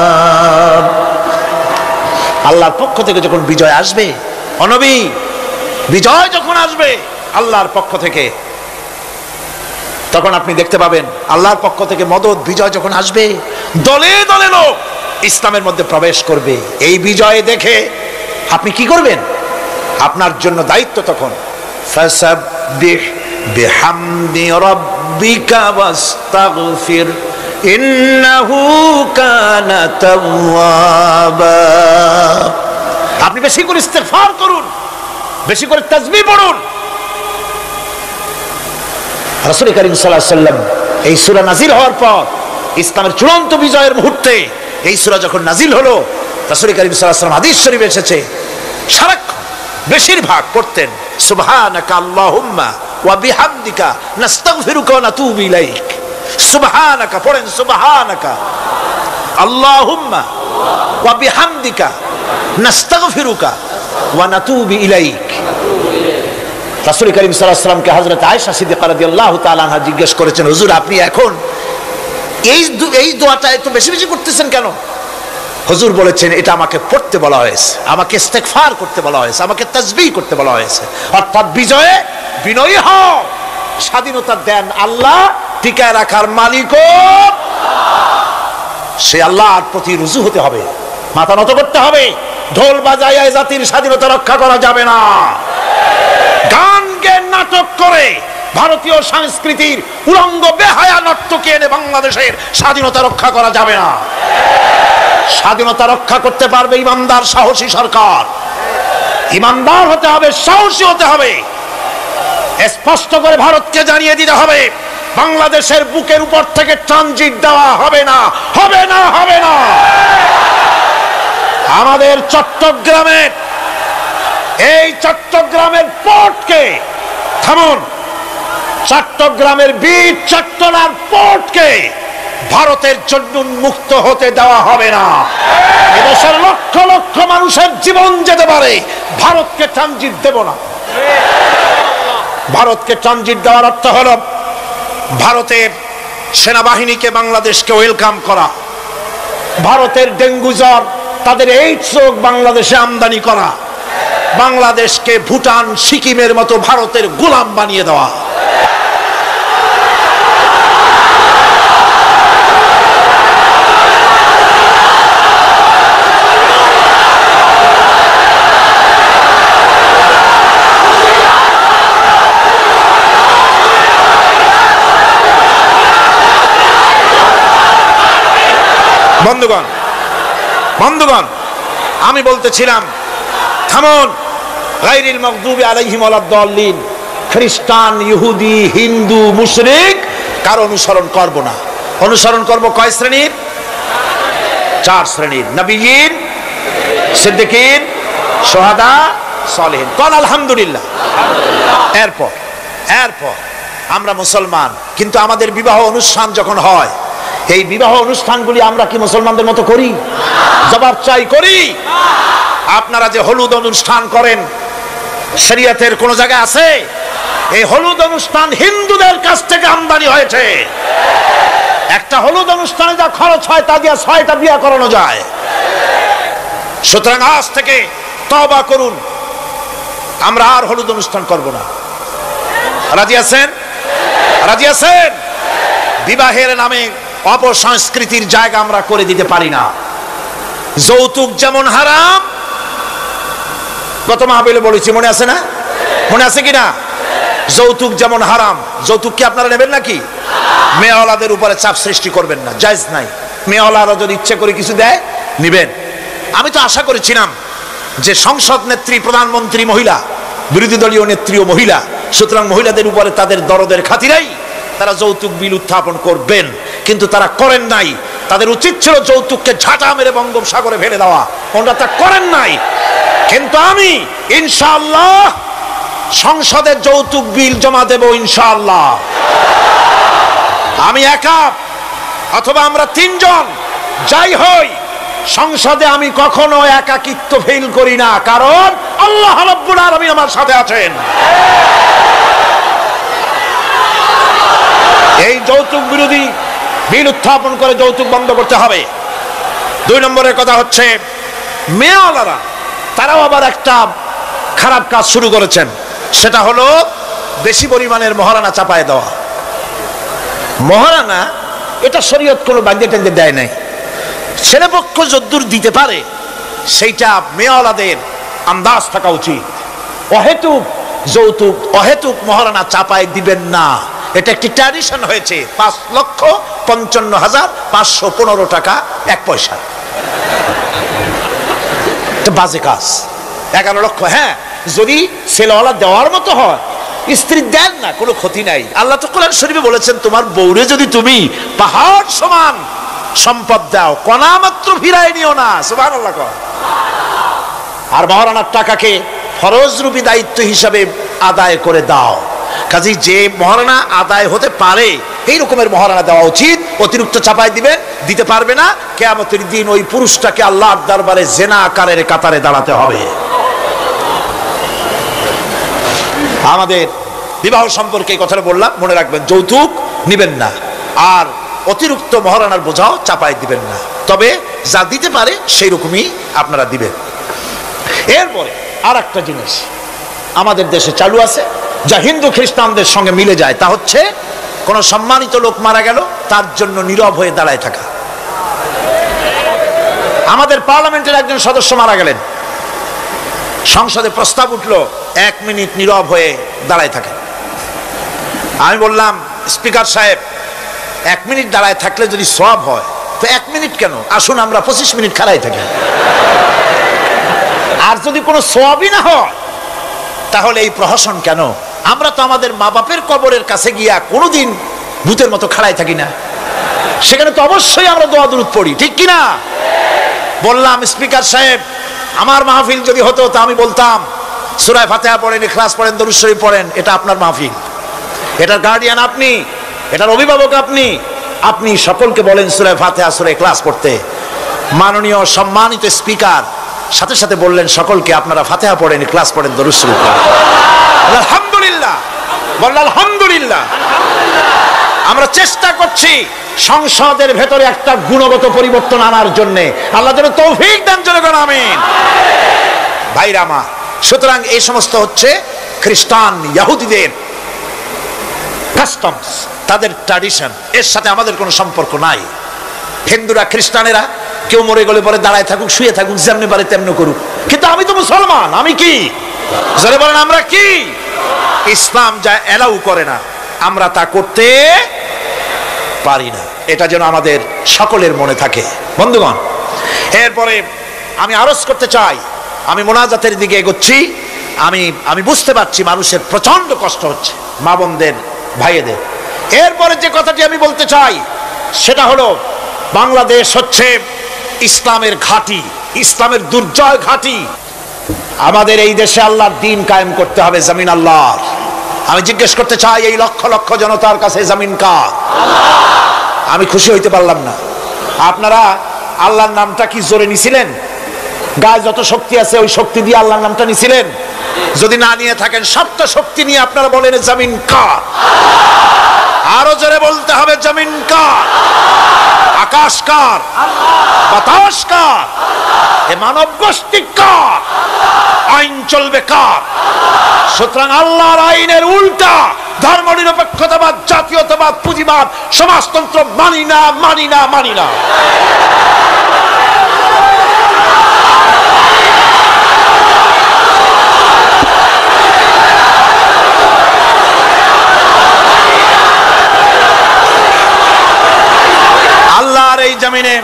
আল্লাহর পক্ষ থেকে যখন বিজয় আসবে, ও নবী, বিজয় যখন আসবে আল্লাহর পক্ষ থেকে, তখন আপনি দেখতে পাবেন আল্লাহর পক্ষ থেকে মদদ, বিজয় যখন আসবে দলে দলে লোক ইসলামের মধ্যে প্রবেশ করবে। এই বিজয় দেখে আপনি কি করবেন? আপনার জন্য দায়িত্ব তখন ফাসাব্বিহ বিহামদি রাব্বিকা ওয়াস্তাগফির ইন্নাহু কানা তাওয়াবা। আপনি বেশি করে ইস্তেগফার করুন, বেশি করে তাসবিহ পড়ুন। রাসূল করিম সাল্লাল্লাহু আলাইহি ওয়াসাল্লাম এই সূরা নাজিল হওয়ার পর, ইসলামের চূড়ান্ত বিজয়ের মুহূর্তে এই সূরা যখন নাজিল হলো, রাসূল করিম সাল্লাল্লাহু আলাইহি ওয়াসাল্লাম হাদিস শরীফে এসেছে সারাক্ষণ বেশিরভাগ পড়তেন সুবহানাকা আল্লাহুম্মা ওয়া বিহামদিকা নাস্তাগফিরুকা ওয়া নাতুবু ইলাইক। সুবহানাকা পড়েন, সুবহানাকা আল্লাহুম্মা ওয়া বিহামদিকা নাস্তাগফিরুকা ওয়া নাতুবু ইলাইক। রাসূল করিম সাল্লাল্লাহু আলাইহি ওয়াসাল্লামকে হযরত আয়েশা সিদ্দিকা রাদিয়াল্লাহু তাআলা আনহা জিজ্ঞেস করেছেন, হুজুর আপনি এখন এই দোয়াটা এত বেশি বেশি করতেছেন কেন? হুজুর বলেছেন, এটা আমাকে পড়তে বলা হয়েছে, আমাকে ইস্তেগফার করতে বলা হয়েছে, আমাকে তাসবিহ করতে বলা হয়েছে। অর্থাৎ বিজয়ে বিনয়ী হও। স্বাধীনতা দেন আল্লাহ, টিকায় রাখার মালিকও সে আল্লাহর প্রতি রুজু হতে হবে, মাথা নত করতে হবে। ঢোল বাজায় জাতির স্বাধীনতা রক্ষা করা যাবে না। গান গে নাটক করে ভারতীয় সংস্কৃতির উলঙ্গ বেহায়া নর্তকী এনে বাংলাদেশের স্বাধীনতা রক্ষা করা যাবে না। স্বাধীনতা রক্ষা করতে পারবে ইমানদার সাহসী সরকার। ইমানদার হতে হবে, সাহসী হতে হবে। স্পষ্ট করে ভারতকে জানিয়ে দিতে হবে, বাংলাদেশের বুকের উপর থেকে ট্রানজিট দেওয়া হবে না, হবে না, হবে না। আমাদের চট্টগ্রামের এই চট্টগ্রামের পোর্টকে থামুন, চট্টগ্রামের বীর চট্টলার পোর্টকে ভারতের জন্য মুক্ত হতে দেওয়া হবে না। এদেশের লক্ষ লক্ষ মানুষের জীবন যেতে পারে, ভারতকে ট্রানজিট দেব না। ভারতকে ট্রানজিট দেওয়ার অর্থ হলো ভারতের সেনাবাহিনীকে বাংলাদেশকে ওয়েলকাম করা, ভারতের ডেঙ্গু জ্বর, তাদের এইডস রোগ বাংলাদেশে আমদানি করা, বাংলাদেশকে ভুটান, সিকিমের মতো ভারতের গোলাম বানিয়ে দেওয়া। বন্ধুগণ, বন্ধুগণ, আমি বলতেছিলাম থামুন। গায়রিল মাগদুবি আলাইহিম ওয়ালাদ-দাল্লিন, খ্রিস্টান, ইহুদি, হিন্দু, মুশরিক কারো অনুসরণ করব না। অনুসরণ করব কয় শ্রেণীর? 4 শ্রেণীর। নবীয়িন, সিদ্দিকিন, শুহাদা, সালেহিন। কোন আলহামদুলিল্লাহ। এরপর আমরা মুসলমান, কিন্তু আমাদের বিবাহ অনুষ্ঠান যখন হয়, এই বিবাহ অনুষ্ঠানগুলি আমরা কি মুসলমানদের মতো করি? জবাব চাই, করি? আপনারা যে হলুদ অনুষ্ঠান করেন, শরীয়তের কোন জায়গায় আছে? এই হলুদ অনুষ্ঠান হিন্দুদের কাছ থেকে আমদানি হয়েছে। একটা হলুদ অনুষ্ঠানে যা খরচ হয় তা দিয়ে 6টা বিয়ে করানো যায়। সুতরাং আজ থেকে তওবা করুন, আমরা আর হলুদ অনুষ্ঠান করব না। রাজি আছেন? রাজি আছেন? বিবাহের নামে অপসংস্কৃতির জায়গা আমরা করে দিতে পারি না। যৌতুক যেমন হারাম, গত মাহফিলে বলেছি, মনে আছে না? মনে আছে কিনা? যৌতুক যেমন হারাম। যৌতুক কি আপনারা নেবেন নাকি? মেয়েওয়ালাদের উপরে চাপ সৃষ্টি করবেন না, জায়েজ নাই। মেয়েওয়ালারা যদি ইচ্ছে করে কিছু দেয়, নিবেন। আমি তো আশা করেছিলাম যে সংসদ নেত্রী, প্রধানমন্ত্রী মহিলা, বিরোধী দলীয় নেত্রীও মহিলা, সুতরাং মহিলাদের উপরে তাদের দরদের খাতিরেই তারা যৌতুক বিল উত্থাপন করবেন, কিন্তু তারা করেন নাই। তাদের উচিত ছিল যৌতুককে ঝাঁটা মেরে বঙ্গোপসাগরে ফেলে দেওয়া, ওনারা তা করেন নাই। কিন্তু আমি ইনশাআল্লাহ সংসদে যৌতুক বিল জমা দেব ইনশাআল্লাহ। আমি একা অথবা আমরা 3 জন যাই হই, সংসদে আমি কখনো একাকিত্ব ফিল করি না, কারণ আল্লাহ রাব্বুল আলামিন আমার সাথে আছেন। এই যৌতুক বিরোধী বিল উত্থাপন করে যৌতুক বন্ধ করতে হবে। 2 নম্বরের কথা হচ্ছে, মেয়েওয়ালারা তারাও আবার একটা খারাপ কাজ শুরু করেছেন, সেটা হলো বেশি পরিমাণের মহারানা চাপায় দেওয়া। মহারানা এটা শরীয়ত কোনো বাধ্যে টেন্দে দেয় নাই। ছেলেপক্ষ যদ্দূর দিতে পারে সেইটা মেয়েওয়ালাদের আন্দাজ থাকা উচিত। অহেতুক যৌতুক, অহেতুক মহারানা চাপায় দিবেন না। এটা একটি ট্র্যাডিশন হয়েছে। 5,55,515 টাকা 1 পয়সা, এটা বাজে কাজ। 11 লক্ষ, হ্যাঁ, যদি ছেলেওয়ালা দেওয়ার মতো হয়, স্ত্রী দেন না, কোনো ক্ষতি নাই। আল্লাহ তো কোরআন শরীফে বলেছেন, তোমার বউরে যদি তুমি পাহাড় সমান সম্পদ দাও, কণা মাত্র ফিরায় নিও না। সুবহানাল্লাহ। আর মহারানার টাকাকে ফরজরূপী দায়িত্ব হিসাবে আদায় করে দাও। কাজেই যে মহারানা আদায় হতে পারে এই রকমের মহারানা দেওয়া উচিত। অতিরিক্ত চাপায় দিতে পারবে না। কিয়ামতের দিন ওই পুরুষটাকে আল্লাহর দরবারে জিনাকারের কাতারে দাঁড়াতে হবে। আমাদের বিবাহ সম্পর্কে এই কথাটা বললাম, মনে রাখবেন, যৌতুক নিবেন না, আর অতিরিক্ত মহারানার বোঝাও চাপায় দিবেন না। তবে যা দিতে পারে সেই রকমই আপনারা দিবেন। এরপরে আর একটা জিনিস আমাদের দেশে চালু আছে, যা হিন্দু খ্রিস্টানদের সঙ্গে মিলে যায়, তা হচ্ছে কোন সম্মানিত লোক মারা গেল, তার জন্য নীরব হয়ে দাঁড়ায় থাকা। আমাদের পার্লামেন্টের একজন সদস্য মারা গেলেন, সংসদে প্রস্তাব উঠলো 1 মিনিট নীরব হয়ে দাঁড়ায় থাকে। আমি বললাম, স্পিকার সাহেব, 1 মিনিট দাঁড়ায় থাকলে যদি সওয়াব হয়, তো 1 মিনিট কেন, আসুন আমরা 25 মিনিট খাড়ায় থাকি। আর যদি কোনো সওয়াবই না হয়, তাহলে এই প্রহসন কেন? আমরা তো আমাদের মা বাপের কবরের কাছে গিয়া কোনোদিন ভূতের মতো খাড়ায় থাকি না, সেখানে তো অবশ্যই আমরা দোয়া দুরূদ পড়ি, ঠিক কিনা? বললাম, স্পিকার সাহেব, আমার মাহফিল যদি হতো তা আমি বলতাম সূরা ফাতিহা পড়েন, ইখলাস পড়েন, দরুদ শরীফ পড়েন। এটা আপনার মাহফিল, এটার গার্ডিয়ান আপনি, এটার অভিভাবক আপনি। আপনি সকলকে বলেন সূরা ফাতিহা, সূরা ইখলাস পড়তে। মাননীয় সম্মানিত স্পিকার সাথে সাথে বললেন সকলকে, আপনারা ফাতিহা পড়েন, ইখলাস পড়েন, দরুদ শরীফ পড়েন। আলহামদুলিল্লাহ, বললেন আলহামদুলিল্লাহ। আমরা চেষ্টা করছি সংসদের ভেতরে একটা গুণগত পরিবর্তন আনার জন্য। আল্লাহ যেন তৌফিক দান, জনগণ আমিন। ভাইরা আমার, সুতরাং এই সমস্ত হচ্ছে খ্রিস্টান ইহুদিদের কাস্টমস, তাদের ট্র্যাডিশন, এর সাথে আমাদের কোনো সম্পর্ক নাই। হিন্দুরা, খ্রিস্টানেরা কেউ মরে গেলে পরে দাঁড়ায় থাকুক, শুয়ে থাকুক, যেমনি পারে তেমনি করুক, কিন্তু আমি তো মুসলমান, আমি কি? যারা বলেন আমরা কি? ইসলাম যা এলাউ করে না, আমরা তা করতে পারি না। এটা যেন আমাদের সকলের মনে থাকে। বন্ধুগণ, এরপরে আমি আরজ করতে চাই, আমি মোনাজাতের দিকে এগোচ্ছি। আমি বুঝতে পারছি মানুষের প্রচন্ড কষ্ট হচ্ছে, মা বোনদের, ভাইয়েদের। এরপরে যে কথাটি আমি বলতে চাই সেটা হলো, বাংলাদেশ হচ্ছে ইসলামের ঘাঁটি, ইসলামের দুর্জয় ঘাঁটি। আমাদের এই দেশে আল্লাহর দ্বীন কায়েম করতে হবে, জমিন আল্লাহর। আমি জিজ্ঞেস করতে চাই, এই লক্ষ লক্ষ জনতার কাছে জমিন কার? আমি খুশি হইতে পারলাম না। আপনারা আল্লাহর নামটা কি জোরে নিছিলেন? গায়ে যত শক্তি আছে ওই শক্তি দিয়ে আল্লাহর নামটা নিছিলেন? যদি না নিয়ে থাকেন, সপ্ত শক্তি নিয়ে আপনারা বলেন জমিন কার? আরো জোরে বলতে হবে, জমিন কার? আকাশ কার? বাতাস কার? এ মানব গোষ্ঠী কার? আইন চলবে কার? সুতরাং আল্লাহর আইনের উল্টা ধর্মনিরপেক্ষতাবাদ, জাতীয়তাবাদ, পুঁজিবাদ, সমাজতন্ত্র মানি না, মানি না, মানি না। আল্লাহর এই জমিনে,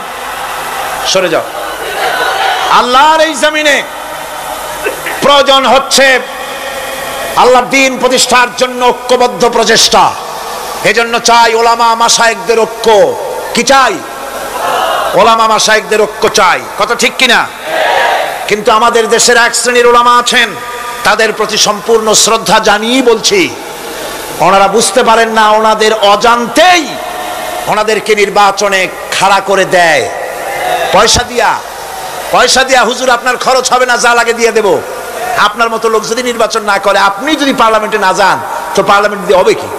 সরে যাও, আল্লাহর এই জমিনে প্রয়োজন হচ্ছে আল্লাহর দ্বীন প্রতিষ্ঠার জন্য ঐক্যবদ্ধ প্রচেষ্টা। এজন্য চাই ওলামা মাশায়েখদের ঐক্য। কি চাই? ওলামা মাশায়েখদের ঐক্য চাই। কথা ঠিক কিনা? কিন্তু আমাদের দেশের এক শ্রেণীর ওলামা আছেন, তাদের প্রতি সম্পূর্ণ শ্রদ্ধা জানিয়ে বলছি, ওনারা বুঝতে পারেন না, ওনাদের অজান্তেই ওনাদেরকে নির্বাচনে খাড়া করে দেয় পয়সা দিয়া। হুজুর আপনার খরচ হবে না, যা লাগে দিয়ে দেব। আপনার মতো লোক যদি নির্বাচন না করে, আপনি যদি পার্লামেন্টে না যান, তো পার্লামেন্ট দিয়ে হবে কি?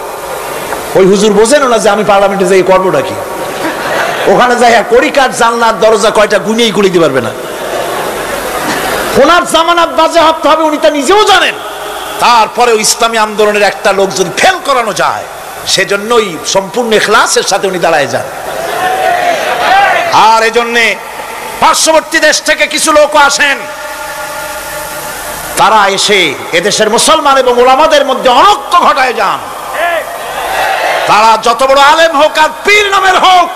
ওই হুজুর বোঝেন না যে আমি পার্লামেন্টে যাই করবোটা কি? ওখানে যাই কড়িকাঠ জানলার দরজা কয়টা গুনিয়েই গুলি দিতে পারবে না। ওনার জামানত বাজেয়াপ্ত হবে, উনি তা নিজেও জানেন। তারপরে ইসলামী আন্দোলনের একটা লোক যদি ফেল করানো যায়, সেজন্যই সম্পূর্ণ ইখলাসের সাথে উনি দাঁড়ায় যান। আর এজন্যে পার্শ্ববর্তী দেশ থেকে কিছু লোক আসেন, তারা এসে এদেশের মুসলমান এবং ওলামাদের মধ্যে অনৈক্য ঘটায় যান। তারা যত বড় আলেম হোক আর পীর নামের হোক,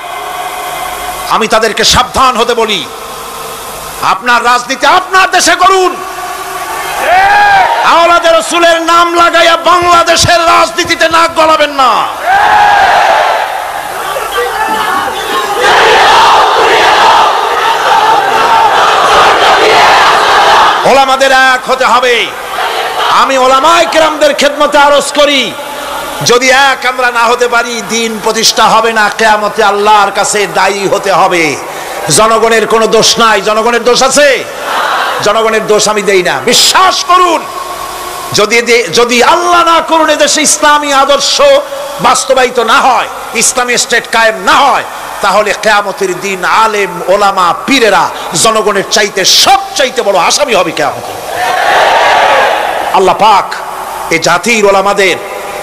আমি তাদেরকে সাবধান হতে বলি, আপনার রাজনীতি আপনার দেশে করুন। আওলাদে রাসূলের নাম লাগাইয়া বাংলাদেশের রাজনীতিতে নাক গলাবেন না। ওলামাদের এক হতে হবে। আমি ওলামায়ে কেরামদের খেদমতে আরজ করি, যদি এক আমরা না হতে পারি, দ্বীন প্রতিষ্ঠা হবে না। কিয়ামতে আল্লাহর কাছে দায়ী হতে হবে। জনগণের কোনো দোষ নাই। জনগণের দোষ আছে? জনগণের দোষ আমি দেই না। বিশ্বাস করুন, যদি আল্লাহ না করুন এদেশে ইসলামী আদর্শ বাস্তবায়িত না হয়, ইসলামী স্টেট কায়েম না হয়, তাহলে কিয়ামতের দিন আলেম, ওলামা, পীরেরা জনগণের চাইতে সবচাইতে বড় আসামি হবে কিয়ামতে। আল্লাহ পাক এই জাতির ওলামাদের,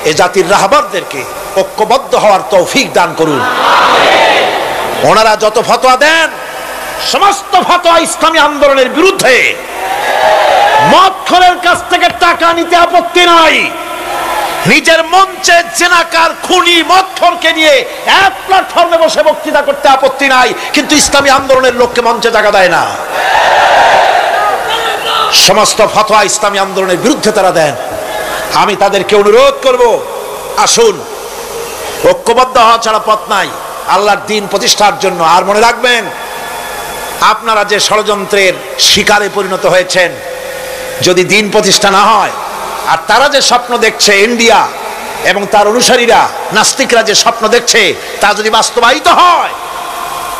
এই জাতির রাহবারদেরকে ঐক্যবদ্ধ হওয়ার তৌফিক দান করুন। ওনারা যত ফতোয়া দেন, সমস্ত ফতোয়া ইসলামী আন্দোলনের বিরুদ্ধে। মদখোরের কাছ থেকে টাকা নিতে আপত্তি নাই, নিজের মঞ্চে জেনাকার, খুনি, মদখোরকে নিয়ে এক প্ল্যাটফর্মে বসে বক্তৃতা করতে আপত্তি নাই, কিন্তু ইসলামী আন্দোলনের লোককে মঞ্চে জায়গা দেয় না। সমস্ত ফতোয়া ইসলামী আন্দোলনের বিরুদ্ধে তারা দেন। আমি তাদেরকে অনুরোধ করব, আসুন, ঐক্যবদ্ধ হওয়া ছাড়া পথ নাই আল্লাহর দ্বীন প্রতিষ্ঠার জন্য। আর মনে রাখবেন, আপনারা যে ষড়যন্ত্রের শিকারে পরিণত হয়েছেন, যদি দ্বীন প্রতিষ্ঠা না হয়, আর তারা যে স্বপ্ন দেখছে, ইন্ডিয়া এবং তার অনুসারীরা, নাস্তিকরা যে স্বপ্ন দেখছে, তা যদি বাস্তবায়িত হয়,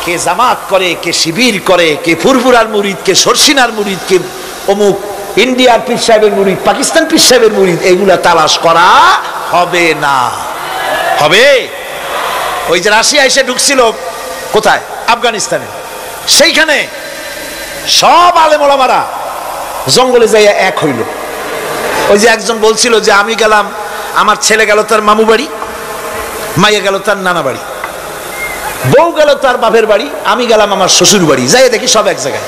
কে জামাত করে, কে শিবির করে, কে ফুরফুরার মুরিদ, কে সরসিনার মুরিদ, কে অমুক ইন্ডিয়ার পীর সাহেবের মুরিদ, পাকিস্তান পীর সাহেবের মুরিদ, এগুলা তালাশ করা হবে না। হবে? ওই যে রাশিয়া এসে ঢুকছিল কোথায়? আফগানিস্তানে। সেইখানে সব আলেম ওলামারা জঙ্গলে যাইয়া এক হইল। ওই যে একজন বলছিল যে আমি গেলাম, আমার ছেলে গেল তার মামু বাড়ি, মাইয়া গেল তার নানা বাড়ি, বউ গেল তার বাপের বাড়ি, আমি গেলাম আমার শ্বশুর বাড়ি, যাই দেখি সব এক জায়গায়।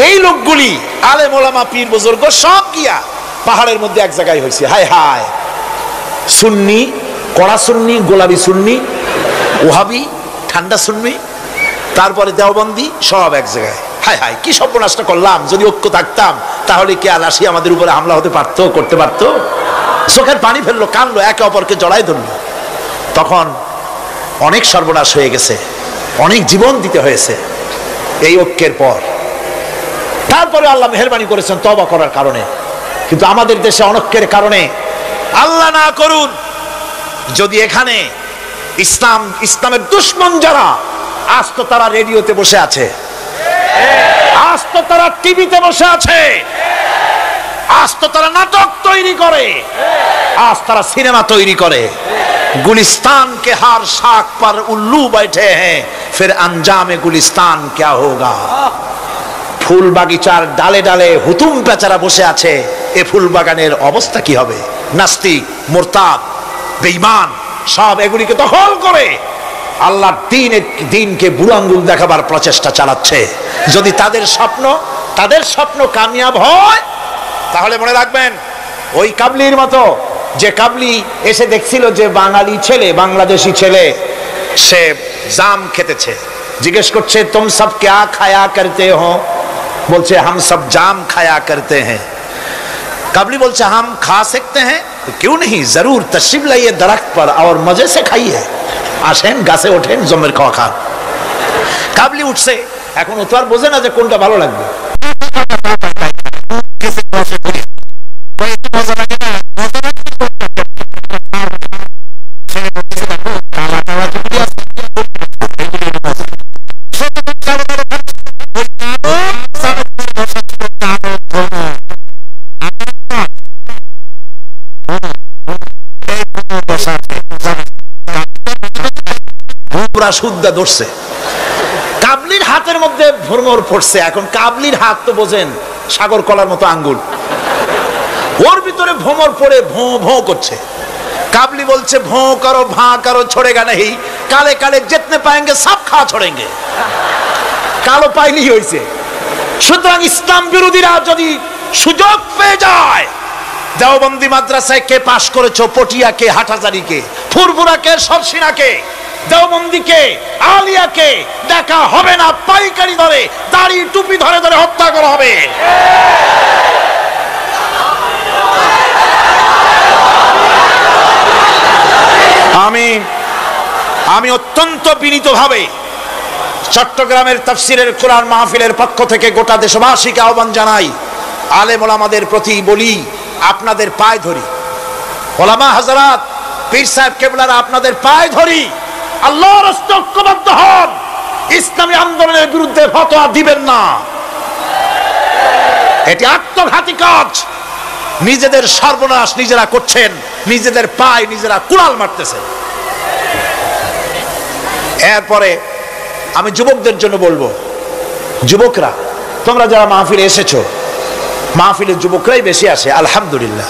এই লোকগুলি আলেম ওলামা পীর বুজুর্গ সব গিয়া পাহাড়ের মধ্যে এক জায়গায় হয়েছে। হায় হায়, সুন্নি কড়া সুন্নি, গোলাপি সুন্নি, ওহাবি, ঠান্ডা সুন্নি, তারপরে দেওবন্দি, সব এক জায়গায়। হায় হায়, কি সর্বনাশটা করলাম! যদি ঐক্য থাকতাম তাহলে কি আলাসি আমাদের উপরে হামলা হতে পারতো, করতে পারতো? চোখের পানি ফেললো, কানলো, একে অপরকে জড়াই ধরলো। তখন অনেক সর্বনাশ হয়ে গেছে, অনেক জীবন দিতে হয়েছে এই ঐক্যের পর। তারপরে আল্লাহ মেহেরবানি করেছেন তওবা করার কারণে। কিন্তু আমাদের দেশে অনৈক্যের কারণে, আল্লাহ না করুন, যদি এখানে ইসলামের দুশমন যারা, আজ তো তারা রেডিওতে বসে আছে, আজ তো তারা টিভিতে বসে আছে, আজ তো তারা নাটক তৈরি করে, আজ তারা সিনেমা তৈরি করে। गुलिस्तान के हर शाख पर उल्लू बैठे हैं, फिर अंजाम गुलिस्तान क्या होगा। ফুল বাগিচার ডালে ডালে হুতুম পেচারা বসে আছে, এ ফুল বাগানের অবস্থা কি হবে? নাস্তিক, মুরতাদ, বেঈমান সব এগুলিকে দখল করে আল্লাহর দিনকে বুড়ো আঙ্গুল দেখাবার প্রচেষ্টা চালাচ্ছে। যদি তাদের স্বপ্ন কামিয়াব হয়, তাহলে মনে রাখবেন ওই কাবলির মতো, যে কাবলি এসে দেখছিল যে বাঙালি ছেলে, বাংলাদেশি ছেলে, সে জাম খেতেছে, জিজ্ঞেস করছে তুম সব ক্যা খায়া করতে হো? বলছে হাম সব জাম খায়া করতে হ্যাঁ। কাবলি বলছে হাম খা सकते हैं? तो क्यों नहीं, जरूर तशरीफ लाइए दरख्त पर और मजे से खाइए। আসেন, গাছে ওঠেন, জমের খাওয়া খান। কাবলি উঠছে, এখন ও তো আর বোঝে না যে কোনটা ভালো লাগবে। শুদ্ধা ধরছে, কাবলির হাতের মধ্যে ভ্রমর পড়ছে। এখন কাবলির হাত তো বোঝেন সাগর কলার মতো আঙ্গুল, ওর ভিতরে ভ্রমর পড়ে ভোঁ ভোঁ করছে। কাবলি বলছে ভোঁ করো, ভাঁ করো, छोड़ेगा नहीं, কালে কালে जितने पाएंगे सब खा छोड़ेंगे। কালো পাইলি হইছে। সুতরাং ইসলাম বিরোধীরা যদি সুযোগ পেয়ে যায়, দেওবন্দি মাদ্রাসায় কে পাশ করেছো, পটিয়াকে, হাটহাজারীকে, ফুরফুরাকে, সরসিনাকে, দেওবন্দিকে, আলিয়াকে দেখা হবে না, পাইকারি ধরে, দাড়ি টুপি ধরে ধরে হত্যা করা হবে। আমি অত্যন্ত বিনীতভাবে চট্টগ্রামের তাফসীরের কোরআন মাহফিলের পক্ষ থেকে গোটা দেশবাসীকে আহ্বান জানাই, আলেম ওলামাদের প্রতি বলি, আপনাদের পায়ে ধরি, ওলামা হাজরাত, পীর সাহেব কেবলারা, আপনাদের পায়ে ধরি, আল্লাহর রাস্তে ঐক্যবদ্ধ হন, ইসলামী আন্দোলনের বিরুদ্ধে ফতোয়া দিবেন না। এটি আত্মঘাতী কাজ, নিজেদের সর্বনাশ নিজেরা করছেন, নিজেদের পায়ে নিজেরা কুড়াল মারতেছেন। এরপরে আমি যুবকদের জন্য বলবো, যুবকরা তোমরা যারা মাহফিলে এসেছো, মাহফিলে যুবকরাই বেশি আসে আলহামদুলিল্লাহ।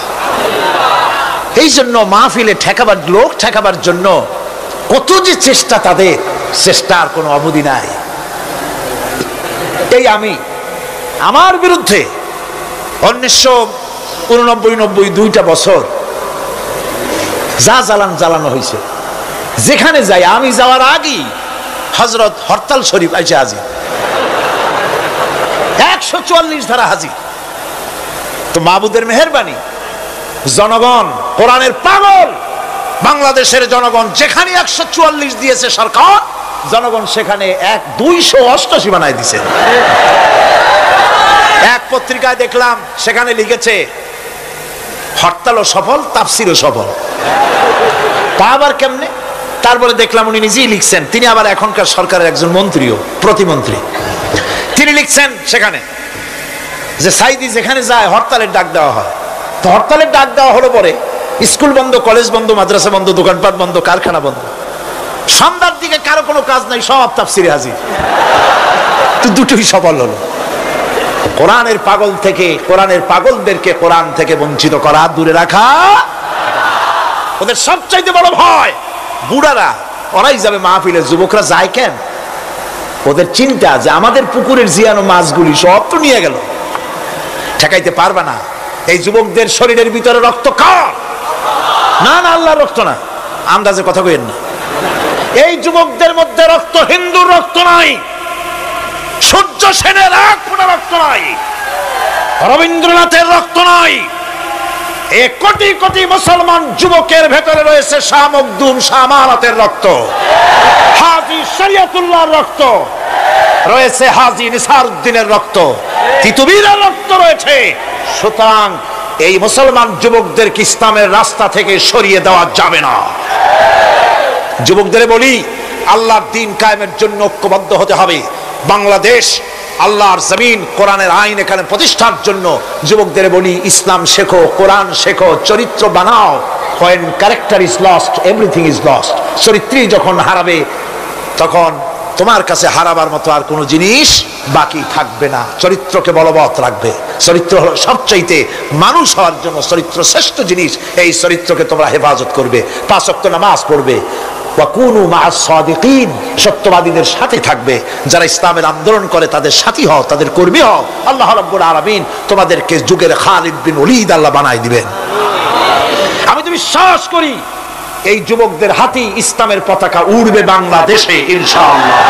এই জন্য মাহফিলে লোক ঠেকাবার জন্য কত যে চেষ্টা, তাদের চেষ্টার কোনো অবধি নাই। এই আমার বিরুদ্ধে 1989-90 দুইটা বছর যা জ্বালানো হয়েছে, যেখানে যাই, আমি যাওয়ার আগেই হযরত হরতাল শরীফ আইসা হাজির, 144 ধারা হাজির। তো মাবুদের মেহেরবানি, জনগণ কোরআনের পাগল, বাংলাদেশের জনগণ যেখানে 144 দিয়েছে সরকার, জনগণ সেখানে 288 বানায় দিছে। এক পত্রিকায় দেখলাম সেখানে লিখেছে হরতালও সফল, তাফসীরও সফল। তা আবার কেমনে? তারপরে দেখলাম উনি নিজেই লিখছেন, তিনি আবার এখনকার সরকারের একজন মন্ত্রীও, প্রতিমন্ত্রী। তিনি লিখছেন সেখানে যে সাইদি যেখানে যায় হরতালের ডাক দেওয়া হয়। তো হরতালের ডাক দেওয়া হলো পরে স্কুল বন্ধ, কলেজ বন্ধ, মাদ্রাসা বন্ধ, দোকানপাট বন্ধ, কারখানা বন্ধ। সন্ধ্যার দিকে কারো কোনো কাজ নাই, সব তাফসীরে হাজির। তো দুটোই সফল হলো। কোরআনের পাগল থেকে, কোরআনের পাগলদেরকে কোরআন থেকে বঞ্চিত করা, দূরে রাখা ওদের সবচাইতে বড় ভয়। বুড়ারা ওরাই যাবে মাহফিলে, যুবকরা যায় কেন? ওদের চিন্তা যে আমাদের পুকুরের জিয়ানো মাছগুলি সব তো নিয়ে গেল, ঠেকাইতে পারবে না। এই যুবকদের শরীরের ভিতরে রক্ত কার? না না, আল্লাহর রক্ত না, আন্দাজে কথা কইেন না। এই যুবকদের মধ্যে রক্ত হিন্দুর রক্ত নাই, সূর্য সেনের এক ফোঁটা রক্ত নাই, রবীন্দ্রনাথের রক্ত নাই। এই কোটি কোটি মুসলমান যুবকের ভেতরে রয়েছে শাহ মখদুম, শাহ আমানতের রক্ত, হাজী শরিয়তুল্লাহর রক্ত রয়েছে, হাজী নিসারউদ্দিনের রক্ত, তিতুমীরের রক্ত রয়েছে। সুতরাং এই মুসলমান যুবকদেরকে ইসলামের রাস্তা থেকে সরিয়ে দেওয়া যাবে না। যুবকদের বলি, আল্লাহর দ্বীন কায়েমের জন্য ঐক্যবদ্ধ হতে হবে। বাংলাদেশ আল্লাহর জমিন, কোরআনের আইন এখানে প্রতিষ্ঠার জন্য যুবকদের বলি, ইসলাম শেখো, কোরআন শেখো, চরিত্র বানাও। when character is lost everything is lost। চরিত্রী যখন হারাবে তখন তোমার কাছে হারাবার মতো আর কোনো জিনিস বাকি থাকবে না। চরিত্রকে বলবৎ রাখবে। চরিত্র হলো সবচাইতে মানুষ হওয়ার জন্য চরিত্র শ্রেষ্ঠ জিনিস। এই চরিত্রকে তোমরা হেফাজত করবে, 5 ওয়াক্ত নামাজ পড়বে, ওয়াকুনু মা'আস সাদিকিন, সত্যবাদীদের সাথে থাকবে। যারা ইসলামের আন্দোলন করে তাদের সাথী হও, তাদের কর্মী হও। আল্লাহ রাব্বুল আলামিন তোমাদেরকে যুগের খালিদ বিন ওলীদ আল্লাহ বানাই দিবেন। আমি তো বিশ্বাস করি এই যুবকদের হাতে ইসলামের পতাকা উড়বে বাংলাদেশে ইনশাআল্লাহ।